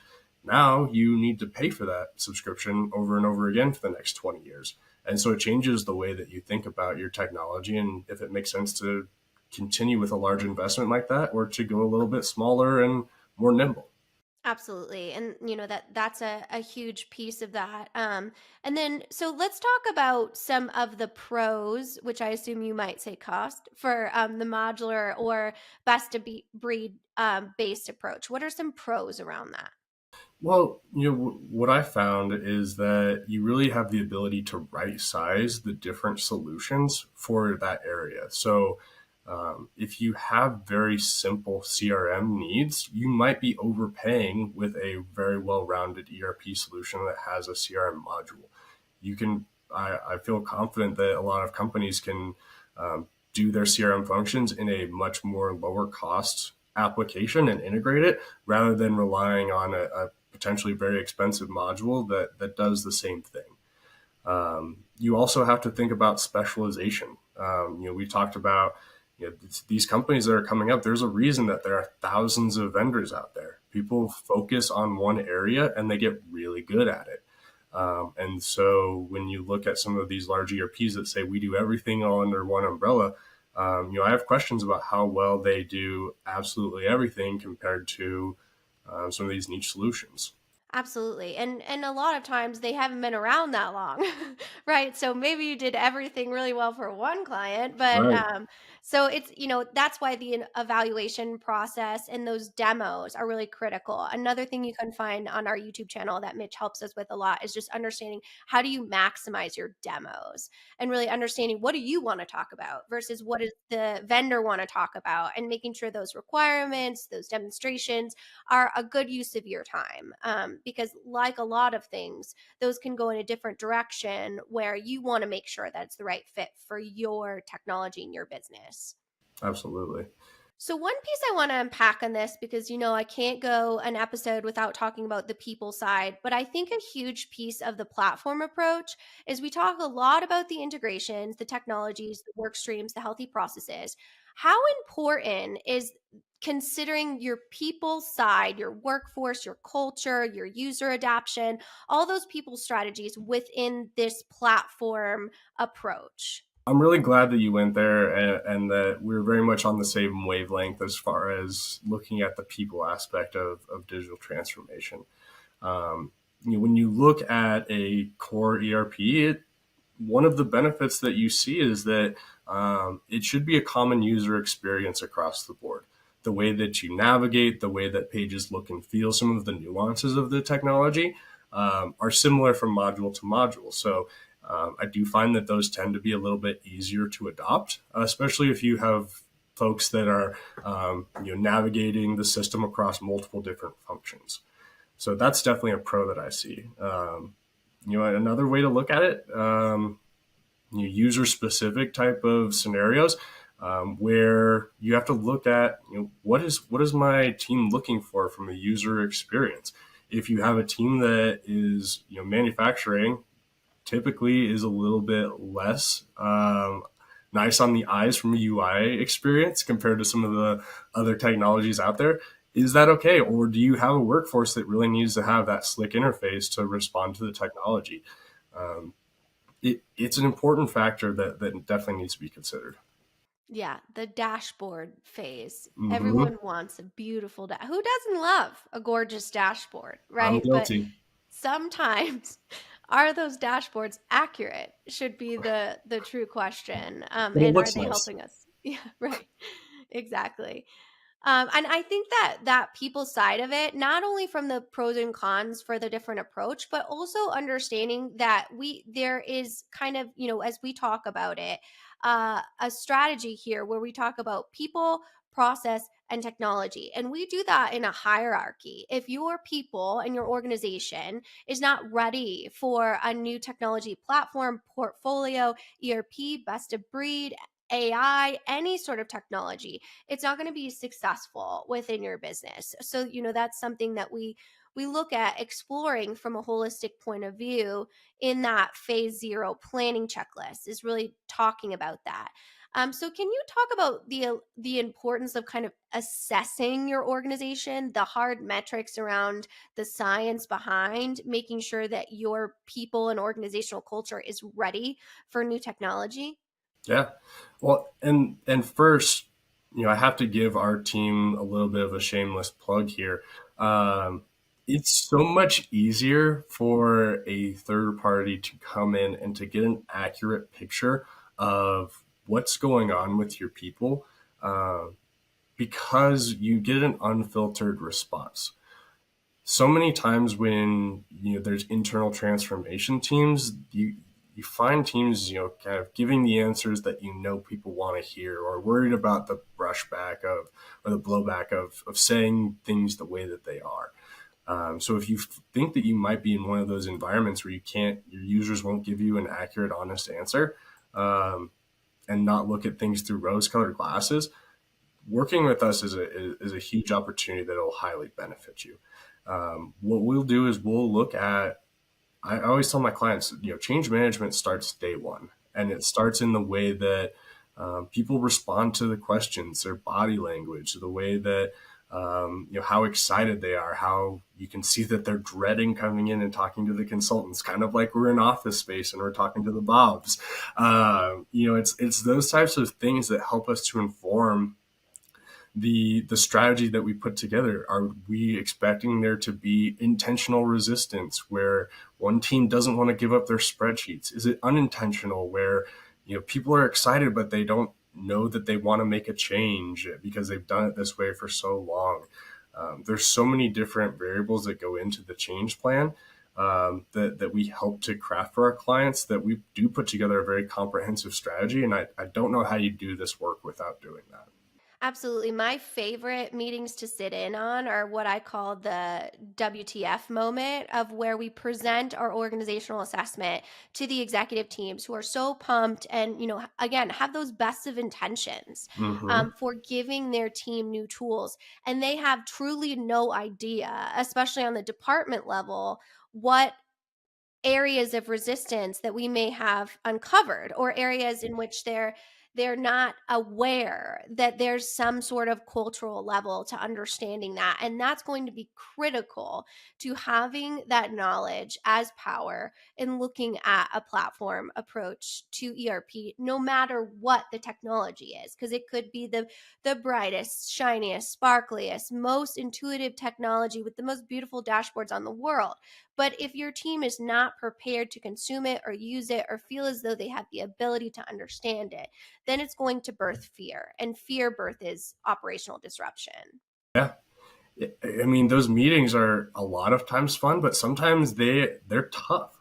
Now you need to pay for that subscription over and over again for the next 20 years. And so it changes the way that you think about your technology and if it makes sense to continue with a large investment like that or to go a little bit smaller and more nimble. Absolutely. And that's a huge piece of that. And then so let's talk about some of the pros, which I assume you might say cost for the modular or best of breed based approach. What are some pros around that? Well, what I found is that you really have the ability to right size the different solutions for that area. So, if you have very simple CRM needs, you might be overpaying with a very well rounded ERP solution that has a CRM module. I feel confident that a lot of companies can do their CRM functions in a much more lower cost application and integrate it rather than relying on a potentially very expensive module that does the same thing. You also have to think about specialization. We talked about these companies that are coming up. There's a reason that there are thousands of vendors out there. People focus on one area and they get really good at it. And so when you look at some of these large ERPs that say we do everything all under one umbrella, I have questions about how well they do absolutely everything compared to some of these niche solutions. Absolutely. And a lot of times they haven't been around that long. Right? So maybe you did everything really well for one client, but Right. so it's, that's why the evaluation process and those demos are really critical. Another thing you can find on our YouTube channel that Mitch helps us with a lot is just understanding how do you maximize your demos and really understanding what do you want to talk about versus what does the vendor want to talk about, and making sure those requirements, those demonstrations are a good use of your time. Because, like a lot of things, those can go in a different direction where you want to make sure that it's the right fit for your technology and your business. Absolutely. So, one piece I want to unpack on this, because I can't go an episode without talking about the people side, but I think a huge piece of the platform approach is we talk a lot about the integrations, the technologies, the work streams, the healthy processes. How important is considering your people side, your workforce, your culture, your user adoption, all those people strategies within this platform approach? I'm really glad that you went there and that we're very much on the same wavelength as far as looking at the people aspect of digital transformation. When you look at a core ERP, one of the benefits that you see is that it should be a common user experience across the board. The way that you navigate, the way that pages look and feel, some of the nuances of the technology are similar from module to module. So I do find that those tend to be a little bit easier to adopt, especially if you have folks that are navigating the system across multiple different functions. So that's definitely a pro that I see. Another way to look at it, user specific type of scenarios where you have to look at what is my team looking for from a user experience. If you have a team that is manufacturing, typically is a little bit less nice on the eyes from a UI experience compared to some of the other technologies out there. Is that okay? Or do you have a workforce that really needs to have that slick interface to respond to the technology? It's an important factor that definitely needs to be considered. Yeah, the dashboard phase. Mm-hmm. Everyone wants a beautiful who doesn't love a gorgeous dashboard, I'm right? But guilty. sometimes are those dashboards accurate should be the true question. But it And are looks they nice. helping us? Yeah, right. Exactly. And I think that people side of it, not only from the pros and cons for the different approach, but also understanding that there is kind of, as we talk about it, a strategy here where we talk about people, process, and technology. And we do that in a hierarchy. If your people and your organization is not ready for a new technology platform, portfolio, ERP, best of breed, AI, any sort of technology, it's not going to be successful within your business. So, that's something that we look at exploring from a holistic point of view in that phase 0 planning checklist, is really talking about that. So can you talk about the importance of kind of assessing your organization, the hard metrics around the science behind making sure that your people and organizational culture is ready for new technology? Yeah. Well, and first, I have to give our team a little bit of a shameless plug here. Um, it's so much easier for a third party to come in and to get an accurate picture of what's going on with your people, because you get an unfiltered response. So many times when there's internal transformation teams, you find teams kind of giving the answers that people want to hear, or worried about the brushback of or the blowback of saying things the way that they are. So if you think that you might be in one of those environments where your users won't give you an accurate, honest answer, and not look at things through rose-colored glasses, working with us is a huge opportunity that will highly benefit you. What we'll do is we'll look at, I always tell my clients, change management starts day one, and it starts in the way that people respond to the questions, their body language, the way that, how excited they are, how you can see that they're dreading coming in and talking to the consultants, kind of like we're in office space and we're talking to the Bobs. It's those types of things that help us to inform the strategy that we put together. Are we expecting there to be intentional resistance where one team doesn't want to give up their spreadsheets? Is it unintentional where people are excited but they don't know that they want to make a change because they've done it this way for so long? There's so many different variables that go into the change plan that we help to craft for our clients, that we do put together a very comprehensive strategy. And I don't know how you do this work without doing that. Absolutely. My favorite meetings to sit in on are what I call the WTF moment, of where we present our organizational assessment to the executive teams who are so pumped and, again, have those best of intentions for giving their team new tools. And they have truly no idea, especially on the department level, what areas of resistance that we may have uncovered, or areas in which they're not aware that there's some sort of cultural level to understanding that. And that's going to be critical to having that knowledge as power in looking at a platform approach to ERP, no matter what the technology is, because it could be the brightest, shiniest, sparkliest, most intuitive technology with the most beautiful dashboards on the world. But if your team is not prepared to consume it or use it or feel as though they have the ability to understand it, then it's going to birth fear. And fear birth is operational disruption. Yeah. I mean, those meetings are a lot of times fun, but sometimes they're tough.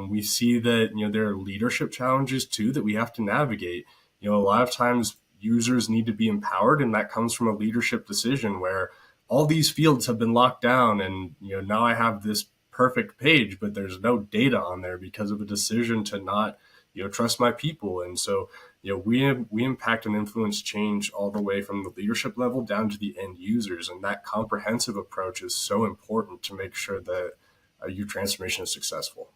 We see that, there are leadership challenges too that we have to navigate. A lot of times users need to be empowered, and that comes from a leadership decision where all these fields have been locked down, and, now I have this perfect page, but there's no data on there because of a decision to not, trust my people. And so, we impact and influence change all the way from the leadership level down to the end users. And that comprehensive approach is so important to make sure that your transformation is successful.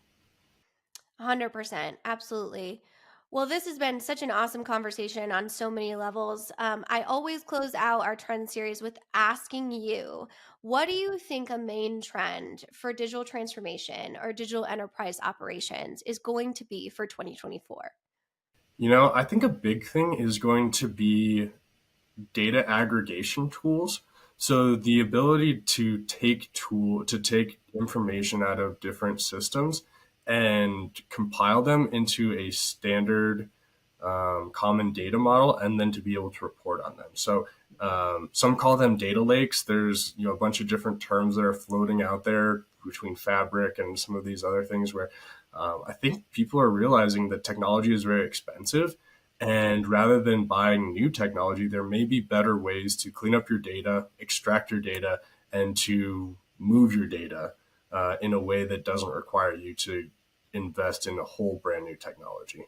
100%. Absolutely. Well, this has been such an awesome conversation on so many levels. I always close out our trend series with asking you, what do you think a main trend for digital transformation or digital enterprise operations is going to be for 2024? I think a big thing is going to be data aggregation tools. So the ability to take information out of different systems and compile them into a standard common data model, and then to be able to report on them. So some call them data lakes. There's a bunch of different terms that are floating out there between Fabric and some of these other things where I think people are realizing that technology is very expensive, And rather than buying new technology, there may be better ways to clean up your data, extract your data, and to move your data in a way that doesn't require you to invest in a whole brand new technology.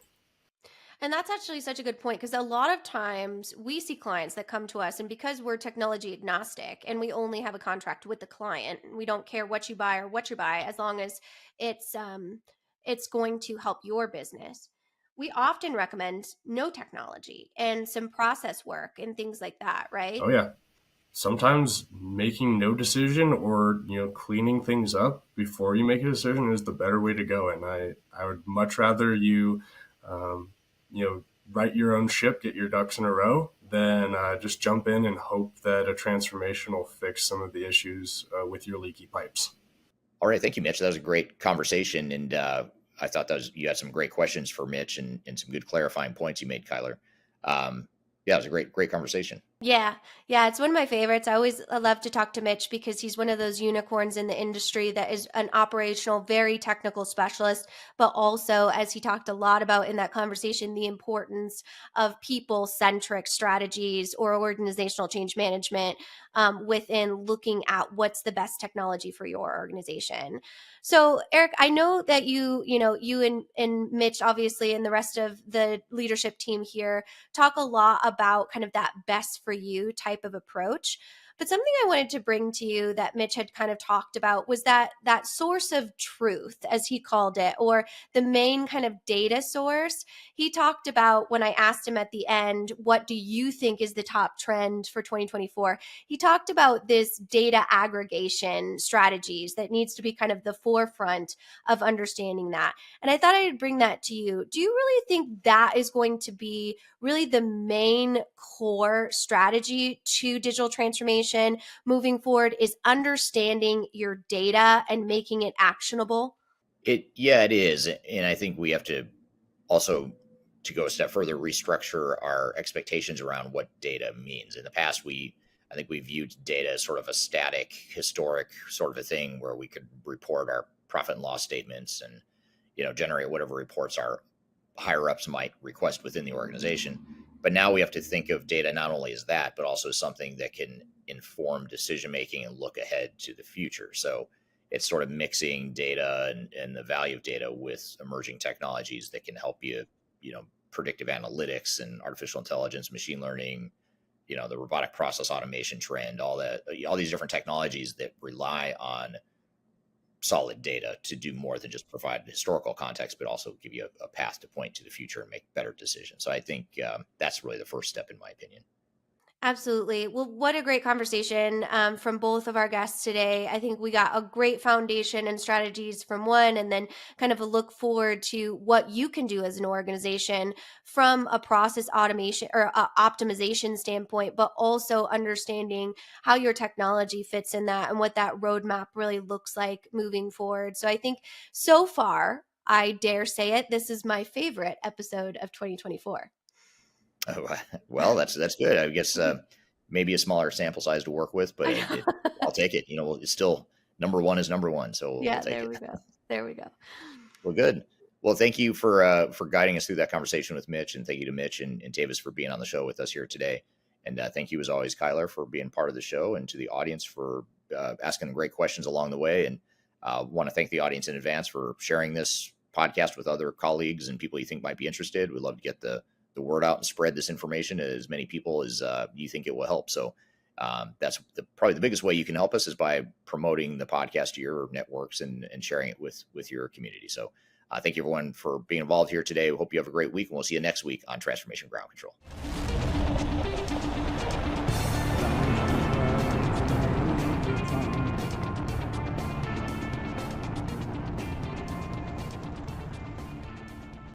And that's actually such a good point, because a lot of times we see clients that come to us, and because we're technology agnostic and we only have a contract with the client, we don't care what you buy or what you buy, as long as it's going to help your business. We often recommend no technology and some process work and things like that, right? Oh yeah. Sometimes making no decision or cleaning things up before you make a decision is the better way to go. And I would much rather you write your own ship, get your ducks in a row, than just jump in and hope that a transformation will fix some of the issues with your leaky pipes. All right. Thank you, Mitch. That was a great conversation. And I thought you had some great questions for Mitch and some good clarifying points you made, Kyler. Yeah, it was a great conversation. Yeah. Yeah. It's one of my favorites. I love to talk to Mitch because he's one of those unicorns in the industry that is an operational, very technical specialist, but also, as he talked a lot about in that conversation, the importance of people-centric strategies or organizational change management within looking at what's the best technology for your organization. So, Eric, I know that you and Mitch, obviously, and the rest of the leadership team here talk a lot about kind of that best for you type of approach. But something I wanted to bring to you that Mitch had kind of talked about was that source of truth, as he called it, or the main kind of data source. He talked about, when I asked him at the end, what do you think is the top trend for 2024? He talked about this data aggregation strategies that needs to be kind of the forefront of understanding that. And I thought I'd bring that to you. Do you really think that is going to be really the main core strategy to digital transformation moving forward, is understanding your data and making it actionable? It is. And I think we have to also, to go a step further, restructure our expectations around what data means. In the past, I think we viewed data as sort of a static, historic sort of a thing where we could report our profit and loss statements and, generate whatever reports our higher ups might request within the organization. But now we have to think of data not only as that, but also something that can inform decision making and look ahead to the future. So it's sort of mixing data and the value of data with emerging technologies that can help you, predictive analytics and artificial intelligence, machine learning, the robotic process automation trend, all these different technologies that rely on solid data to do more than just provide historical context, but also give you a path to point to the future and make better decisions. So I think that's really the first step, in my opinion. Absolutely. Well, what a great conversation from both of our guests today. I think we got a great foundation and strategies from one, and then kind of a look forward to what you can do as an organization from a process automation or optimization standpoint, but also understanding how your technology fits in that and what that roadmap really looks like moving forward. So I think so far, I dare say it, this is my favorite episode of 2024. Oh, well, that's good. I guess maybe a smaller sample size to work with, but I'll take it. It's still number one is number one, so Yeah, we'll take there it. we go. There we go. Well, good. Well, thank you for guiding us through that conversation with Mitch, and thank you to Mitch and Tavis for being on the show with us here today. And thank you, as always, Kyler, for being part of the show, and to the audience for asking great questions along the way. And want to thank the audience in advance for sharing this podcast with other colleagues and people you think might be interested. We'd love to get the word out and spread this information to as many people as you think it will help. So that's probably the biggest way you can help us, is by promoting the podcast to your networks and sharing it with your community. So thank you, everyone, for being involved here today. We hope you have a great week, and we'll see you next week on Transformation Ground Control.